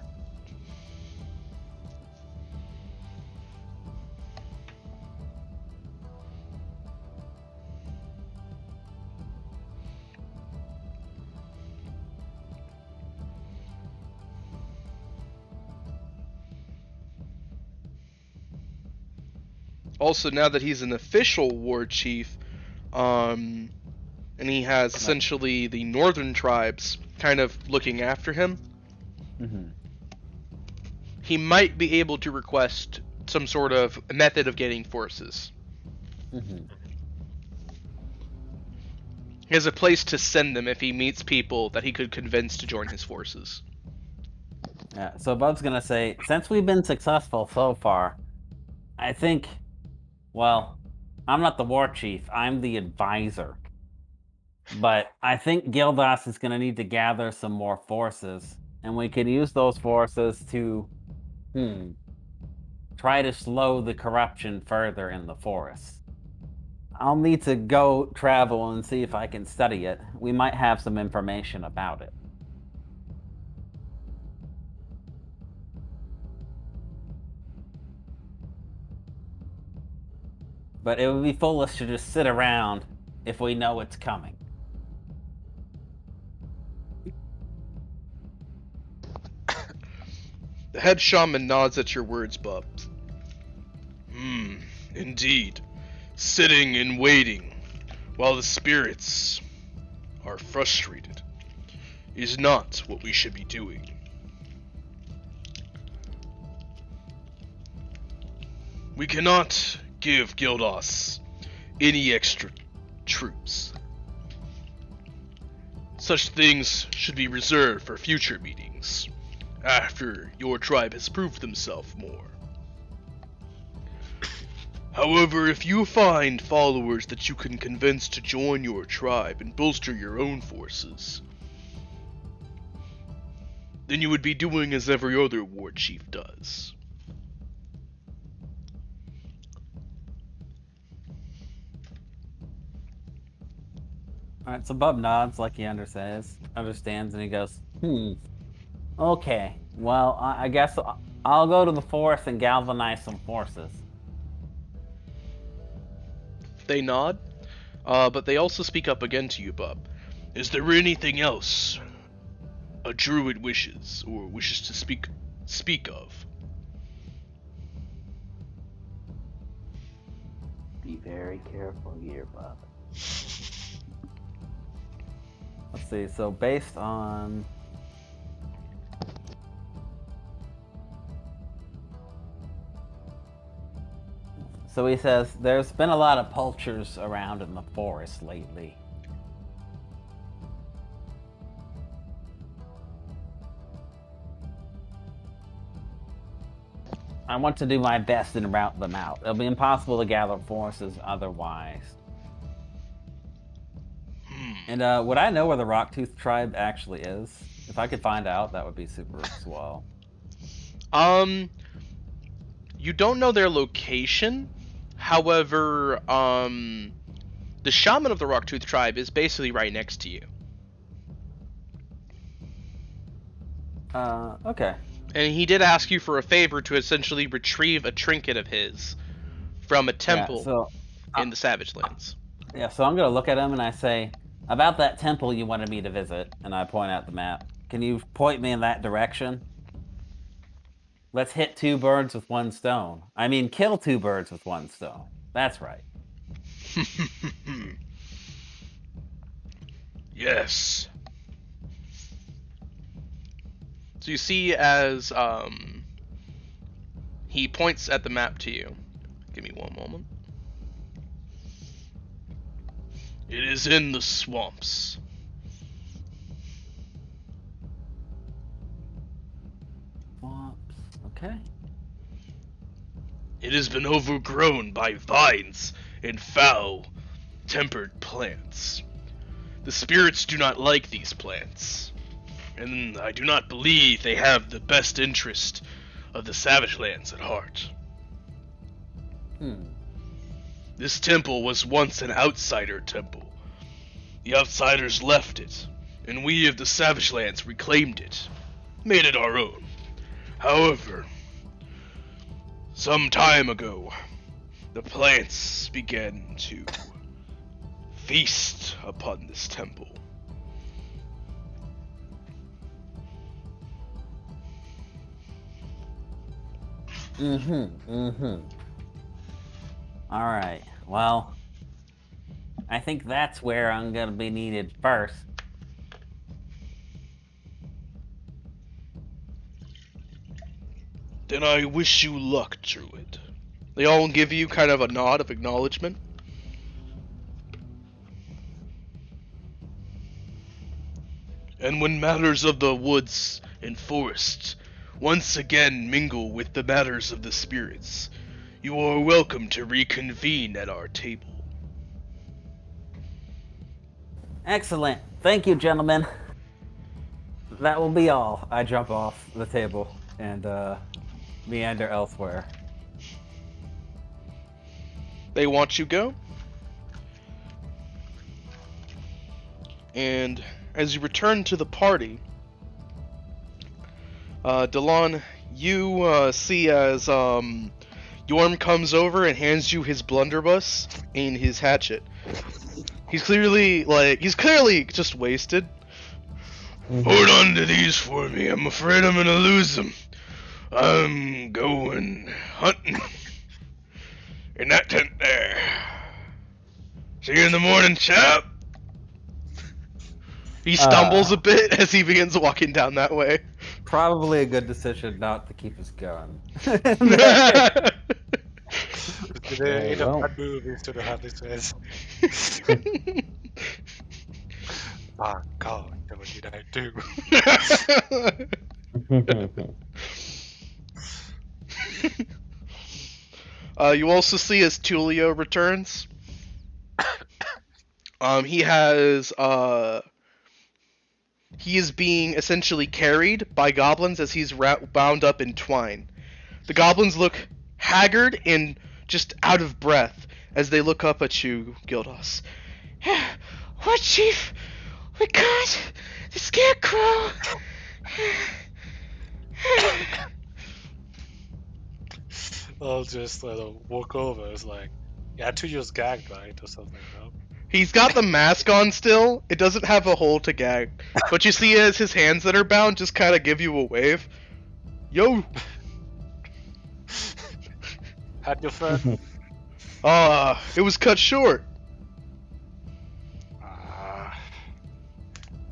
Also, now that he's an official war chief, and he has essentially the northern tribes kind of looking after him, he might be able to request some sort of method of getting forces. He has a place to send them if he meets people that he could convince to join his forces. Yeah, so Bub's gonna say, since we've been successful so far, I think, well, I'm not the war chief, I'm the advisor. But I think Gildas is gonna need to gather some more forces, and we can use those forces to, try to slow the corruption further in the forest. I'll need to go travel and see if I can study it. We might have some information about it. but it would be foolish to just sit around if we know it's coming. The head shaman nods at your words, Bub. Indeed. Sitting and waiting while the spirits are frustrated is not what we should be doing. We cannot give Gildas any extra troops. Such things should be reserved for future meetings, after your tribe has proved themselves more. However, if you find followers that you can convince to join your tribe and bolster your own forces, then you would be doing as every other war chief does. Alright, so Bub nods like he understands, and he goes, okay, well, I guess I'll go to the forest and galvanize some forces. They nod, but they also speak up again to you, Bub. Is there anything else a druid wishes to speak of? Be very careful here, Bob. Let's see, so based on... So he says, there's been a lot of poachers around in the forest lately. I want to do my best and rout them out. It'll be impossible to gather forces otherwise. And would I know where the Rocktooth tribe actually is? If I could find out, that would be super swell. You don't know their location. However, the shaman of the Rocktooth tribe is basically right next to you. Okay. And he did ask you for a favor to essentially retrieve a trinket of his from a temple in the Savage Lands. Yeah, so I'm going to look at him and I say, about that temple you wanted me to visit, and I point out the map. Can you point me in that direction? Let's hit two birds with one stone. I mean, kill two birds with one stone. That's right. Yes. So you see as he points at the map to you. Give me one moment. It is in the swamps. Swamps. Okay. It has been overgrown by vines and foul-tempered plants. The spirits do not like these plants, and I do not believe they have the best interest of the Savage Lands at heart. This temple was once an outsider temple. The outsiders left it, and we of the Savage Lands reclaimed it, made it our own. However, some time ago, the plants began to feast upon this temple. Alright, well, I think that's where I'm gonna be needed first. Then I wish you luck, Druid. They all give you kind of a nod of acknowledgement. And when matters of the woods and forests once again mingle with the matters of the spirits, you are welcome to reconvene at our table. Excellent. Thank you, gentlemen. That will be all. I jump off the table and meander elsewhere. They want you go. And as you return to the party, Delon, you see as Yorm comes over and hands you his blunderbuss and his hatchet. He's clearly just wasted. Hold on to these for me. I'm afraid I'm gonna lose them. I'm going hunting in that tent there. See you in the morning, chap. He stumbles a bit as he begins walking down that way. Probably a good decision not to keep his gun. In well. a bad move instead of have this face. My God, what did I do? You also see as Tulio returns. He is being essentially carried by goblins as he's bound up in twine. The goblins look haggard and just out of breath as they look up at you, Gildos. What, Chief? We got the scarecrow. I'll just walk over. It's like, yeah, 2 years gagged, right, or something. No? He's got the mask on still. It doesn't have a hole to gag. But you see as his hands that are bound just kind of give you a wave. Yo. Had your friend? It was cut short.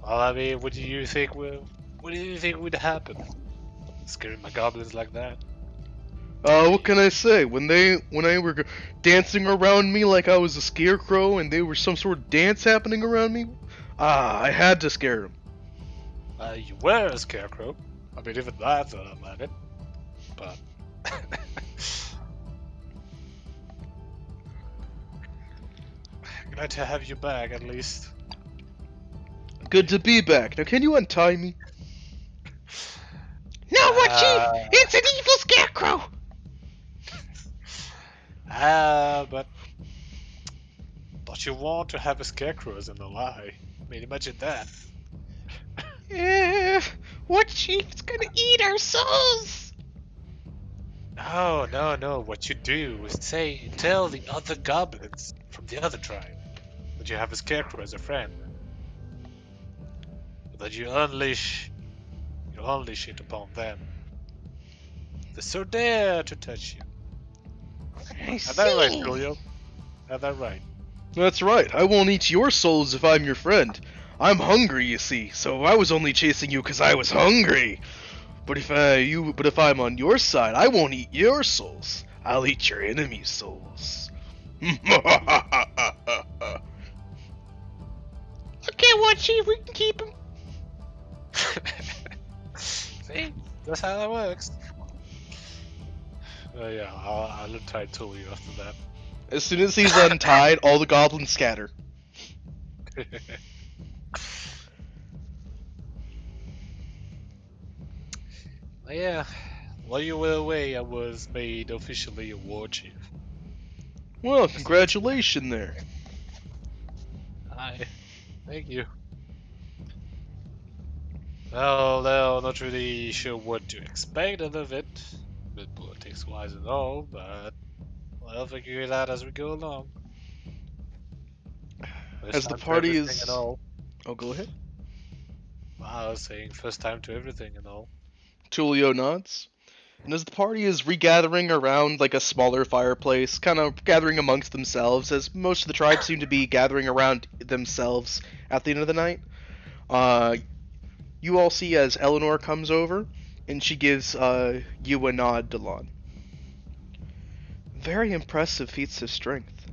Well, I mean, what do you think would happen? Scaring my goblins like that? What can I say? When they were dancing around me like I was a scarecrow and there was some sort of dance happening around me, I had to scare them. You were a scarecrow. I mean, even that's not about it. But glad to have you back, at least. Good to be back. Now, can you untie me? No, what, Chief? It's an evil scarecrow. But don't you want to have a scarecrow as an ally? I mean, imagine that. What, Chief? It's gonna eat our souls. No. What you do is tell the other goblins from the other tribe that you have a scarecrow as a friend. That you unleash it upon them. They so dare to touch you. Is that right, Julio? Is that right? That's right. I won't eat your souls if I'm your friend. I'm hungry, you see, so I was only chasing you because I was hungry. But if I'm on your side, I won't eat your souls. I'll eat your enemy's souls. Okay, what, Chief? We can keep him. See? That's how that works. Yeah, I'll untie Tulio after that. As soon as he's untied, all the goblins scatter. Yeah, while you were away, I was made officially a war chief. Well, congratulations there. Hi. Thank you. Well, no, not really sure what to expect out of it, with politics-wise and all, but I'll figure it out as we go along. As the party is... And all. Oh, go ahead. I was saying first time to everything and all. Tulio nods. And as the party is regathering around like a smaller fireplace, kind of gathering amongst themselves, as most of the tribes seem to be gathering around themselves at the end of the night, you all see as Eleanor comes over, and she gives you a nod, Delon. Very impressive feats of strength.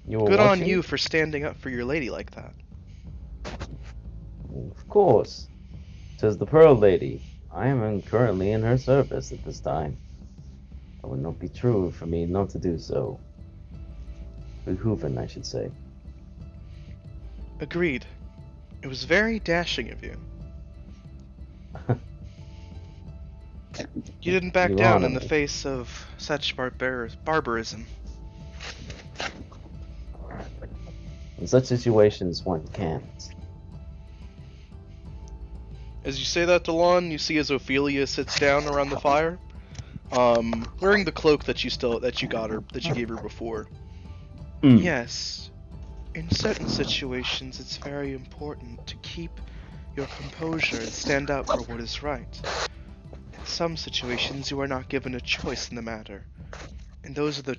Good on you for standing up for your lady like that. Of course. 'Tis the Pearl Lady. I am currently in her service at this time. It would not be true for me not to do so. Behooven, I should say. Agreed. It was very dashing of you. You didn't back down in the face of such barbarism. In such situations, one can't. As you say that, Delon, you see as Ophelia sits down around the fire. Wearing the cloak that you got her, that you gave her before. Mm. Yes. In certain situations, it's very important to keep your composure and stand up for what is right. In some situations, you are not given a choice in the matter. And those are the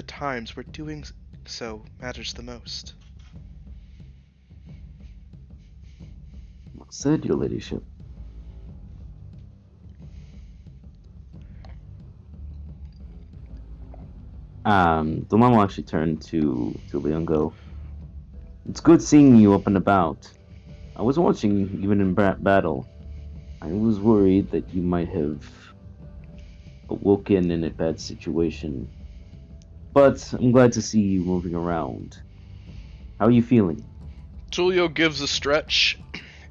times where doing so matters the most. Well said, your ladyship. The mom will actually turn to Leo and go, "It's good seeing you up and about. I was watching even in battle. I was worried that you might have awoken in a bad situation. But I'm glad to see you moving around. How are you feeling?" Tulio gives a stretch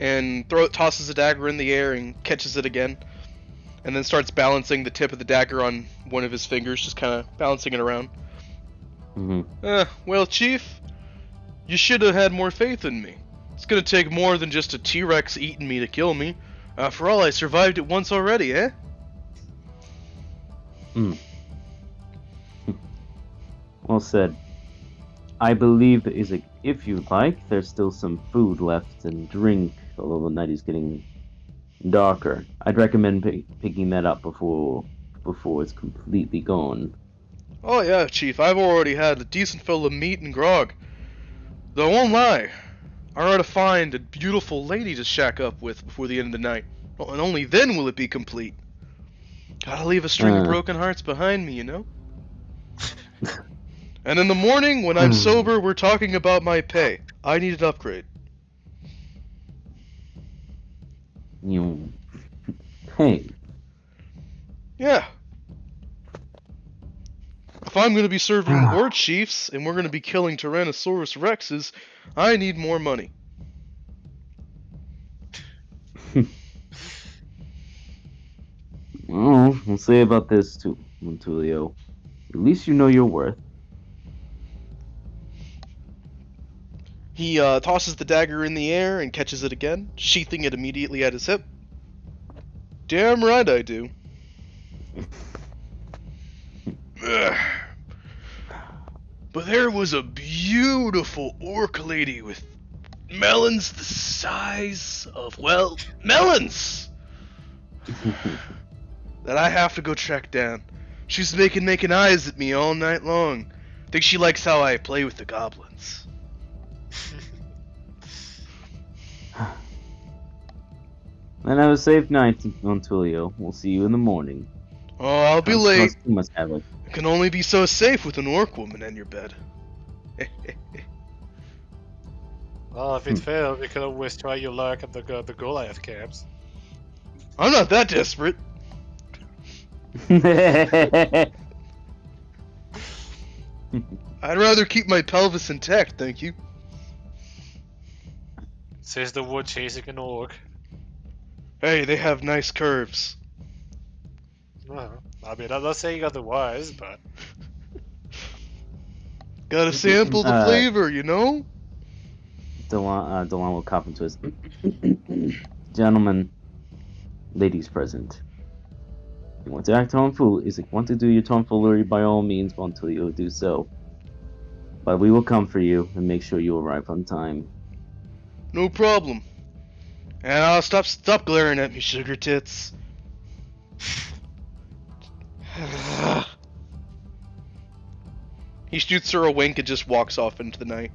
and tosses a dagger in the air and catches it again, and then starts balancing the tip of the dagger on one of his fingers, just kind of balancing it around. Well, Chief, you should have had more faith in me. It's gonna take more than just a T-Rex eating me to kill me. After all, I survived it once already, eh? Well said. I believe if you like, there's still some food left and drink, although the night is getting darker. I'd recommend picking that up before it's completely gone. Oh yeah, Chief, I've already had a decent fill of meat and grog. Though I won't lie, I ought to find a beautiful lady to shack up with before the end of the night. Well, and only then will it be complete. Gotta leave a string of broken hearts behind me, you know? And in the morning, when I'm sober, we're talking about my pay. I need an upgrade. You hey. Yeah. If I'm gonna be serving war chiefs, and we're gonna be killing Tyrannosaurus Rexes, I need more money. Well, we'll say about this too, Montulio. At least you know your worth. He tosses the dagger in the air and catches it again, sheathing it immediately at his hip. Damn right I do. But there was a beautiful orc lady with melons the size of, well, melons! That I have to go track down. She's making eyes at me all night long. Think she likes how I play with the goblins. Then have a safe night, Montulio. We'll see you in the morning. Oh, I'll be late. You must have it. You can only be so safe with an orc woman in your bed. Well, if it fails, we can always try your luck at the Goliath camps. I'm not that desperate. I'd rather keep my pelvis intact, thank you. Says the one chasing an orc. Hey, they have nice curves. Well, I mean, I'm not saying otherwise, but... Gotta sample the flavor, you know? Delon will cop into his... Gentlemen, ladies present. If you want to act tomfoolery, want to do your tomfoolery, by all means, until you do so. But we will come for you and make sure you arrive on time. No problem. And I'll stop glaring at me, sugar tits. He shoots her a wink and just walks off into the night.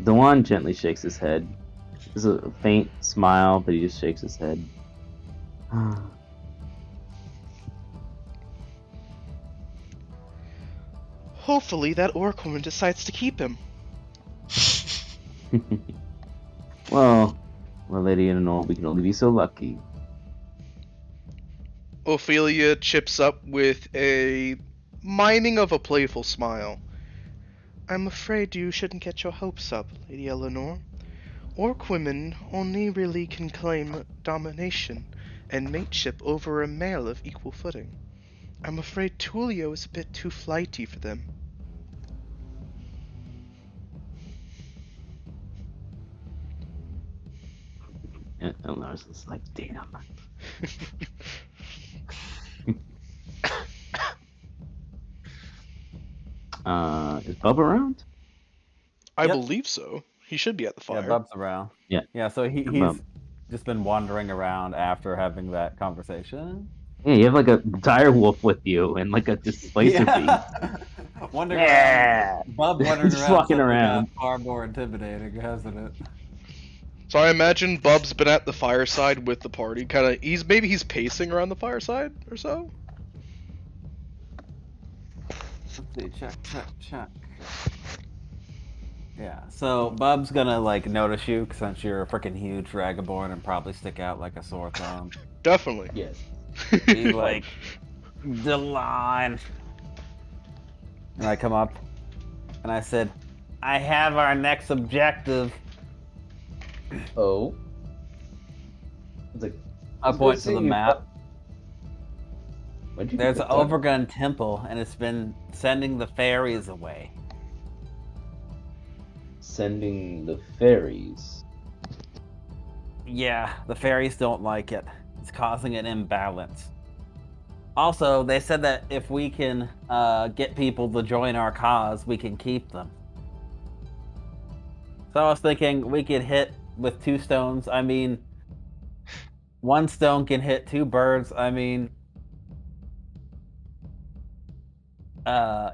Dewan gently shakes his head. There's a faint smile, but he just shakes his head. Hopefully that orc woman decides to keep him. Well, lady and all, we can only be so lucky. Ophelia chips up with a miming of a playful smile. I'm afraid you shouldn't get your hopes up, Lady Eleanor. Orc women only really can claim domination and mateship over a male of equal footing. I'm afraid Tulio is a bit too flighty for them. And Lars is like, damn. Is Bub around? I Yep. believe so. He should be at the Yeah, fire. Bub's around. Yeah. Yeah, so he's Bub. just been wandering around after having that conversation. Yeah, you have like a dire wolf with you and like a displacer beast. Wandering Yeah. around. Bub wandering Just around walking suddenly around. got far more intimidating, hasn't it? So I imagine Bub's been at the fireside with the party. Maybe he's pacing around the fireside or so. Let's see, check. Yeah, so Bub's gonna like notice you since you're a freaking huge Dragonborn and probably stick out like a sore thumb. Definitely. Yes. He's like, Delon. And I come up and I said, I have our next objective. Oh. It's like, I point to the map. When'd you There's get an that? Overgun temple and it's been sending the fairies away. Sending the fairies. Yeah, the fairies don't like it. It's causing an imbalance. Also, they said that if we can get people to join our cause, we can keep them. So I was thinking we could hit with 2 stones. I mean, 1 stone can hit 2 birds. I mean,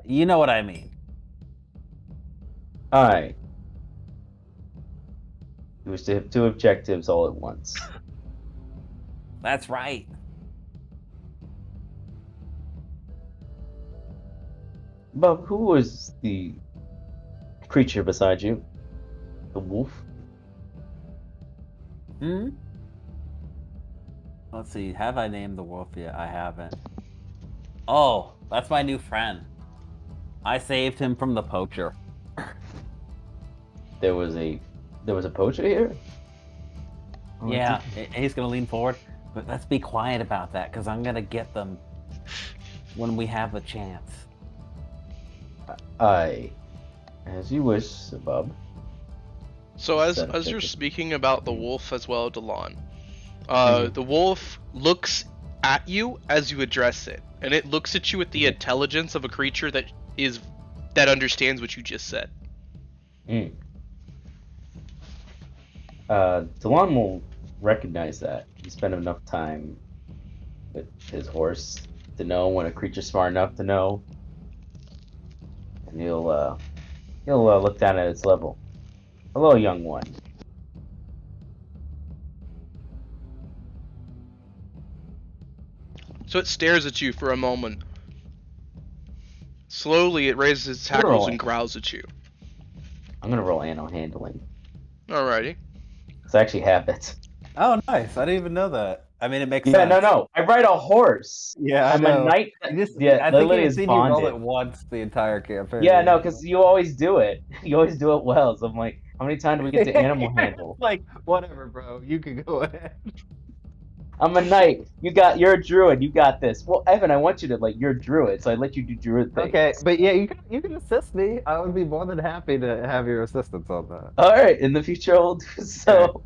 you know what I mean. Alright. You wish to have 2 objectives all at once. That's right. Bub, who was the creature beside you? The wolf? Hmm? Let's see, have I named the wolf yet? I haven't. Oh, that's my new friend. I saved him from the poacher. There was a poacher here? Oh, Yeah, he's gonna lean forward, but let's be quiet about that, because I'm gonna get them when we have a chance. Aye. As you wish, Sir Bub. So as Set you're ticket. speaking about the wolf as well, Delon, Mhm. the wolf looks at you as you address it, and it looks at you with the intelligence of a creature that understands what you just said. Mm. Delon will recognize that. He spent enough time with his horse to know when a creature's smart enough to know. And he'll look down at its level. Hello, young one. So it stares at you for a moment. Slowly, it raises its hackles Girl. and growls at you. I'm gonna roll animal handling. Alrighty. Cause I actually have it. Oh, nice. I didn't even know that. I mean, it makes Yeah, sense. no. I ride a horse. Yeah, I'm a knight. I just, Yeah, I think Lily I've is seen you roll bonded. it once the entire campaign. Yeah, no, because you always do it. You always do it well. So I'm like, how many times do we get to animal handle? Like, whatever, bro. You can go ahead. I'm a knight. You're a druid. You got this. Well, Evan, I want you to you're a druid, so I let you do druid things. Okay, but yeah, you can assist me. I would be more than happy to have your assistance on that. All right, in the future I will do so.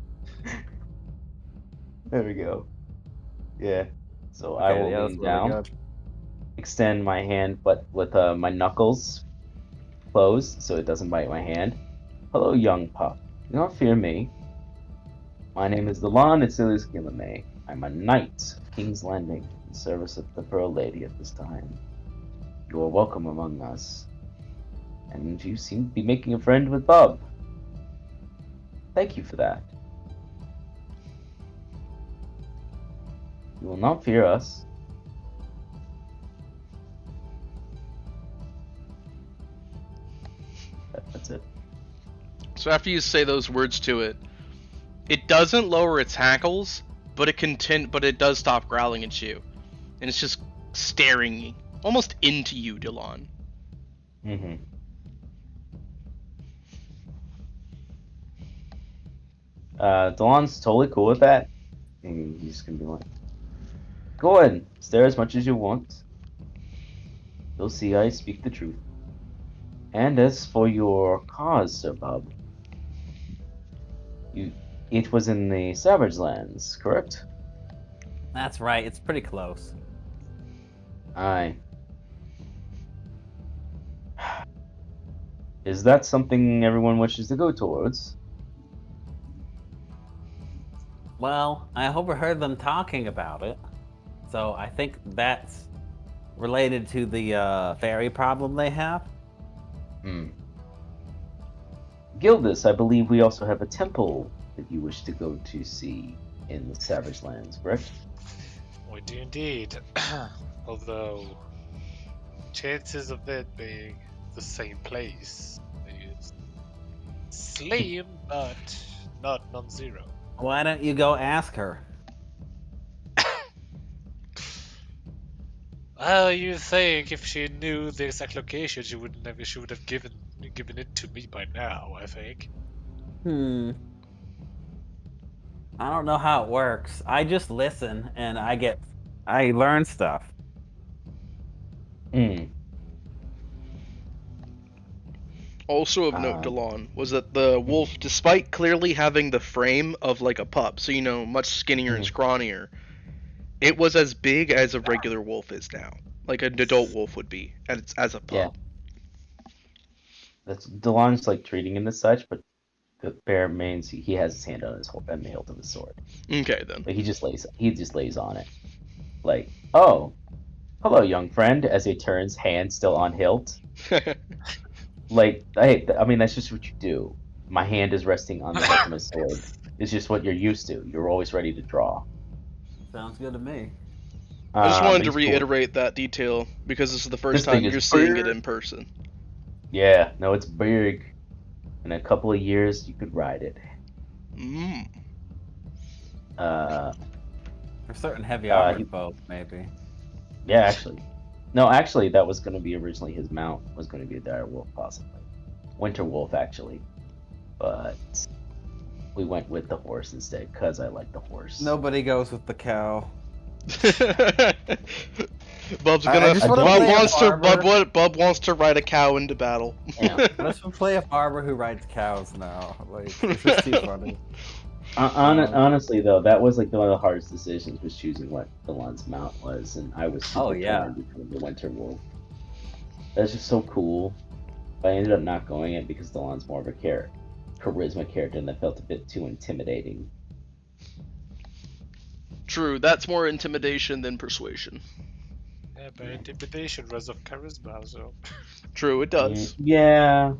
There we go. Yeah. So I Okay, will yeah, lean that's really down, good. extend my hand, but with my knuckles closed, so it doesn't bite my hand. Hello, young pup. Do not fear me. My name is Delon Itsilius Gilame. I'm a knight of King's Landing in service of the Pearl Lady at this time. You are welcome among us. And you seem to be making a friend with Bub. Thank you for that. You will not fear us. That's it. So after you say those words to it, it doesn't lower its hackles, but it does stop growling at you, and it's just staring almost into you, Delon. Mm-hmm. Delon's totally cool with that. And he's just gonna be like, go ahead, stare as much as you want. You'll see I speak the truth. And as for your cause, Sir Bob, It was in the Savage Lands, correct? That's right. It's pretty close. Aye. Is that something everyone wishes to go towards? Well, I overheard them talking about it, so I think that's related to the ferry problem they have. Gildas, I believe we also have a temple that you wish to go to see in the Savage Lands, correct? We do indeed. Although, chances of it being the same place is slim, but not non-zero. Why don't you go ask her? Well, you think if she knew the exact location, she would have given it to me by now. I think. I don't know how it works. I just listen and I learn stuff. Also of note, Delon, was that the wolf, despite clearly having the frame of like a pup, so much skinnier and scrawnier, it was as big as a regular wolf is now, like an adult wolf would be, as a pup. That's Delon's like treating him as such, but the bear means he has his hand on the hilt of his sword. Okay then. Like he just lays on it. Like, oh, hello, young friend. As he turns, hand still on hilt. Like, I mean, that's just what you do. My hand is resting on the hilt of my sword. It's just what you're used to. You're always ready to draw. Sounds good to me. I just wanted to Cool. reiterate that detail because this is the first time you're seeing it in person. Yeah, no, it's big. In a couple of years, you could ride it. For certain heavy armored bow, maybe. Yeah, actually. No, actually, that was going to be originally his mount, was going to be a dire wolf, possibly. Winter wolf, actually. But we went with the horse instead, because I like the horse. Nobody goes with the cow. Bub's Bub wants to ride a cow into battle. Yeah. I just want to play a farmer who rides cows now. Like, it's just too funny. Honestly, though, that was like one of the hardest decisions, was choosing what Delon's mount was, and I was super torn between the Winter Wolf. That's just so cool. But I ended up not going it because Delon's more of a charisma character, and that felt a bit too intimidating. True, that's more intimidation than persuasion. Yeah, but intimidation runs off charisma, so. True, it does. Yeah.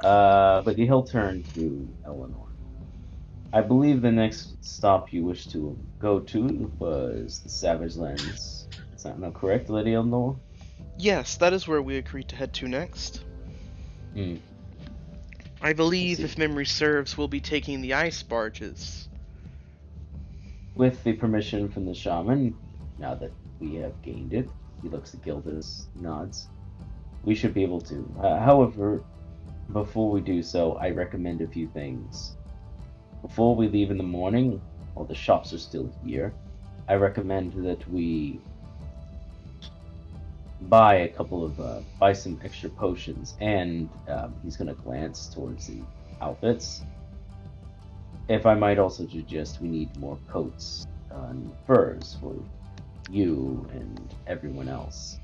But he'll turn to Eleanor. I believe the next stop you wish to go to was the Savage Lands. Is that not correct, Lady Eleanor? Yes, that is where we agreed to head to next. I believe, if memory serves, we'll be taking the ice barges. With the permission from the shaman, now that we have gained it, he looks at Gildas, nods. We should be able to. However, before we do so, I recommend a few things. Before we leave in the morning, while the shops are still here, I recommend that we buy some extra potions, and he's gonna glance towards the outfits. If I might also suggest, we need more coats and furs for you and everyone else.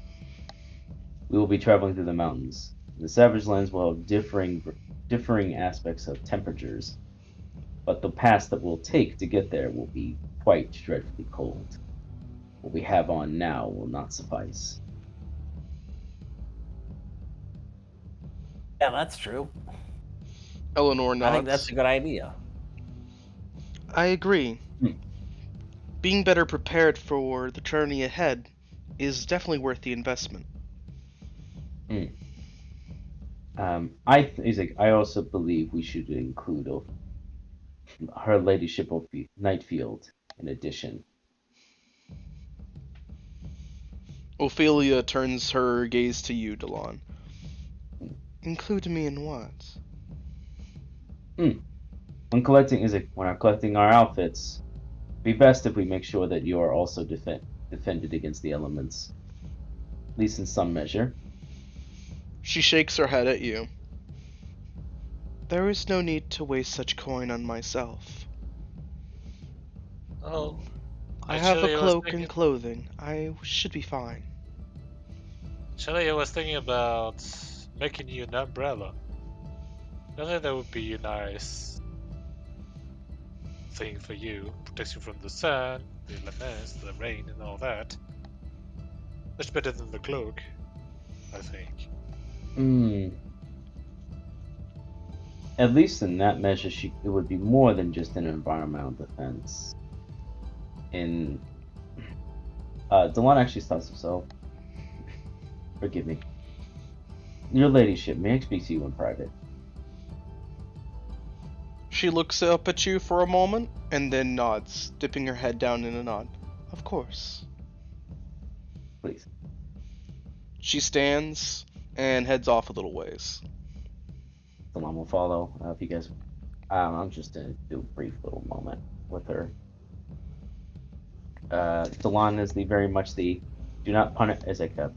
We will be traveling through the mountains. The Savage Lands will have differing aspects of temperatures, but the pass that we'll take to get there will be quite dreadfully cold. What we have on now will not suffice. Yeah, that's true. Eleanor nods. I think that's a good idea. I agree. Being better prepared for the journey ahead is definitely worth the investment. I also believe we should include Her Ladyship of Nightfield in addition. Ophelia turns her gaze to you, Delon. Include me in what? When I'm collecting our outfits, it'd be best if we make sure that you are also defended against the elements, at least in some measure. She shakes her head at you. There is no need to waste such coin on myself. Oh, I have a actually, I was cloak thinking. and clothing. I should be fine. Actually, I was thinking about making you an umbrella. I think that would be a nice thing for you. Protects you from the sun, the elements, the rain, and all that. Much better than the cloak, I think. At least in that measure, it would be more than just an environmental defense. In Delon actually stops himself. Forgive me. Your ladyship, may I speak to you in private? She looks up at you for a moment and then nods, dipping her head down in a nod. Of course. Please. She stands and heads off a little ways. Delon will follow. If you guys, I'm just gonna do a brief little moment with her. Delon is very much the do not punish, is like a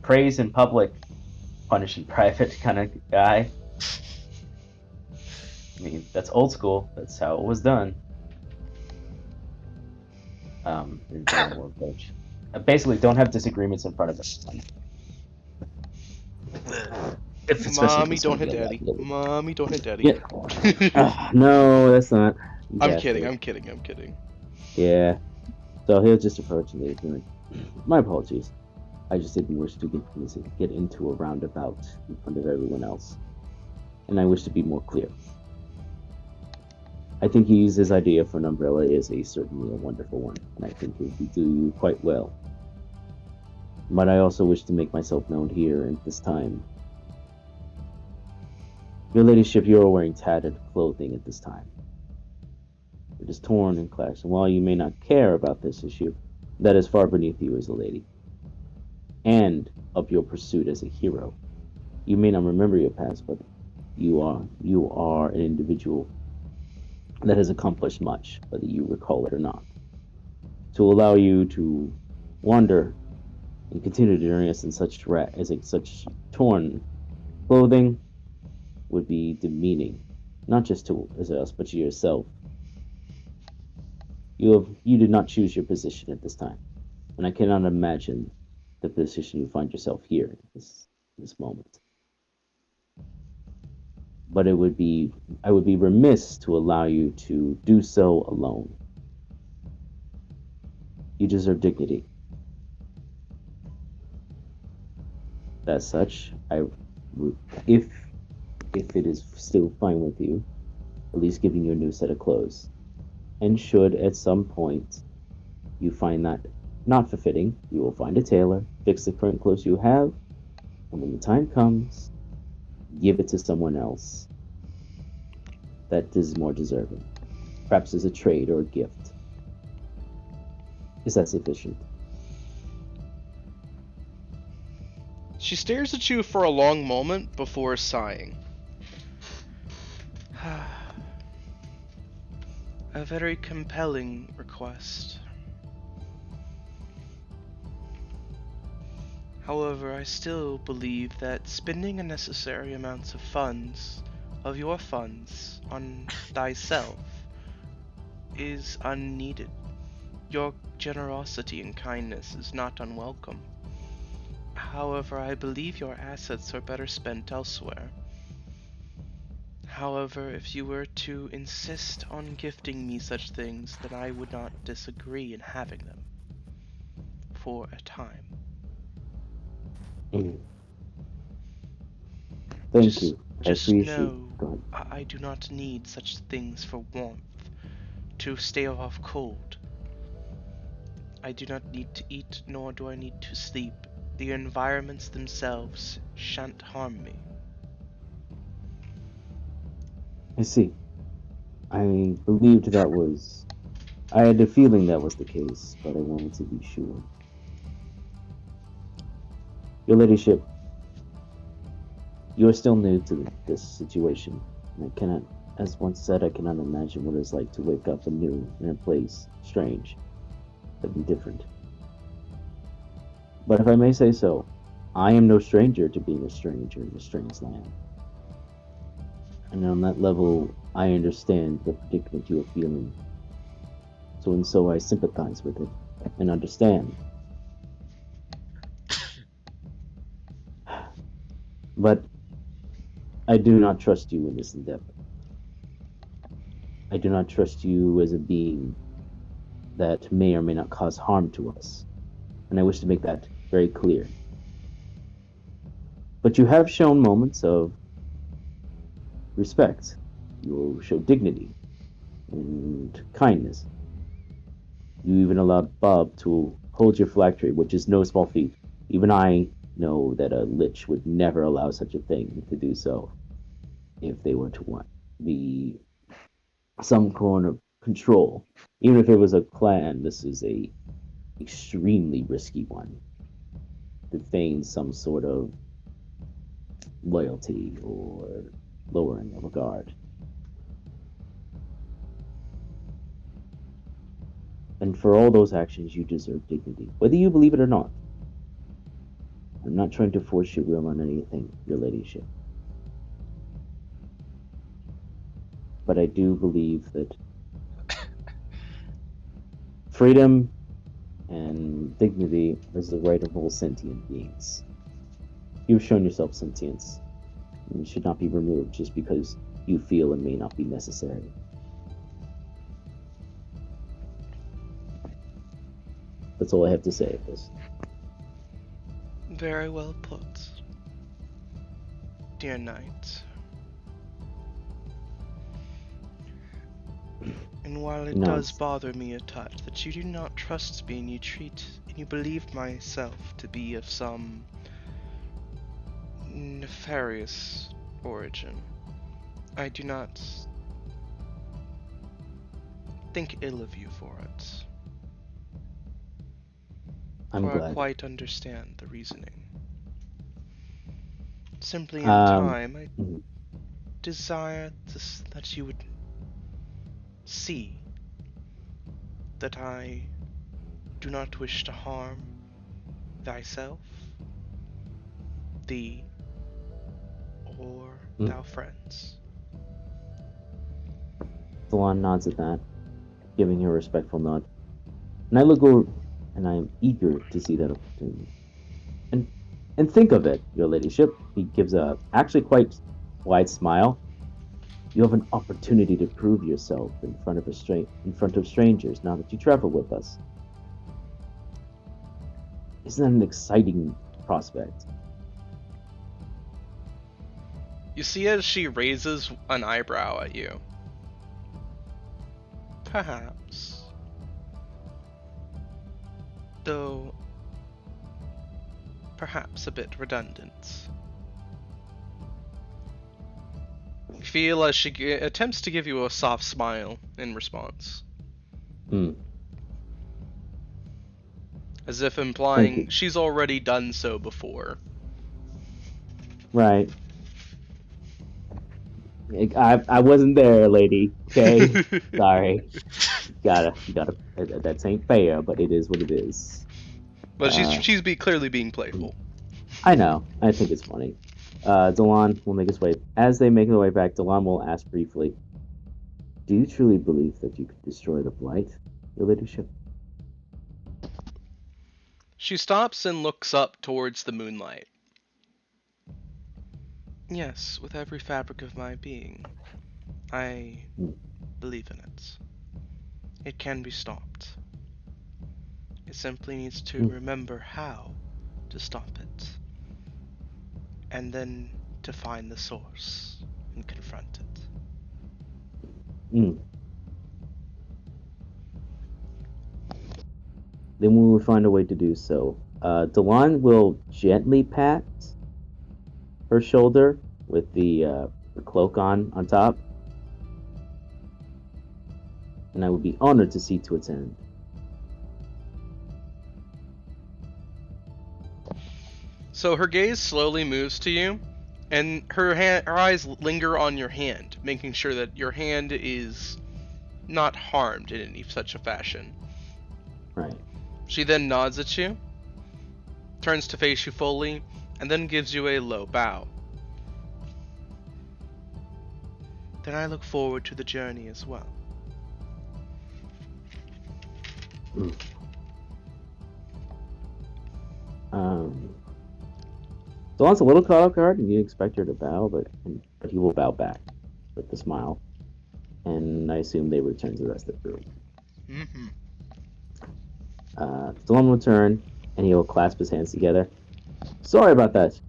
praise in public, punish in private kind of guy. I mean, that's old school. That's how it was done. In general approach. Basically, don't have disagreements in front of everyone. If especially Mommy, if don't it's hit gonna daddy. be a liability. Mommy, don't hit daddy. Yeah. No, that's not. I'm exactly. kidding. Yeah. So he'll just approach and be like, my apologies. I just didn't wish to get into a roundabout in front of everyone else. And I wish to be more clear. I think his idea for an umbrella is certainly a wonderful one, and I think it would do you quite well. But I also wish to make myself known here at this time. Your ladyship, you are wearing tattered clothing at this time. It is torn and clashed, and while you may not care about this issue, that is far beneath you as a lady, and of your pursuit as a hero. You may not remember your past, but you are an individual that has accomplished much, whether you recall it or not. To allow you to wander and continue to journey us in such torn clothing would be demeaning, not just to us, but to yourself. You did not choose your position at this time, and I cannot imagine the position you find yourself here in this moment. But I would be remiss to allow you to do so alone. You deserve dignity. As such, if it is still fine with you, at least giving you a new set of clothes. And should at some point you find that not fulfitting, you will find a tailor, fix the current clothes you have, and when the time comes, give it to someone else that is more deserving, perhaps as a trade or a gift. Is that sufficient? She stares at you for a long moment before sighing. A very compelling request. However, I still believe that spending unnecessary amounts of your funds, on thyself is unneeded. Your generosity and kindness is not unwelcome. However, I believe your assets are better spent elsewhere. However, if you were to insist on gifting me such things, then I would not disagree in having them. For a time. Thank you. Just know, I do not need such things for warmth, to stay off cold. I do not need to eat, nor do I need to sleep. The environments themselves shan't harm me. I see. I believed I had a feeling that was the case, but I wanted to be sure. Your ladyship, you are still new to this situation. I cannot, as once said, I cannot imagine what it's like to wake up anew in a place strange, but different. But if I may say so, I am no stranger to being a stranger in a strange land. And on that level, I understand the predicament you are feeling. So I sympathize with it and understand. But I do not trust you in this endeavor. I do not trust you as a being that may or may not cause harm to us. And I wish to make that very clear. But you have shown moments of respect. You show dignity and kindness. You even allowed Bob to hold your phylactery, which is no small feat. Even I know that a lich would never allow such a thing to do so if they were to want be some kind of control. Even if it was a clan, this is a extremely risky one to feign some sort of loyalty or lowering of regard. And for all those actions, you deserve dignity, whether you believe it or not. I'm not trying to force your will on anything, your ladyship. But I do believe that freedom and dignity is the right of all sentient beings. You've shown yourself sentience, and it should not be removed just because you feel it may not be necessary. That's all I have to say of this. Very well put, dear knight. And while it does bother me a touch that you do not trust me and you believe myself to be of some nefarious origin, I do not think ill of you for it. I'm For glad. I quite understand the reasoning. Simply in time, I desire that you would see that I do not wish to harm thyself, thee, or thou friends. Thalon nods at that, giving her a respectful nod. And I look over, and I am eager to see that opportunity. And think of it, your ladyship. He gives a actually quite wide smile. You have an opportunity to prove yourself in front of strangers now that you travel with us. Isn't that an exciting prospect? You see as she raises an eyebrow at you. Perhaps. Though perhaps a bit redundant. You feel as she attempts to give you a soft smile in response. As if implying she's already done so before. Right. I wasn't there, lady. Okay? Sorry. Gotta. That ain't fair, but it is what it is. But she's clearly being playful. I know. I think it's funny. Delon will make his way. As they make their way back, Delon will ask briefly, "Do you truly believe that you could destroy the Blight, your ladyship?" She stops and looks up towards the moonlight. Yes, with every fabric of my being. I believe in it. It can be stopped. It simply needs to remember how to stop it. And then to find the source and confront it. Then we will find a way to do so. Delon will gently pat her shoulder with the cloak on top. And I would be honored to see to its end. So her gaze slowly moves to you, and her eyes linger on your hand, making sure that your hand is not harmed in any such a fashion. Right. She then nods at you, turns to face you fully, and then gives you a low bow. then I look forward to the journey as well. Dawn's a little caught off guard, and you expect her to bow, but he will bow back with a smile. And I assume they return to the rest of the room. Mm-hmm. Dawn will turn, and he will clasp his hands together. Sorry about that.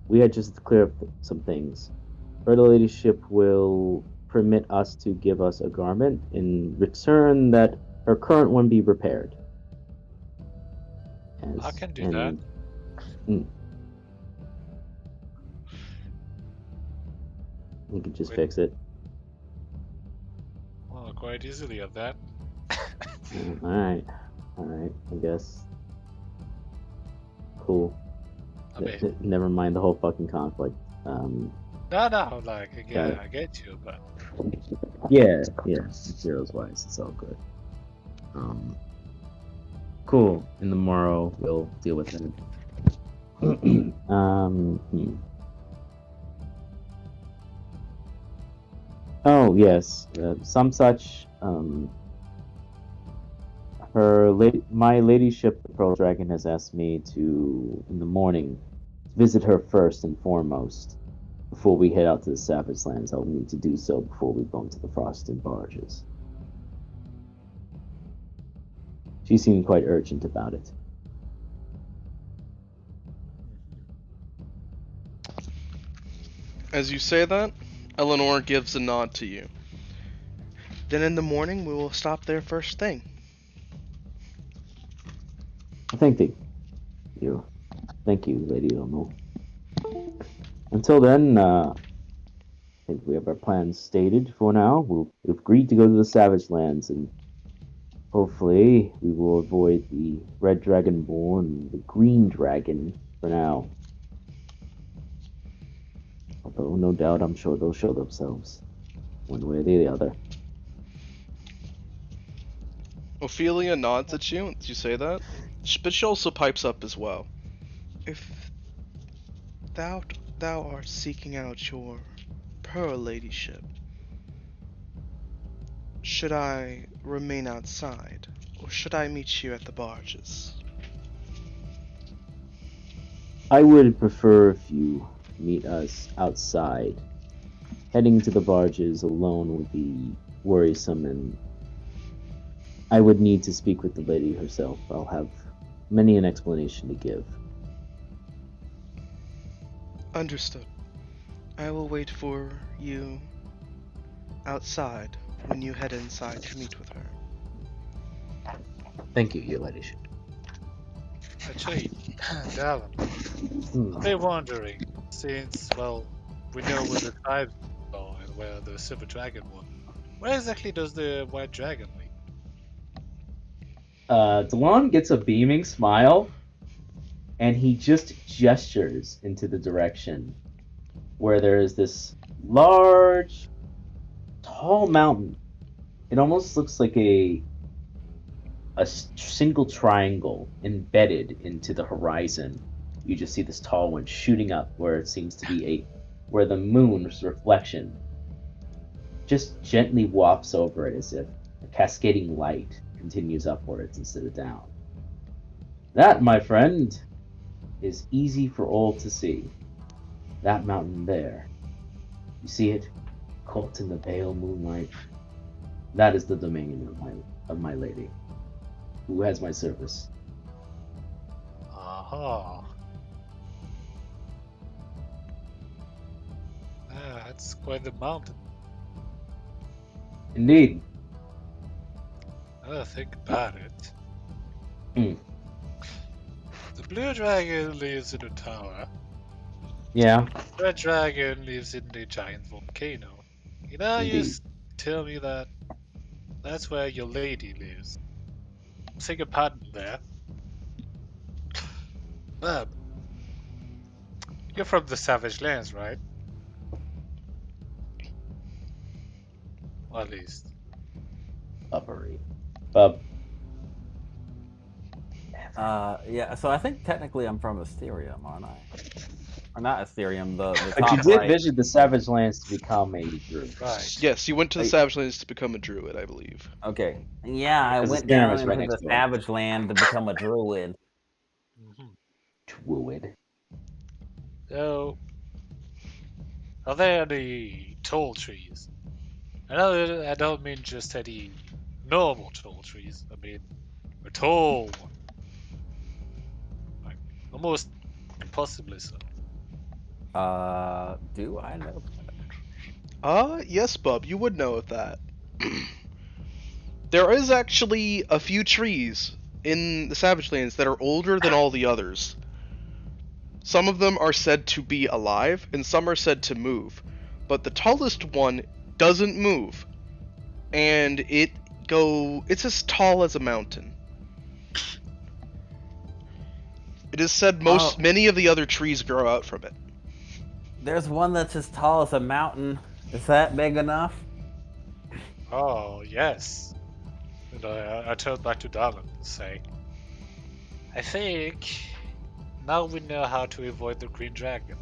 We had just to clear up some things. Her ladyship will permit us to give us a garment in return that her current one be repaired. I can do that. You can just fix it. Well, quite easily at that. Alright, I guess. Cool. I mean, Never mind the whole fucking conflict. no, like, I get you, but... Yeah, Zero's wise, it's all good. Cool. In the morrow, we'll deal with it. Oh, yes. Some such, my ladyship, the Pearl Dragon, has asked me to, in the morning, visit her first and foremost. Before we head out to the Savage Lands, I'll need to do so before we go into the Frosted Barges. She seemed quite urgent about it. As you say that, Eleanor gives a nod to you. Then in the morning we will stop there first thing. Thank you. Thank you, Lady Eleanor. Until then, I think we have our plans stated for now. We've agreed to go to the Savage Lands, and hopefully we will avoid the Red Dragonborn and the Green Dragon for now. Although, no doubt, I'm sure they'll show themselves, one way or the other. Ophelia nods at you as you say that, but she also pipes up as well. If thou art seeking out your pearl ladyship, should I remain outside, or should I meet you at the barges? I would prefer if you meet us outside. Heading to the barges alone would be worrisome, and I would need to speak with the lady herself. I'll have many an explanation to give. Understood. I will wait for you outside when you head inside to meet with her. Thank you, Your Ladyship. Actually, Gavin, I've been wondering, since, well, we know where the tribes are and where the Silver Dragon was, where exactly does the White Dragon live? Delon gets a beaming smile, and he just gestures into the direction where there is this large, tall mountain. It almost looks like a single triangle embedded into the horizon. You just see this tall one shooting up where it seems to be where the moon's reflection just gently wafts over it as if a cascading light continues upwards instead of down. That, my friend, is easy for all to see. That mountain there. You see it? Caught in the pale moonlight. That is the domain of my lady, who has my service. Aha. That's quite the mountain. Indeed. Now that I think about it. Mm. The blue dragon lives in a tower. Yeah. The red dragon lives in the giant volcano. You know, you tell me that that's where your lady lives. Take a pardon there. You're from the Savage Lands, right? Or at least. Uppery. Yeah, so I think technically I'm from Asterium, aren't I? Or not Ethereum, the But you top did right. visit the Savage Lands to become a druid. Right. Yes, you went to the Right. Savage Lands to become a druid, I believe. Okay. Yeah, I Because the went Skyrim down is right into next the door. Savage Land to become a druid. Mhm. Druid. So, are there any tall trees? I don't mean just any normal tall trees. I mean a tall one, like almost impossibly so. Do I know? Yes, Bub, you would know of that. There is actually a few trees in the Savage Lands that are older than all the others. Some of them are said to be alive, and some are said to move. But the tallest one doesn't move, and it's as tall as a mountain. It is said many of the other trees grow out from it. There's one that's as tall as a mountain. Is that big enough? Oh yes. And I turn back to Darlan and say, I think now we know how to avoid the green dragon.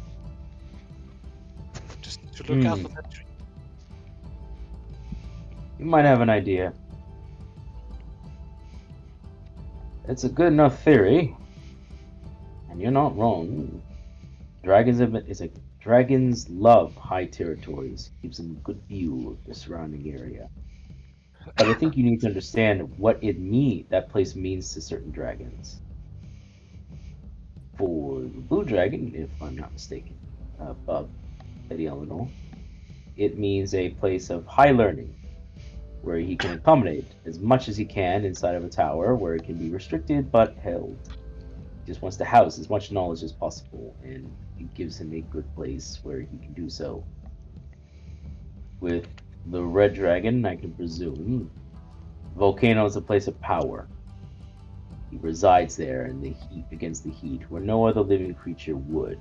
Just to look out for that tree. You might have an idea. It's a good enough theory, and you're not wrong. Dragons love high territories. Keeps them a good view of the surrounding area. But I think you need to understand what that place means to certain dragons. For the blue dragon, if I'm not mistaken, Lady Eleanor, it means a place of high learning, where he can accommodate as much as he can inside of a tower where it can be restricted but held. He just wants to house as much knowledge as possible, and it gives him a good place where he can do so. With the red dragon, I can presume, Volcano is a place of power. He resides there in the heat against the heat, where no other living creature would,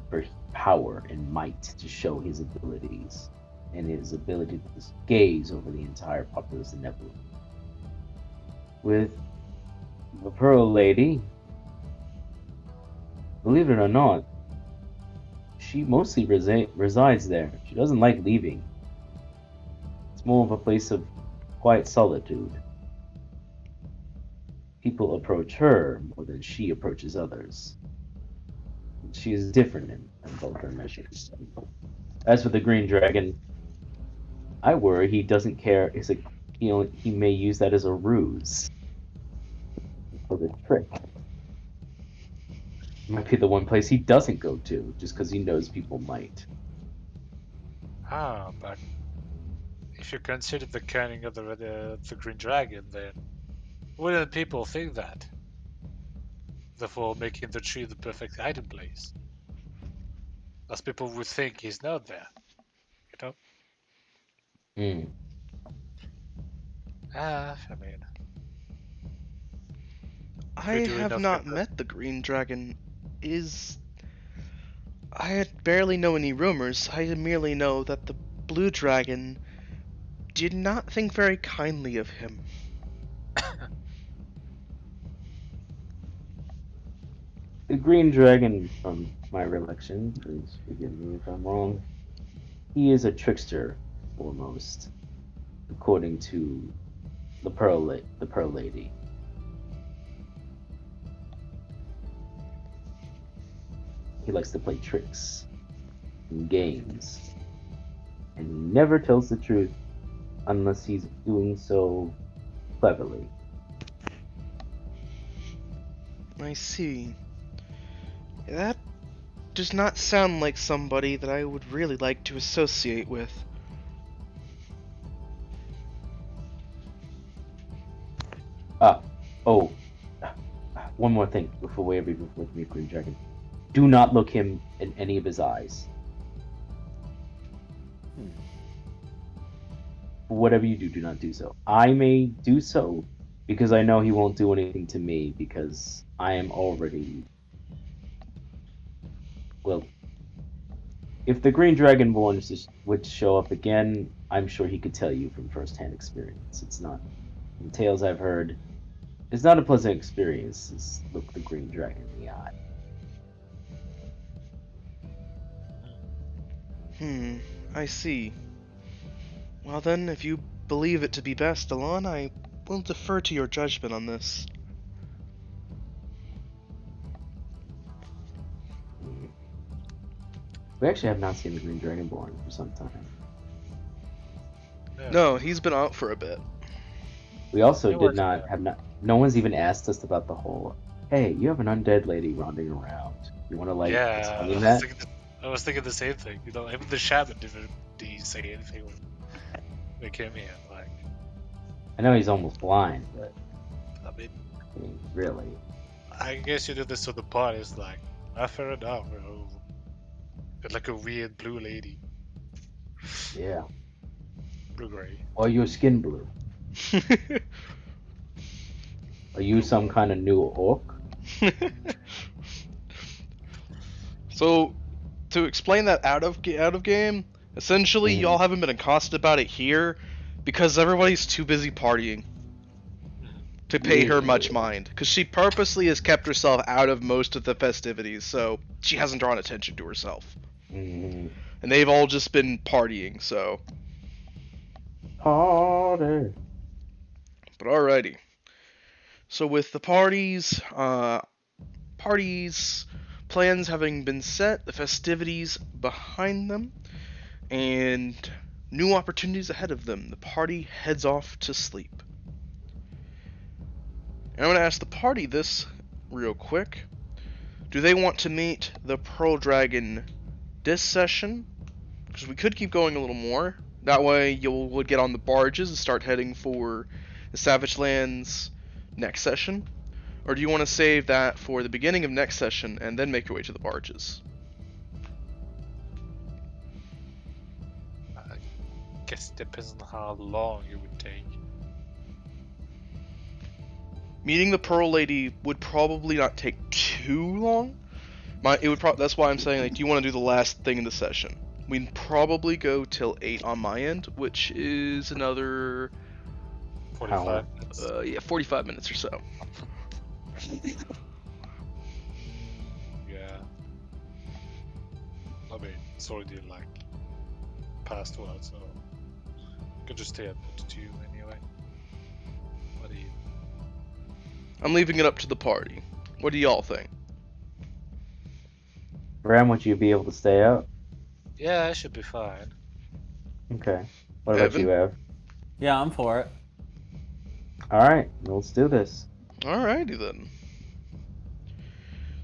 for power and might to show his abilities, and his ability to gaze over the entire populace of Nebula. With the Pearl Lady, believe it or not, she mostly resides there. She doesn't like leaving. It's more of a place of quiet solitude. People approach her more than she approaches others. She is different in both her measures. As for the green dragon, I worry he doesn't care. He may use that as a ruse for the trick. It might be the one place he doesn't go to, just because he knows people might. But if you consider the cunning of the green dragon, then wouldn't people think that? Therefore, making the tree the perfect hiding place. As people would think he's not there. You know? I mean, I have not met the Green Dragon. I barely know any rumors. I merely know that the Blue Dragon did not think very kindly of him. The green dragon, from my recollection, please forgive me if I'm wrong, he is a trickster, foremost, according to the Pearl Lady. He likes to play tricks and games, and he never tells the truth unless he's doing so cleverly. I see. That does not sound like somebody that I would really like to associate with. One more thing before we look me Green Dragon. Do not look him in any of his eyes. Whatever you do, do not do so. I may do so because I know he won't do anything to me because I am already... Well, if the Green Dragon would show up again, I'm sure he could tell you from first-hand experience. It's not... From tales I've heard, it's not a pleasant experience to look the Green Dragon in the eye. I see. Well then, if you believe it to be best, Alon, I will defer to your judgment on this. We actually have not seen the Green Dragonborn for some time. Yeah. No, he's been out for a bit. We also It did was not bad. have not. No one's even asked us about the whole. Hey, you have an undead lady wandering around. You want to like Yeah, explain that? I was thinking the same thing. You know, even the shaman didn't say anything when they came here. Like, I know he's almost blind, but I mean, really. I guess you did this to the party. It's like, fair enough. You know, it's like a weird blue lady, Yeah. blue gray. Or your skin blue. Are you some kind of new orc? So, to explain that out of game, essentially y'all haven't been accosted about it here because everybody's too busy partying to pay her much mind. Because she purposely has kept herself out of most of the festivities, so she hasn't drawn attention to herself. Mm-hmm. And they've all just been partying, so. Party. But alrighty. So with the parties plans having been set, the festivities behind them, and new opportunities ahead of them, the party heads off to sleep. And I'm going to ask the party this real quick. Do they want to meet the Pearl Dragon this session? Because we could keep going a little more. That way you would get on the barges and start heading for the Savage Lands next session. Or do you want to save that for the beginning of next session and then make your way to the barges? I guess it depends on how long it would take. Meeting the Pearl Lady would probably not take too long. That's why I'm saying, like, do you want to do the last thing in the session? We'd probably go till 8 on my end, which is another 45 minutes. 45 minutes or so. Yeah. I mean, it's already like past one, so could just stay up to 2 anyway. What do you? I'm leaving it up to the party. What do y'all think? Bram, would you be able to stay out? Yeah, it should be fine. Okay. What about Evan? you, Ev? Yeah, I'm for it. Alright, let's do this. Alrighty then.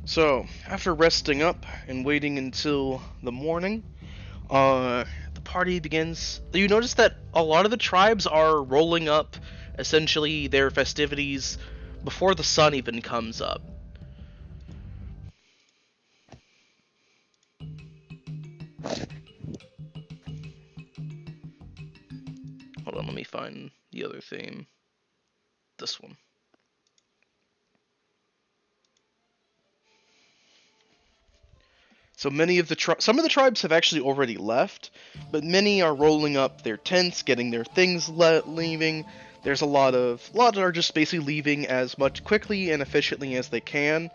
So, after resting up and waiting until the morning, the party begins. You notice that a lot of the tribes are rolling up, essentially, their festivities before the sun even comes up. Hold on, let me find the other theme. This one. So many of some of the tribes have actually already left, but many are rolling up their tents, getting their things leaving. There's a lot are just basically leaving as much quickly and efficiently as they can.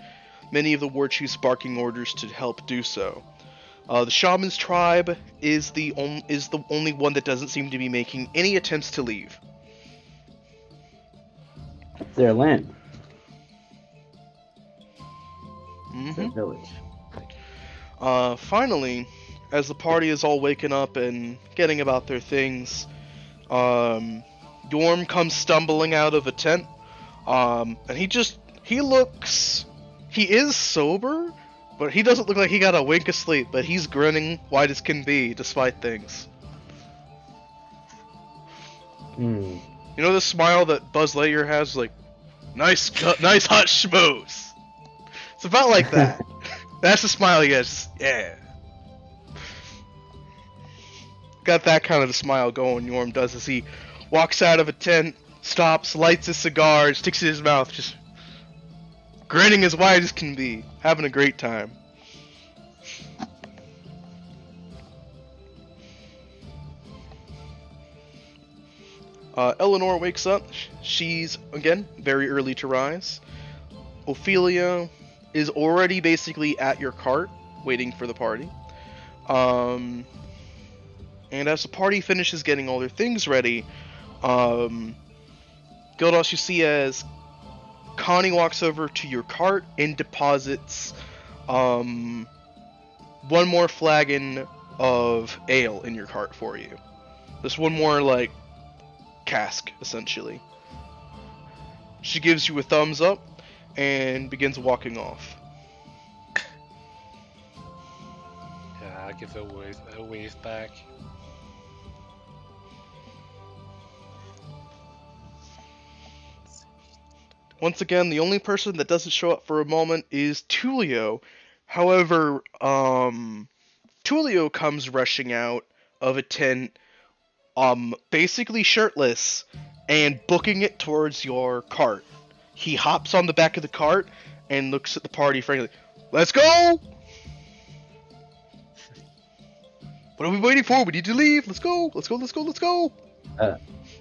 Many of the war chiefs barking orders to help do so. The shaman's tribe is the only one that doesn't seem to be making any attempts to leave. It's their land. Mm-hmm. Their village. Finally, as the party is all waking up and getting about their things, Yorm comes stumbling out of a tent, and he is sober, but he doesn't look like he got a wink of sleep, but he's grinning white as can be, despite things. Hmm. You know the smile that Buzz Lightyear has, like, nice hot schmooze. It's about like that. That's the smile he has. Yeah. Got that kind of a smile going, Yorm does, as he walks out of a tent, stops, lights a cigar, sticks it in his mouth, just grinning as wide as can be, having a great time. Eleanor wakes up. She's, again, very early to rise. Ophelia is already basically at your cart, waiting for the party. And as the party finishes getting all their things ready, Gildos, you see as Connie walks over to your cart and deposits one more flagon of ale in your cart for you. Just one more, like, cask, essentially. She gives you a thumbs up and begins walking off. Yeah, I give a wave back. Once again, the only person that doesn't show up for a moment is Tulio. However, Tulio comes rushing out of a tent, basically shirtless, and booking it towards your cart. He hops on the back of the cart and looks at the party frankly. Let's go! What are we waiting for? We need to leave. Let's go. Let's go. Let's go. Let's go.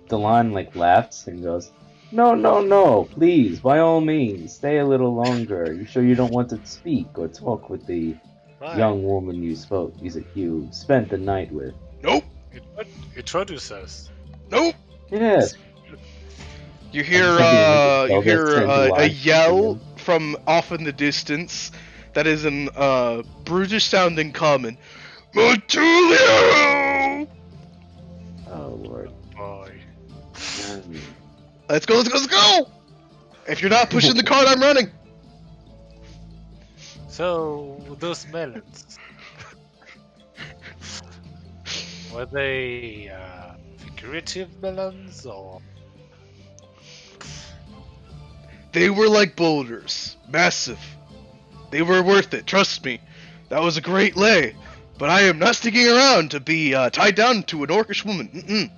Delon like laughs and goes, No, please, by all means, stay a little longer. You sure you don't want to speak or talk with the Right. young woman you spent the night with? Nope. Introduce us. Nope. Yes. You hear a yell from off in the distance that is in brutish sounding common. Matulio! Oh Lord. Boy. Let's go, let's go, let's go! If you're not pushing the cart, I'm running! So, those melons. Were they figurative melons or? They were like boulders. Massive. They were worth it, trust me. That was a great lay. But I am not sticking around to be tied down to an orcish woman. Mm-mm.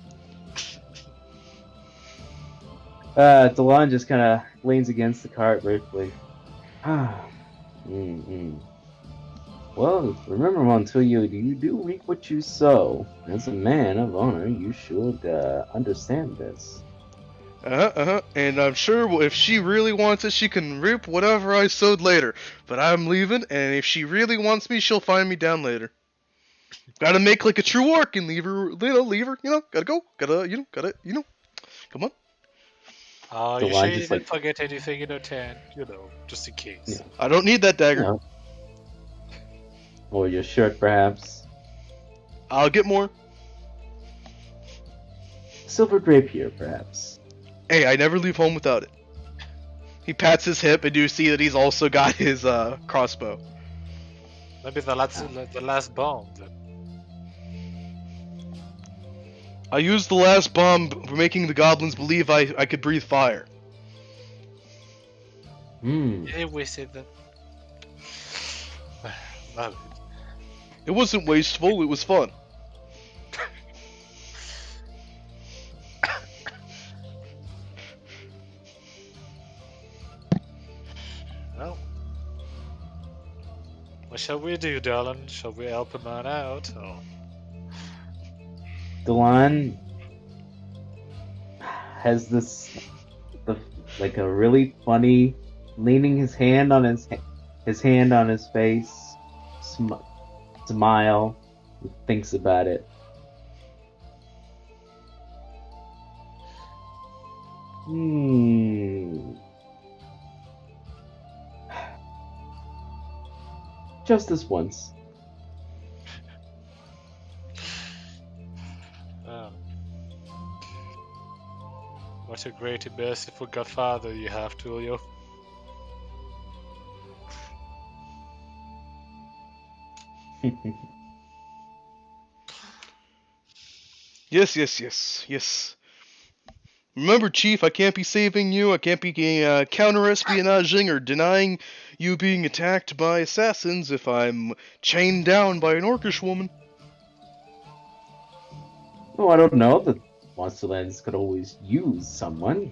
Delon just kind of leans against the cart briefly. Well, remember, Montoya, you do reap what you sow. As a man of honor, you should understand this. And I'm sure if she really wants it, she can reap whatever I sowed later. But I'm leaving, and if she really wants me, she'll find me down later. Gotta make like a true orc and leave her, gotta go. Gotta, come on. You The sure line you just, didn't like- forget anything in your tent? Just in case. Yeah. I don't need that dagger. No. Or your shirt, perhaps. I'll get more. Silver rapier, perhaps. Hey, I never leave home without it. He pats his hip, and you see that he's also got his crossbow. Maybe the last bomb. Then. I used the last bomb for making the goblins believe I could breathe fire. Yeah, we said that. Love it. It wasn't wasteful, it was fun. Well, what shall we do, darling? Shall we help a man out? Or... Delon has this, like a really funny, leaning his hand on his hand on his face, smile, he thinks about it. Just this once. What a great and merciful godfather you have, Tulio. Yes. Remember, Chief, I can't be saving you, I can't be counter-espionaging or denying you being attacked by assassins if I'm chained down by an orcish woman. Oh, I don't know. The Monsterlands could always use someone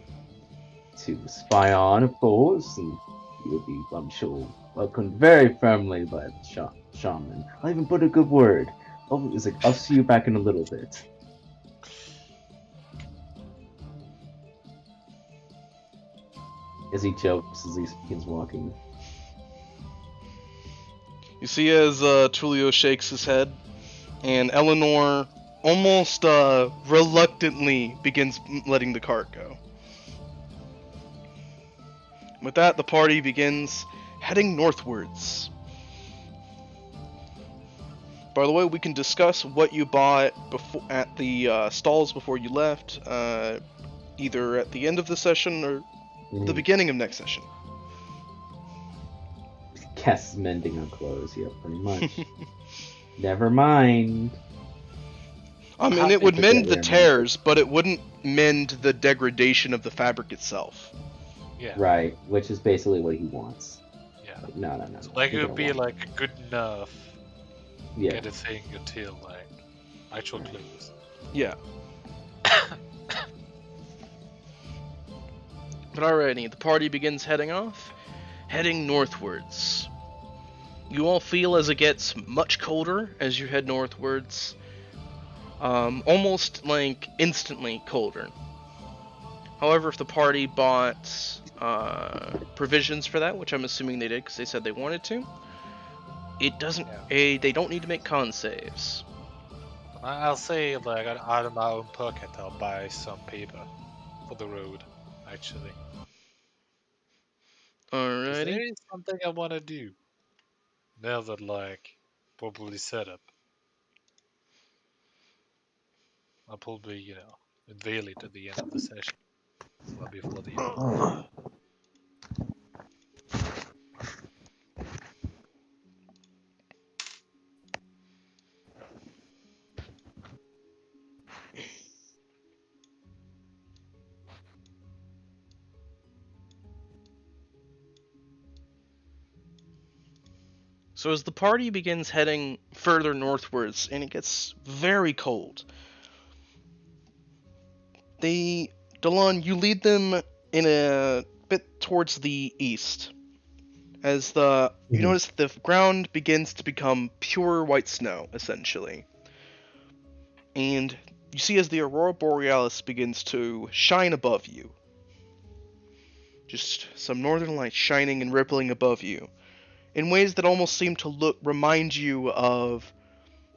to spy on, of course, and you would be, I'm sure, welcomed very firmly by the shaman. I'll even put a good word. It's like, I'll see you back in a little bit. As he jokes as he begins walking. You see as Tulio shakes his head, and Eleanor almost reluctantly begins letting the cart go. With that, the party begins heading northwards. By the way, we can discuss what you bought before at the stalls before you left, either at the end of the session or the beginning of next session. Cass mending on clothes, yeah, pretty much. Never mind. I mean, it would mend the tears, but it wouldn't mend the degradation of the fabric itself. Yeah. Right, which is basically what he wants. Yeah. Like, no. So, like, it would be like good enough. Yeah. Get a thing until like actual clothes. Yeah. But alrighty, the party begins heading northwards. You all feel as it gets much colder as you head northwards. Almost like instantly colder. However, if the party bought provisions for that, which I'm assuming they did because they said they wanted to, it doesn't. They don't need to make con saves. I'll say, like, out of my own pocket, I'll buy some paper for the road, actually. Alrighty. There is something I want to do. Now that, like, probably set up. I'll probably, unveil it at the end of the session. Well, before the end. So as the party begins heading further northwards, and it gets very cold, Delon, you lead them in a bit towards the east. As you notice the ground begins to become pure white snow, essentially. And you see as the Aurora Borealis begins to shine above you. Just some northern lights shining and rippling above you, in ways that almost seem to remind you of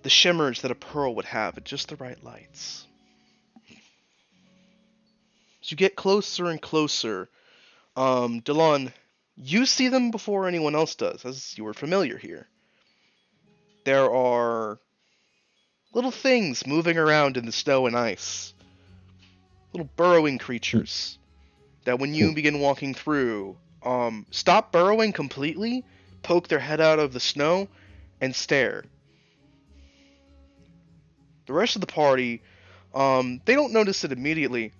the shimmers that a pearl would have at just the right lights. As you get closer and closer, Delon, you see them before anyone else does, as you are familiar here. There are little things moving around in the snow and ice. Little burrowing creatures that when you begin walking through, stop burrowing completely, poke their head out of the snow, and stare. The rest of the party, they don't notice it immediately,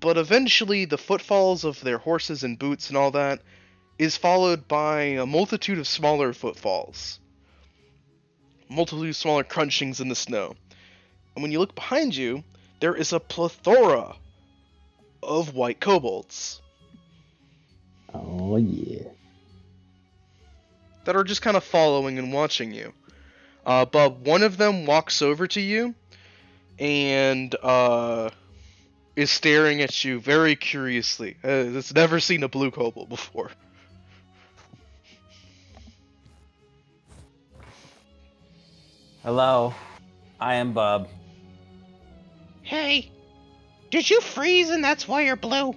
but eventually the footfalls of their horses and boots and all that is followed by a multitude of smaller footfalls. Multitude of smaller crunchings in the snow. And when you look behind you, there is a plethora of white kobolds. Oh, yeah. That are just kind of following and watching you. But one of them walks over to you and is staring at you very curiously. It's never seen a blue kobold before. Hello, I am Bub. Hey, did you freeze and that's why you're blue?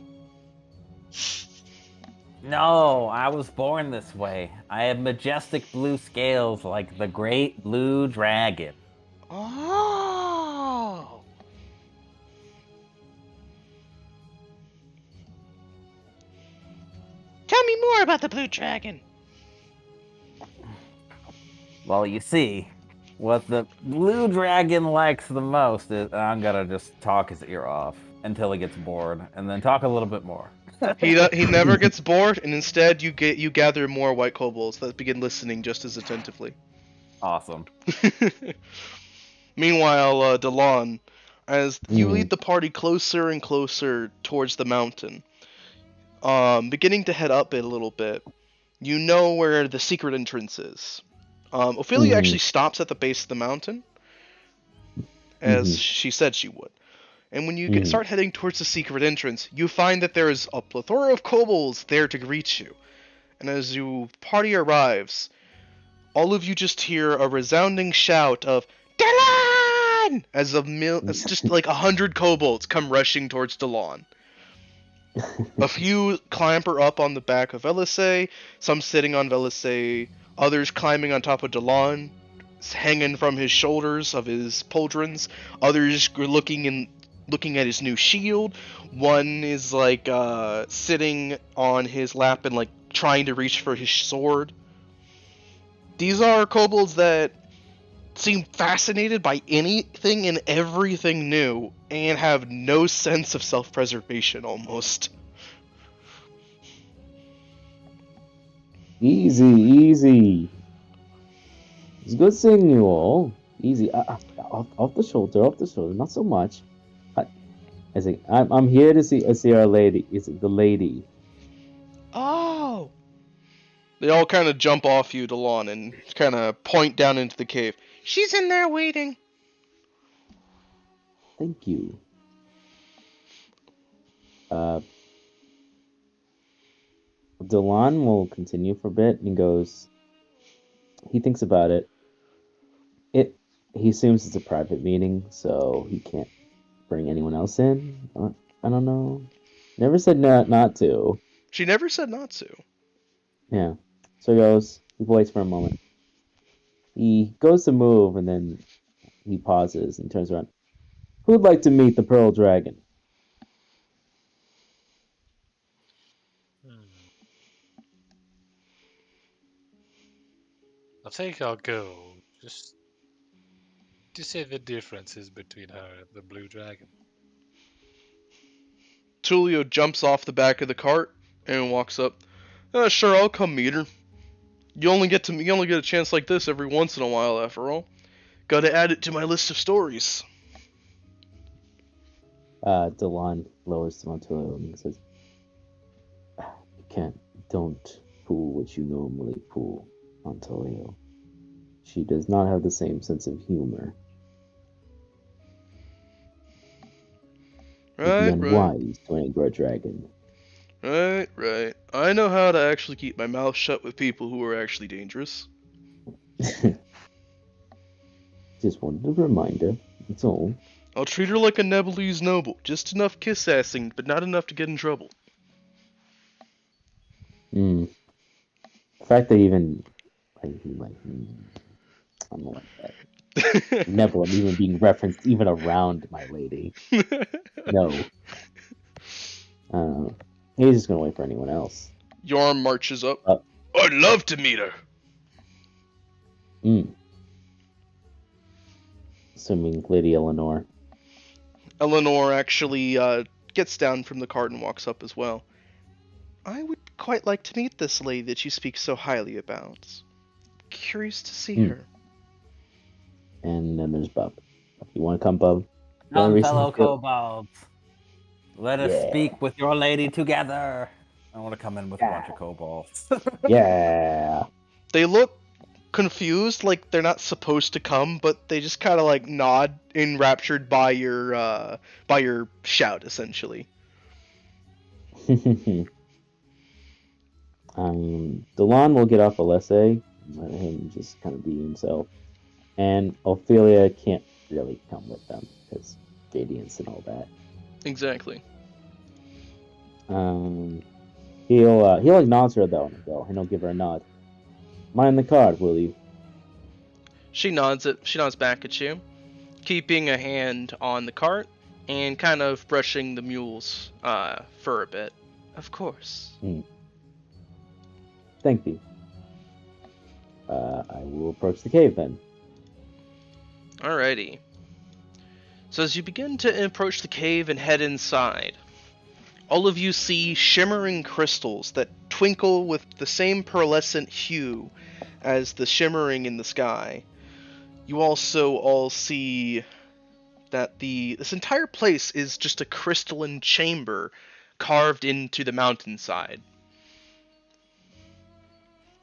No, I was born this way. I have majestic blue scales like the great blue dragon. Oh. Tell me more about the blue dragon. Well, you see, what the blue dragon likes the most is I'm gonna just talk his ear off until he gets bored, and then talk a little bit more. He never gets bored, and instead you gather more white kobolds that begin listening just as attentively. Awesome. Meanwhile, Delon, as you lead the party closer and closer towards the mountain, beginning to head up it a little bit, you know where the secret entrance is. Ophelia actually stops at the base of the mountain, as she said she would. And when you start heading towards the secret entrance, you find that there is a plethora of kobolds there to greet you. And as your party arrives, all of you just hear a resounding shout of, "Delon!" Delon! As just like 100 kobolds come rushing towards Delon. A few clamber up on the back of Velisay, some sitting on Velisay, others climbing on top of Delon, hanging from his shoulders of his pauldrons, others looking at his new shield. One is like sitting on his lap and like trying to reach for his sword. These are kobolds that seem fascinated by anything and everything new and have no sense of self-preservation almost. Easy. It's good seeing you all. Easy. Off the shoulder, not so much. I say, I'm here to see our lady. Is it the lady? Oh! They all kind of jump off you, Delon, and kind of point down into the cave. She's in there waiting. Thank you. Delon will continue for a bit and goes. He thinks about it. He assumes it's a private meeting, so he can't bring anyone else in. I don't know. Never said not to. She never said not to. Yeah. So he goes. He waits for a moment. He goes to move, and then he pauses and turns around. Who'd like to meet the Pearl Dragon? I think I'll go. Just to see the differences between her and the Blue Dragon. Tulio jumps off the back of the cart and walks up. Sure, I'll come meet her. You only get a chance like this every once in a while, after all. Gotta add it to my list of stories. Delon lowers to Tulio and says, don't pull what you normally pull on Tulio. She does not have the same sense of humor. Right. Unwise to anger a dragon. Right. I know how to actually keep my mouth shut with people who are actually dangerous. Just wanted a reminder, that's all. I'll treat her like a Nebulese noble, just enough kiss-assing, but not enough to get in trouble. The fact that even, I'm not like that. Nebula even being referenced even around my lady. No. He's just gonna wait for anyone else. Yorm marches up. I'd love to meet her. Assuming Lady Eleanor. Eleanor actually gets down from the cart and walks up as well. I would quite like to meet this lady that you speak so highly about. Curious to see her. And then there's Bub. You want to come, Bub? Come, fellow kobolds. Let us speak with your lady together. I want to come in with a bunch of kobolds. Yeah. They look confused, like they're not supposed to come, but they just kind of like nod, enraptured by your shout, essentially. Delon will get off Alesse, let him just kind of be himself, and Ophelia can't really come with them because radiance and all that. Exactly. He'll acknowledge her though, and he'll give her a nod. Mind the card, will you? She nods back at you, keeping a hand on the cart and kind of brushing the mule's fur a bit. Of course. Thank you. I will approach the cave then. Alrighty. So as you begin to approach the cave and head inside, all of you see shimmering crystals that twinkle with the same pearlescent hue as the shimmering in the sky. You also all see that this entire place is just a crystalline chamber carved into the mountainside.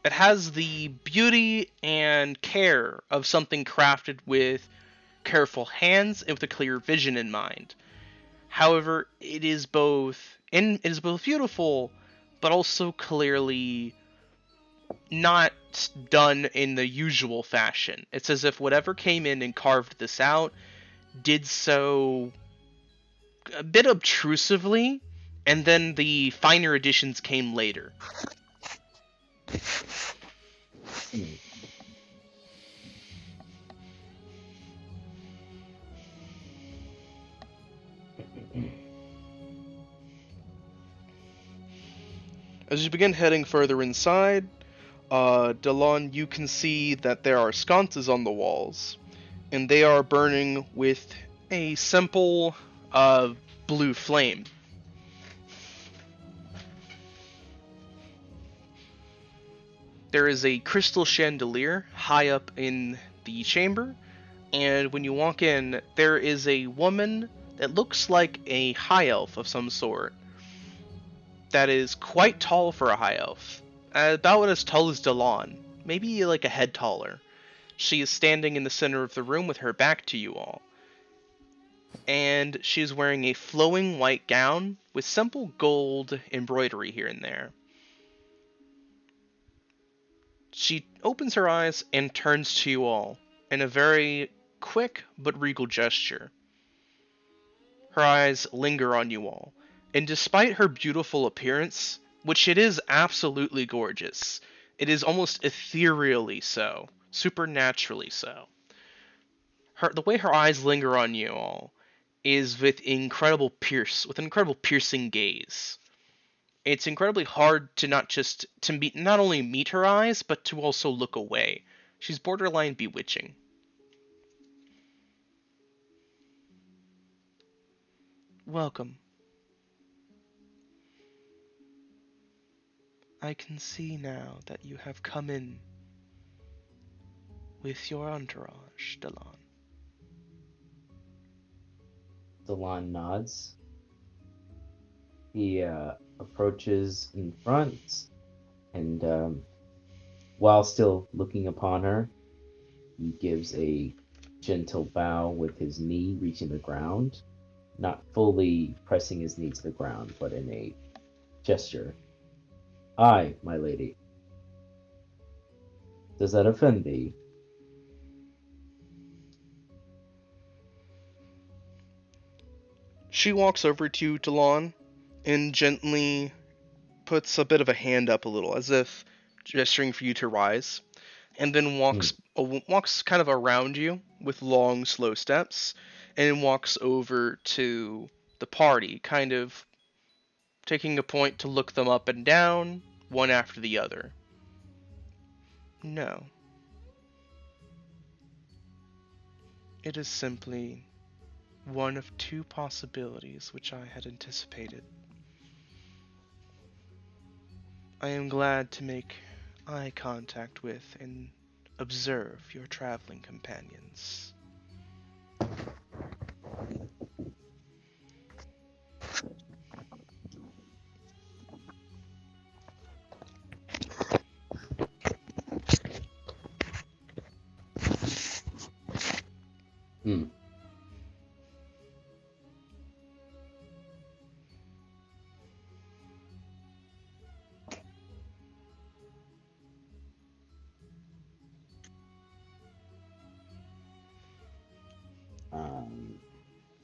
It has the beauty and care of something crafted with careful hands and with a clear vision in mind. However, it is both beautiful, but also clearly not done in the usual fashion. It's as if whatever came in and carved this out did so a bit obtrusively, and then the finer additions came later. As you begin heading further inside, Delon, you can see that there are sconces on the walls, and they are burning with a simple blue flame. There is a crystal chandelier high up in the chamber, and when you walk in, there is a woman that looks like a high elf of some sort. That is quite tall for a high elf. About as tall as Delon, maybe like a head taller. She is standing in the center of the room with her back to you all. And she is wearing a flowing white gown with simple gold embroidery here and there. She opens her eyes and turns to you all in a very quick but regal gesture. Her eyes linger on you all, and despite her beautiful appearance, which it is absolutely gorgeous, it is almost ethereally so, supernaturally so. The way her eyes linger on you all is with an incredible piercing gaze. It's incredibly hard to not only meet her eyes, but to also look away. She's borderline bewitching. Welcome. I can see now that you have come in with your entourage, Delon. Delon nods. He approaches in front, and while still looking upon her, he gives a gentle bow with his knee reaching the ground, not fully pressing his knee to the ground, but in a gesture. Aye, my lady. Does that offend thee? She walks over to you, Delon, and gently puts a bit of a hand up a little, as if gesturing for you to rise, and then walks kind of around you with long, slow steps, and walks over to the party, kind of taking a point to look them up and down, one after the other. No. It is simply one of two possibilities which I had anticipated. I am glad to make eye contact with and observe your traveling companions. Hmm.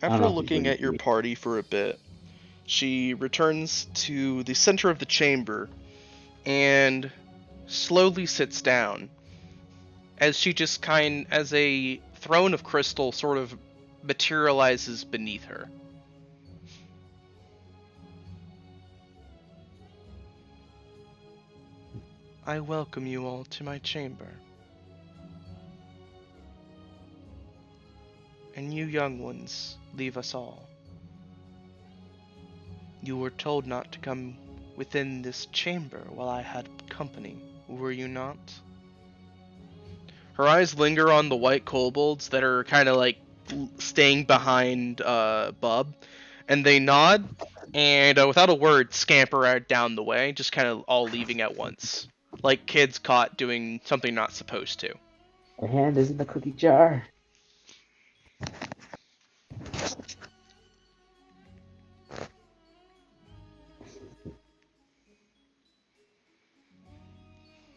I don't After know if he's looking ready at for your me. party for a bit, she returns to the center of the chamber and slowly sits down as as a throne of crystal sort of materializes beneath her. I welcome you all to my chamber. And you young ones, leave us all. You were told not to come within this chamber while I had company, were you not? Her eyes linger on the white kobolds that are kind of like staying behind Bub, and they nod, and without a word, scamper out down the way, just kind of all leaving at once, like kids caught doing something not supposed to. The hand is in the cookie jar.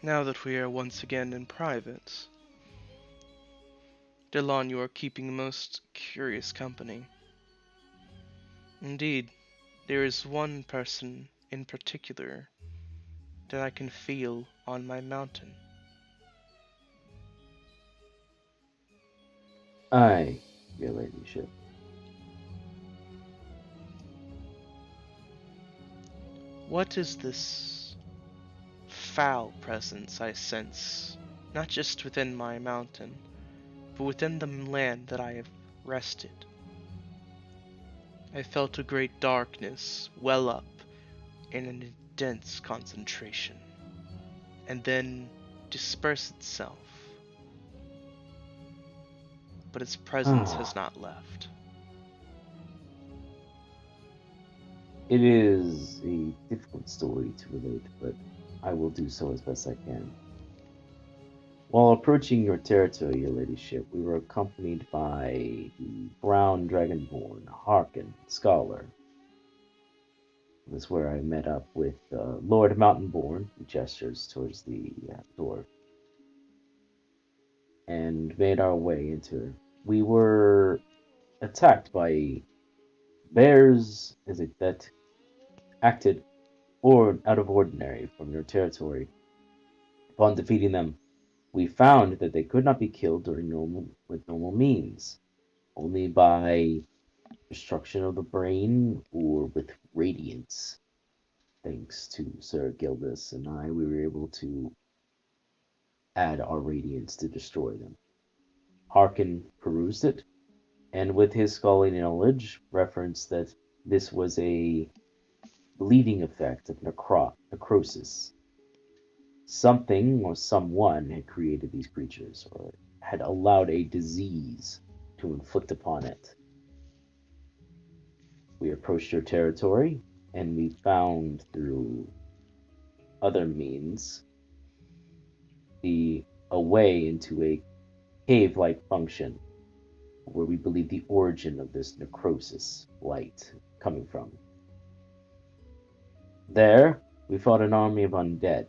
Now that we are once again in private, Delon, you are keeping most curious company. Indeed, there is one person in particular that I can feel on my mountain. Aye, your ladyship. What is this foul presence I sense, not just within my mountain, but within the land that I have rested? I felt a great darkness well up in an intense concentration, and then disperse itself. But its presence has not left. It is a difficult story to relate, but I will do so as best I can. While approaching your territory, your ladyship, we were accompanied by the brown dragonborn, Harkin, scholar. This is where I met up with Lord Mountainborn, who gestures towards the door, and made our way into. We were attacked by bears, is it that acted or out of ordinary from your territory. Upon defeating them, we found that they could not be killed with normal means, only by destruction of the brain or with radiance. Thanks to Sir Gildas and I, we were able to add our radiance to destroy them. Harkin perused it, and with his scholarly knowledge, referenced that this was a bleeding effect of necrosis. Something or someone had created these creatures, or had allowed a disease to inflict upon it. We approached your territory, and we found through other means a way into a cave-like function where we believe the origin of this necrosis light coming from. There, we fought an army of undead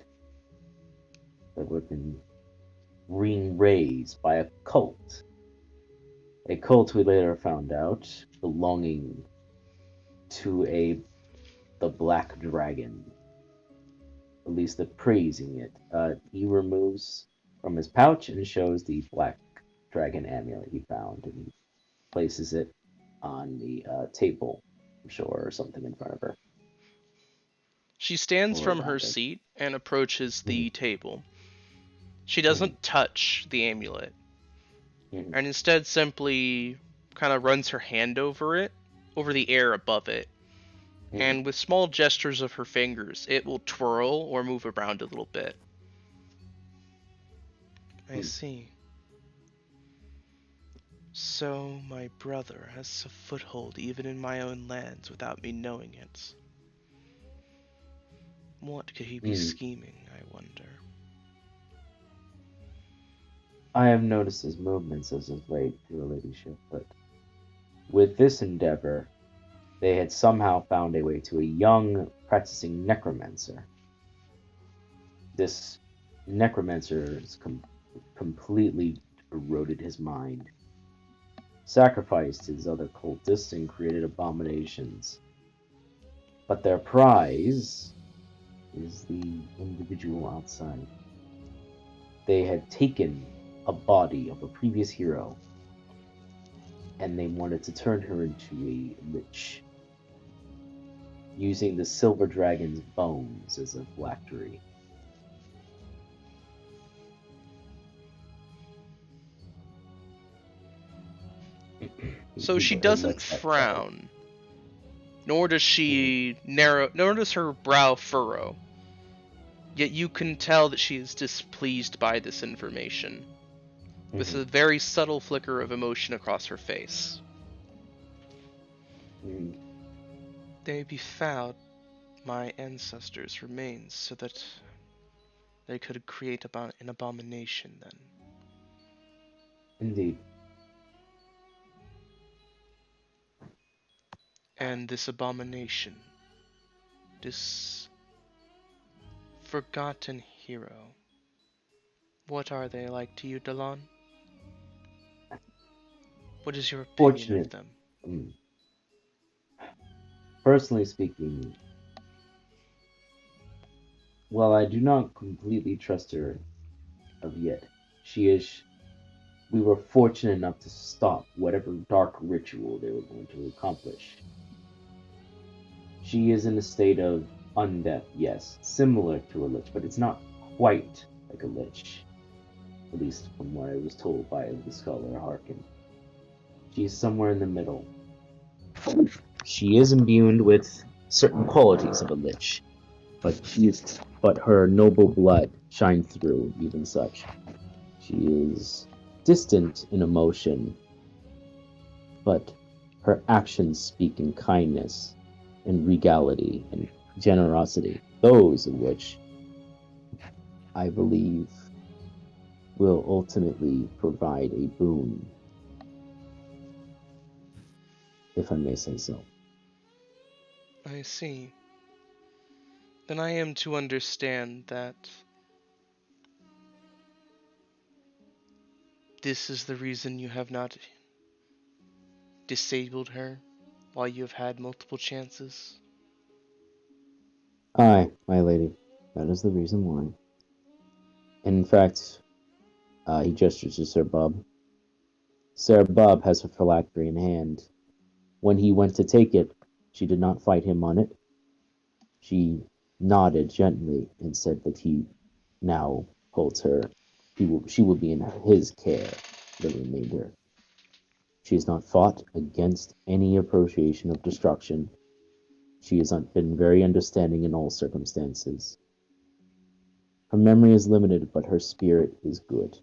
that were being raised by a cult. A cult we later found out belonging to the Black Dragon. At least the praising it. He removes from his pouch and shows the Black Dragon amulet he found, and he places it on the table, I'm sure, or something in front of her. She stands Or from around her her. seat and approaches the Mhm. table. She doesn't touch the amulet, Mhm. and instead simply kind of runs her hand over it, over the air above it. Mhm. And with small gestures of her fingers, it will twirl or move around a little bit. I see. So my brother has a foothold even in my own lands without me knowing it. What could he be scheming, I wonder? I have noticed his movements as of late, your ladyship, but with this endeavor, they had somehow found a way to a young practicing necromancer. This necromancer has completely eroded his mind, sacrificed his other cultists, and created abominations. But their prize is the individual outside. They had taken a body of a previous hero, and they wanted to turn her into a lich, using the silver dragon's bones as a phylactery. So she doesn't frown, nor does she nor does her brow furrow. Yet you can tell that she is displeased by this information, with a very subtle flicker of emotion across her face. They befouled my ancestors' remains so that they could create an abomination then. Indeed. And this abomination, this forgotten hero, what are they like to you, Delon? What is your opinion Fortunate. of them? Mm. Personally speaking, while I do not completely trust her of yet, we were fortunate enough to stop whatever dark ritual they were going to accomplish. She is in a state of undeath, yes, similar to a lich, but it's not quite like a lich, at least from what I was told by the scholar Harkin. She's somewhere in the middle. She is imbued with certain qualities of a lich, but her noble blood shines through even such. She is distant in emotion, but her actions speak in kindness and regality and generosity, those of which I believe will ultimately provide a boon, if I may say so. I see. Then I am to understand that this is the reason you have not disabled her while you have had multiple chances. Aye, my lady, that is the reason why. And in fact, he gestures to Sir Bob. Sir Bob has her phylactery in hand. When he went to take it, she did not fight him on it. She nodded gently and said that he now holds her. She will be in his care for the remainder. She has not fought against any appropriation of destruction. She has been very understanding in all circumstances. Her memory is limited, but her spirit is good.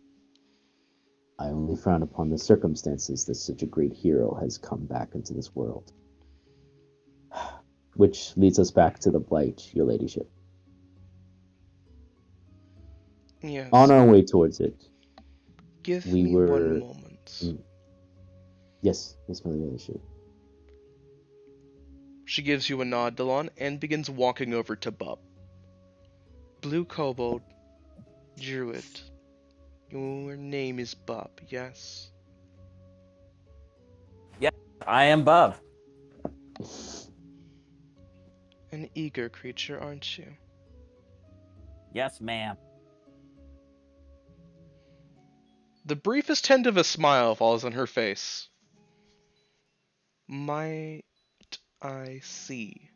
I only frown upon the circumstances that such a great hero has come back into this world. Which leads us back to the Blight, your ladyship. Yes. On our way towards it, Give we me were... one moment. Yes, my ladyship. She gives you a nod, Delon, and begins walking over to Bub. Blue Kobold, Druid. Your name is Bub, yes? I am Bub. An eager creature, aren't you? Yes, ma'am. The briefest hint of a smile falls on her face. Might I see?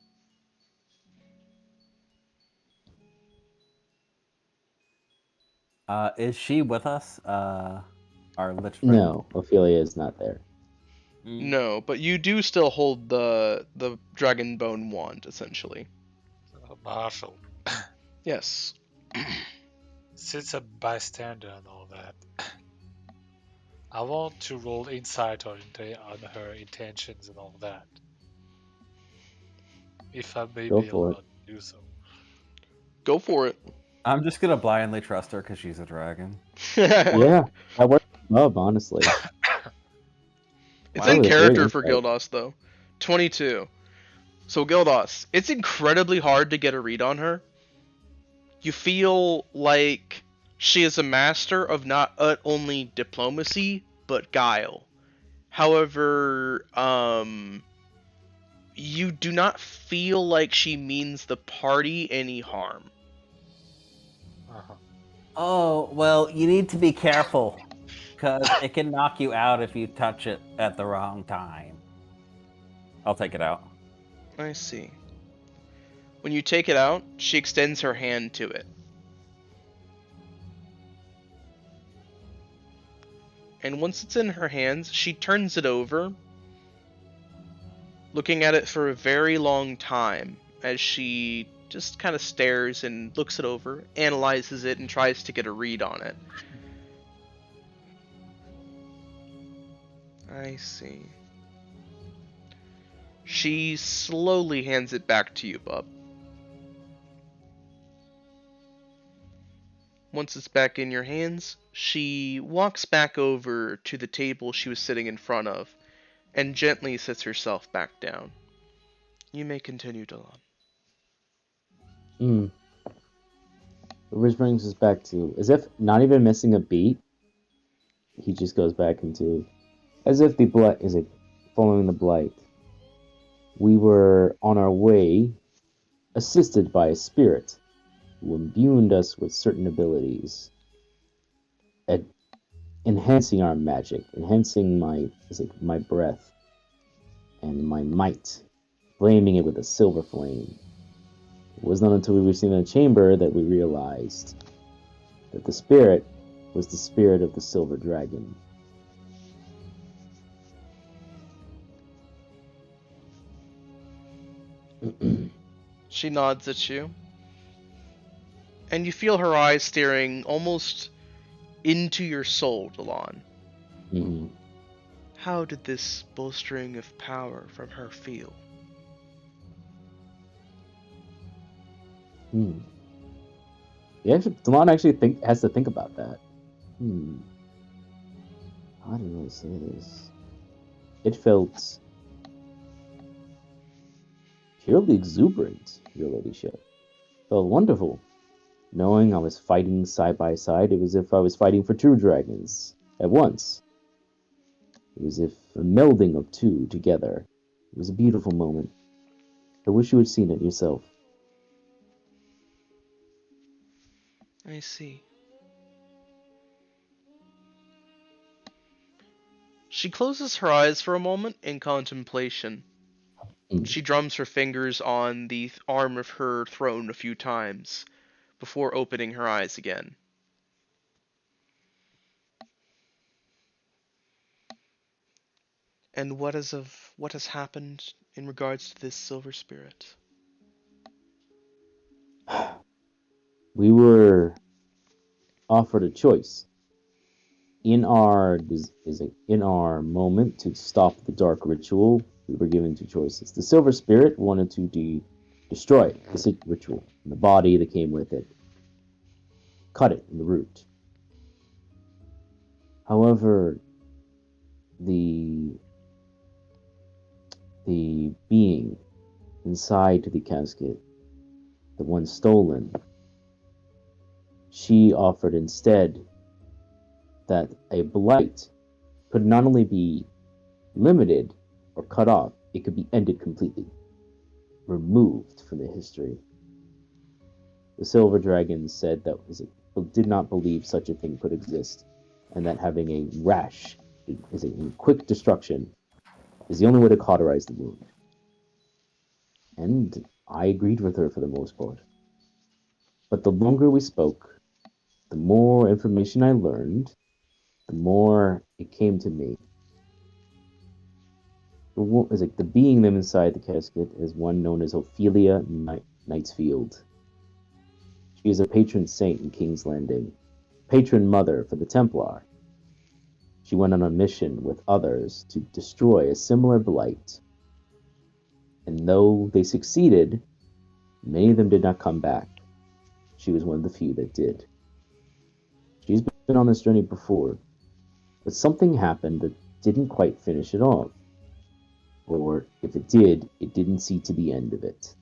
Is she with us? Our lich friend? No, Ophelia is not there. No, but you do still hold the dragon bone wand, essentially. Marshall, Yes. since I'm bystander and all that, I want to roll insight on her intentions and all that. If I may Go be for it. allowed to do so. Go for it. I'm just gonna blindly trust her because she's a dragon. Yeah, I work Bob, honestly. It's Wow. in That was a great character for insight. Gildos, though. 22. So, Gildos, it's incredibly hard to get a read on her. You feel like she is a master of not only diplomacy, but guile. However, you do not feel like she means the party any harm. Uh-huh. Oh, well, you need to be careful because it can knock you out if you touch it at the wrong time. I'll take it out. I see. When you take it out, she extends her hand to it. And once it's in her hands, she turns it over, looking at it for a very long time as she just kind of stares and looks it over, analyzes it, and tries to get a read on it. I see. She slowly hands it back to you, Bub. Once it's back in your hands, she walks back over to the table she was sitting in front of and gently sits herself back down. You may continue, Delon. Which brings us back to, as if not even missing a beat, he just goes back into, As if the blight is it following the blight. We were on our way, assisted by a spirit who imbued us with certain abilities, at enhancing our magic, enhancing my breath and my might, flaming it with a silver flame. It was not until we reached the chamber that we realized that the spirit was the spirit of the silver dragon. She nods at you, and you feel her eyes staring almost into your soul, Delon. Mm-hmm. How did this bolstering of power from her feel? Yeah, Delon actually has to think about that. How do I say this? It felt purely exuberant, your ladyship. It felt wonderful. Knowing I was fighting side by side, it was as if I was fighting for two dragons at once. It was as if a melding of two together. It was a beautiful moment. I wish you had seen it yourself. I see. She closes her eyes for a moment in contemplation. She drums her fingers on the arm of her throne a few times before opening her eyes again. And what has happened in regards to this silver spirit? We were offered a choice in our moment to stop the dark ritual. We were given two choices. The silver spirit wanted to destroy the ritual, and the body that came with it, cut it in the root. However, the the being inside the casket, the one stolen, she offered instead that a blight could not only be limited or cut off, it could be ended completely, removed from the history. The Silver Dragon said that did not believe such a thing could exist, and that having a rash is a quick destruction is the only way to cauterize the wound. And I agreed with her for the most part. But the longer we spoke, the more information I learned, the more it came to me. The being them inside the casket is one known as Ophelia Knightsfield. She is a patron saint in King's Landing, patron mother for the Templar. She went on a mission with others to destroy a similar blight. And though they succeeded, many of them did not come back. She was one of the few that did. She's been on this journey before, but something happened that didn't quite finish it off. Or if it did, it didn't see to the end of it.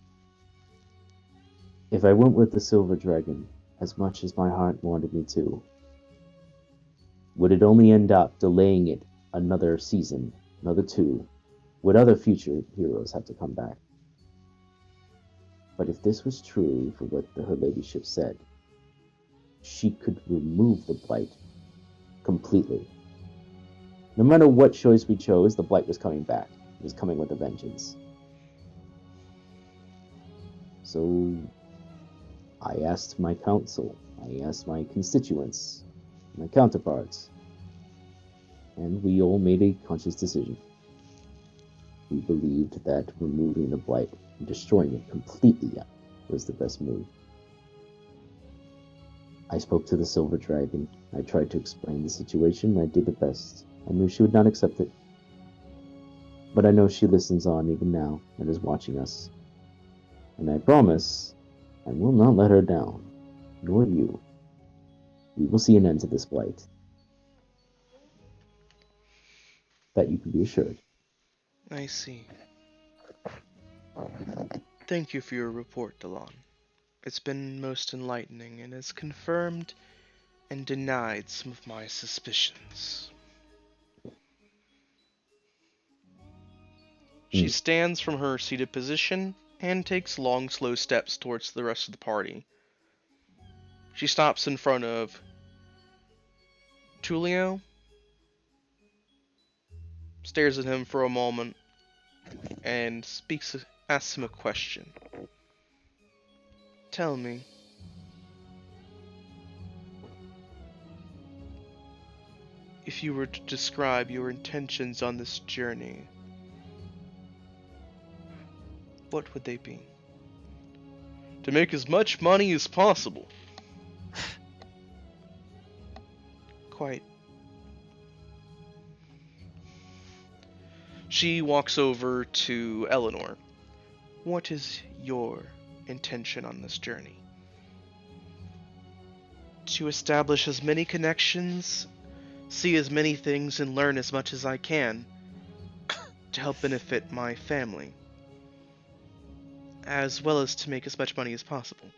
If I went with the Silver Dragon, as much as my heart wanted me to, would it only end up delaying it another season, another two? Would other future heroes have to come back? But if this was true for what her ladyship said, she could remove the blight completely. No matter what choice we chose, the blight was coming back. It was coming with a vengeance. So I asked my council, I asked my constituents, my counterparts, and we all made a conscious decision. We believed that removing the blight and destroying it completely was the best move. I spoke to the Silver Dragon. I tried to explain the situation. I did the best. I knew she would not accept it. But I know she listens on even now and is watching us. And I promise I will not let her down, nor you. We will see an end to this blight. That you can be assured. I see. Thank you for your report, Delon. It's been most enlightening and has confirmed and denied some of my suspicions. She Hmm. stands from her seated position and takes long, slow steps towards the rest of the party. She stops in front of Tulio, stares at him for a moment, and asks him a question. Tell me, if you were to describe your intentions on this journey, what would they be? To make as much money as possible. Quite. She walks over to Eleanor. What is your intention on this journey? To establish as many connections, see as many things, and learn as much as I can to help benefit my family, as well as to make as much money as possible.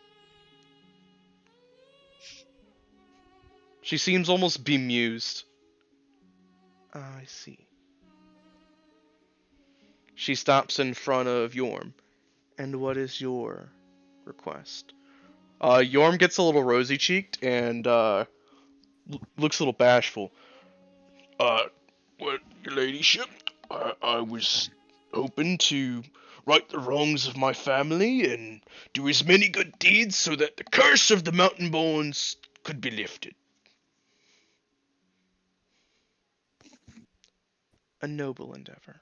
She seems almost bemused. I see. She stops in front of Yorm. And what is your request? Yorm gets a little rosy-cheeked and looks a little bashful. What, your ladyship? I was hoping to right the wrongs of my family and do as many good deeds so that the curse of the mountain-borns could be lifted. A noble endeavor.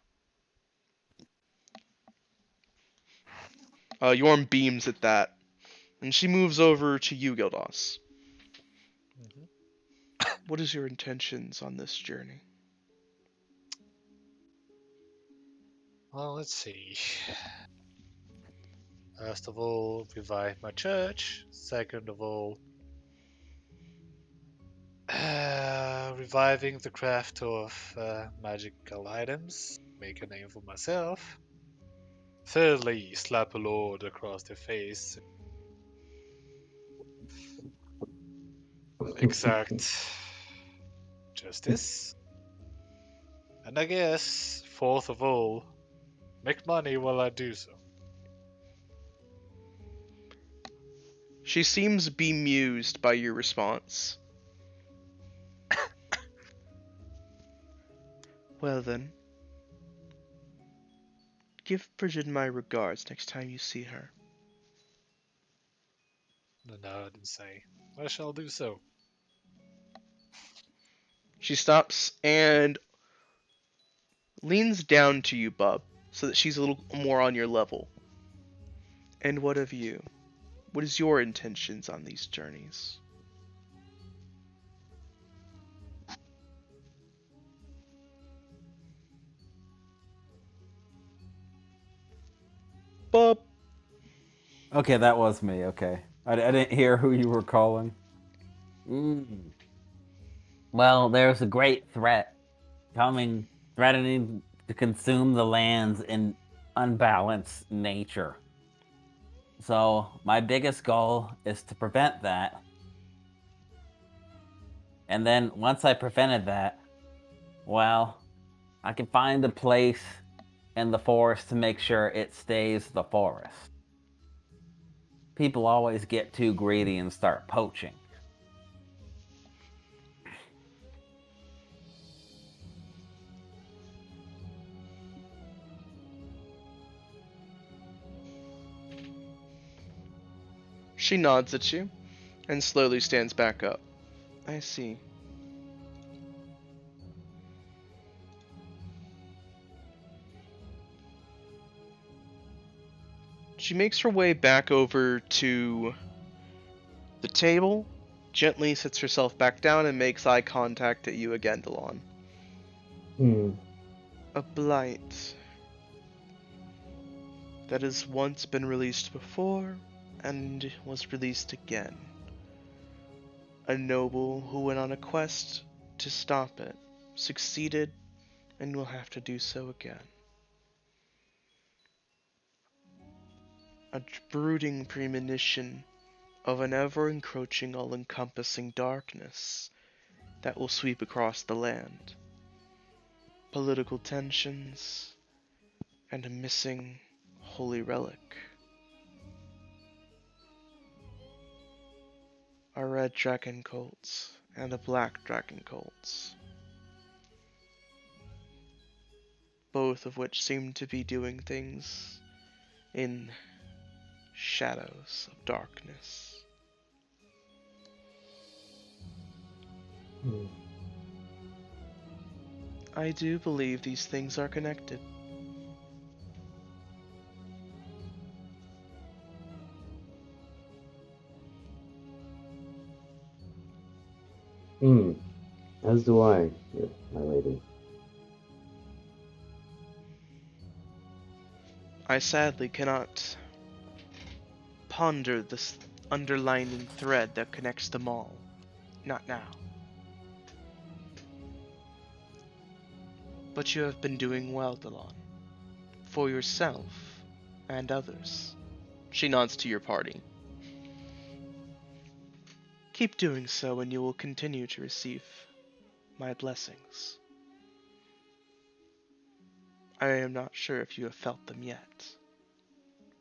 Yorm beams at that, and she moves over to you, Gildas. Mhm. What is your intentions on this journey? Well, let's see. First of all, revive my church. Second of all, reviving the craft of magical items. Make a name for myself. Thirdly, slap a lord across the face. Exact justice. And I guess, fourth of all, make money while I do so. She seems bemused by your response. Well then, give Bridget my regards next time you see her. No, I didn't say. I shall do so. She stops and leans down to you, Bub, so that she's a little more on your level. And what of you? What is your intentions on these journeys? Bub. Okay, that was me. Okay. I didn't hear who you were calling. Well, there's a great threat coming, threatening to consume the lands in unbalanced nature. So, my biggest goal is to prevent that. And then, once I prevented that, well, I can find a place in the forest to make sure it stays the forest. People always get too greedy and start poaching. She nods at you and slowly stands back up. I see. She makes her way back over to the table, gently sits herself back down, and makes eye contact at you again, Delon. Hmm. A blight that has once been released before and was released again. A noble who went on a quest to stop it, succeeded, and will have to do so again. A brooding premonition of an ever-encroaching, all-encompassing darkness that will sweep across the land. Political tensions, and a missing holy relic. A red dragon cult and a black dragon cult, both of which seem to be doing things in shadows of darkness. I do believe these things are connected. As do I, my lady. I sadly cannot ponder this underlining thread that connects them all. Not now. But you have been doing well, Delon. For yourself and others. She nods to your party. Keep doing so and you will continue to receive my blessings. I am not sure if you have felt them yet,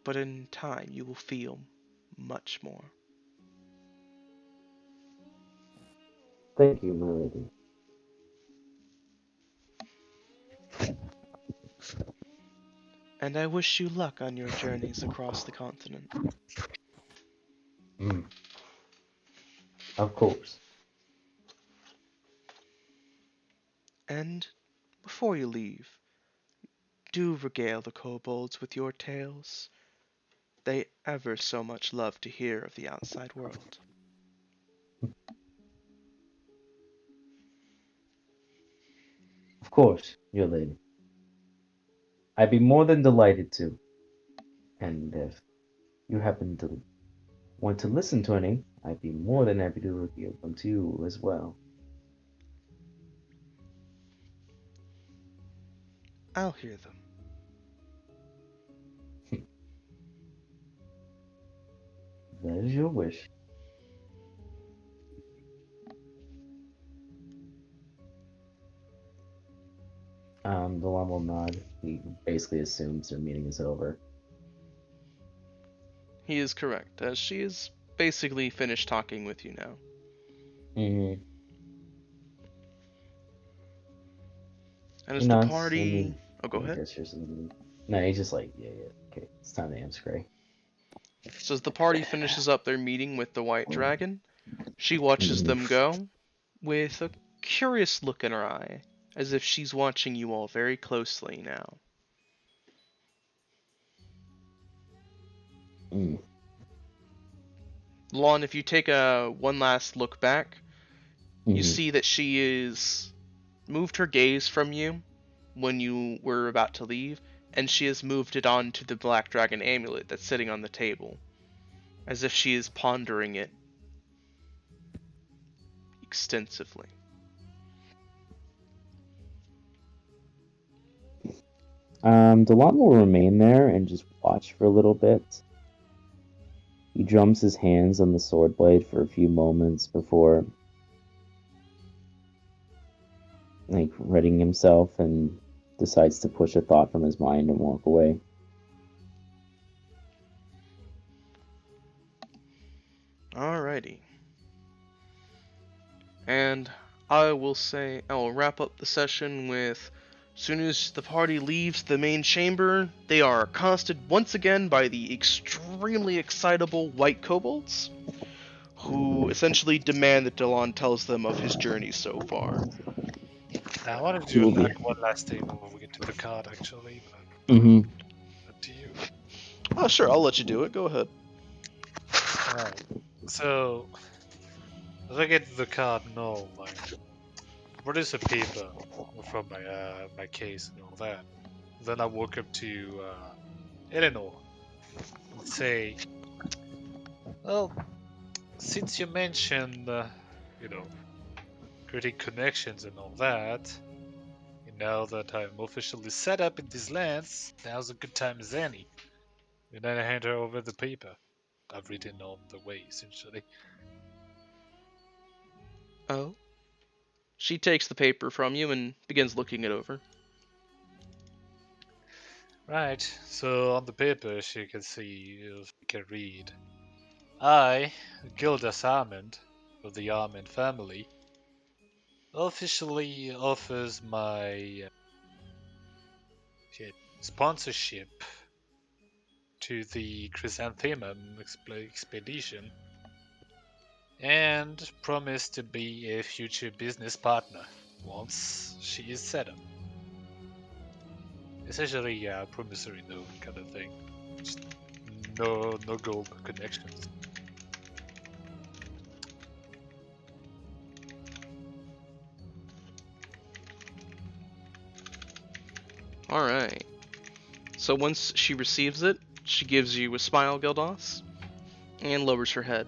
but in time you will feel much more. Thank you, my lady. And I wish you luck on your journeys across the continent. Of course. And before you leave, do regale the kobolds with your tales. They ever so much love to hear of the outside world. Of course, your lady. I'd be more than delighted to. And if you happen to want to listen to any, I'd be more than happy to reveal them to you as well. I'll hear them. That is your wish. The one will nod. He basically assumes their meeting is over. He is correct, as she is basically finished talking with you now. Mm-hmm. And He as the nods, party... Oh, go ahead. No, he's just like, yeah, okay, it's time to answer. So as the party finishes up their meeting with the White Dragon, she watches them go with a curious look in her eye, as if she's watching you all very closely now. Lon, if you take one last look back, you see that she is moved her gaze from you when you were about to leave, and she has moved it on to the Black Dragon amulet that's sitting on the table, as if she is pondering it extensively. Delon will remain there and just watch for a little bit. He drums his hands on the sword blade for a few moments before, like, readying himself, and decides to push a thought from his mind and walk away. Alrighty. And I will wrap up the session with, as soon as the party leaves the main chamber, they are accosted once again by the extremely excitable white kobolds, who essentially demand that Delon tells them of his journey so far. I want to do like one last thing before we get to the card, actually. But up to you. Oh, sure, I'll let you do it. Go ahead. Alright. So, as I get to the card, no, like, produce a paper from my case and all that. Then I walk up to Eleanor and say, "Well, since you mentioned, creating connections and all that, now that I'm officially set up in these lands, now's a good time as any." And then I hand her over the paper I've written on the way, essentially. Oh? She takes the paper from you and begins looking it over. Right, so on the paper she can see, she can read. I, Gildas Armand, of the Armand family, officially offers my sponsorship to the Chrysanthemum expedition and promise to be a future business partner once she is set up. Essentially, a promissory note kind of thing. Just no gold connections. Alright. So once she receives it, she gives you a smile, Gildas, and lowers her head.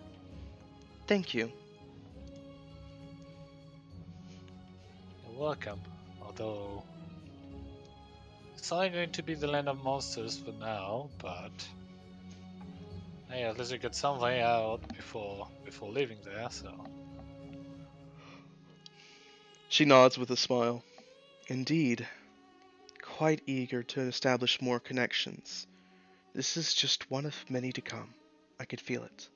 Thank you. You're welcome. Although it's only going to be the land of monsters for now, but hey, at least we get some way out before leaving there. So She nods with a smile. Indeed. Quite eager to establish more connections. This is just one of many to come. I could feel it.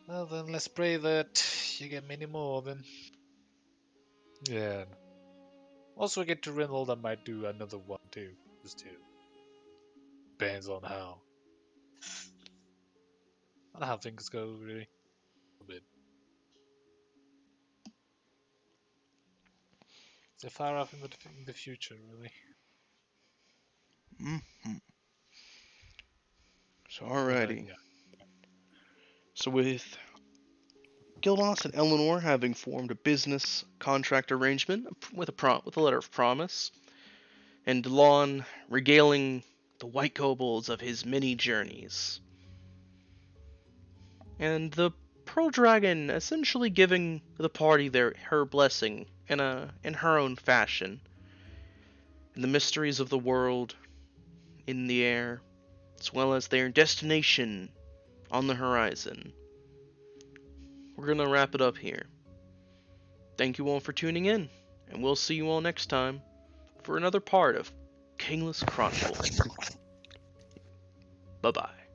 well, then let's pray that you get many more. Then yeah. Also, we get to Renald. I might do another one too. Just to depends on how things go really. A bit. So far off in the future, really. Mm-hmm. So But alrighty. yeah. So with Gildas and Eleanor having formed a business contract arrangement with a letter of promise, and Delon regaling the white kobolds of his many journeys, and the Pearl Dragon essentially giving the party her blessing in her own fashion, and the mysteries of the world in the air, as well as their destination on the horizon. We're gonna wrap it up here. Thank you all for tuning in, and we'll see you all next time for another part of Kingless Chronicle. Bye bye.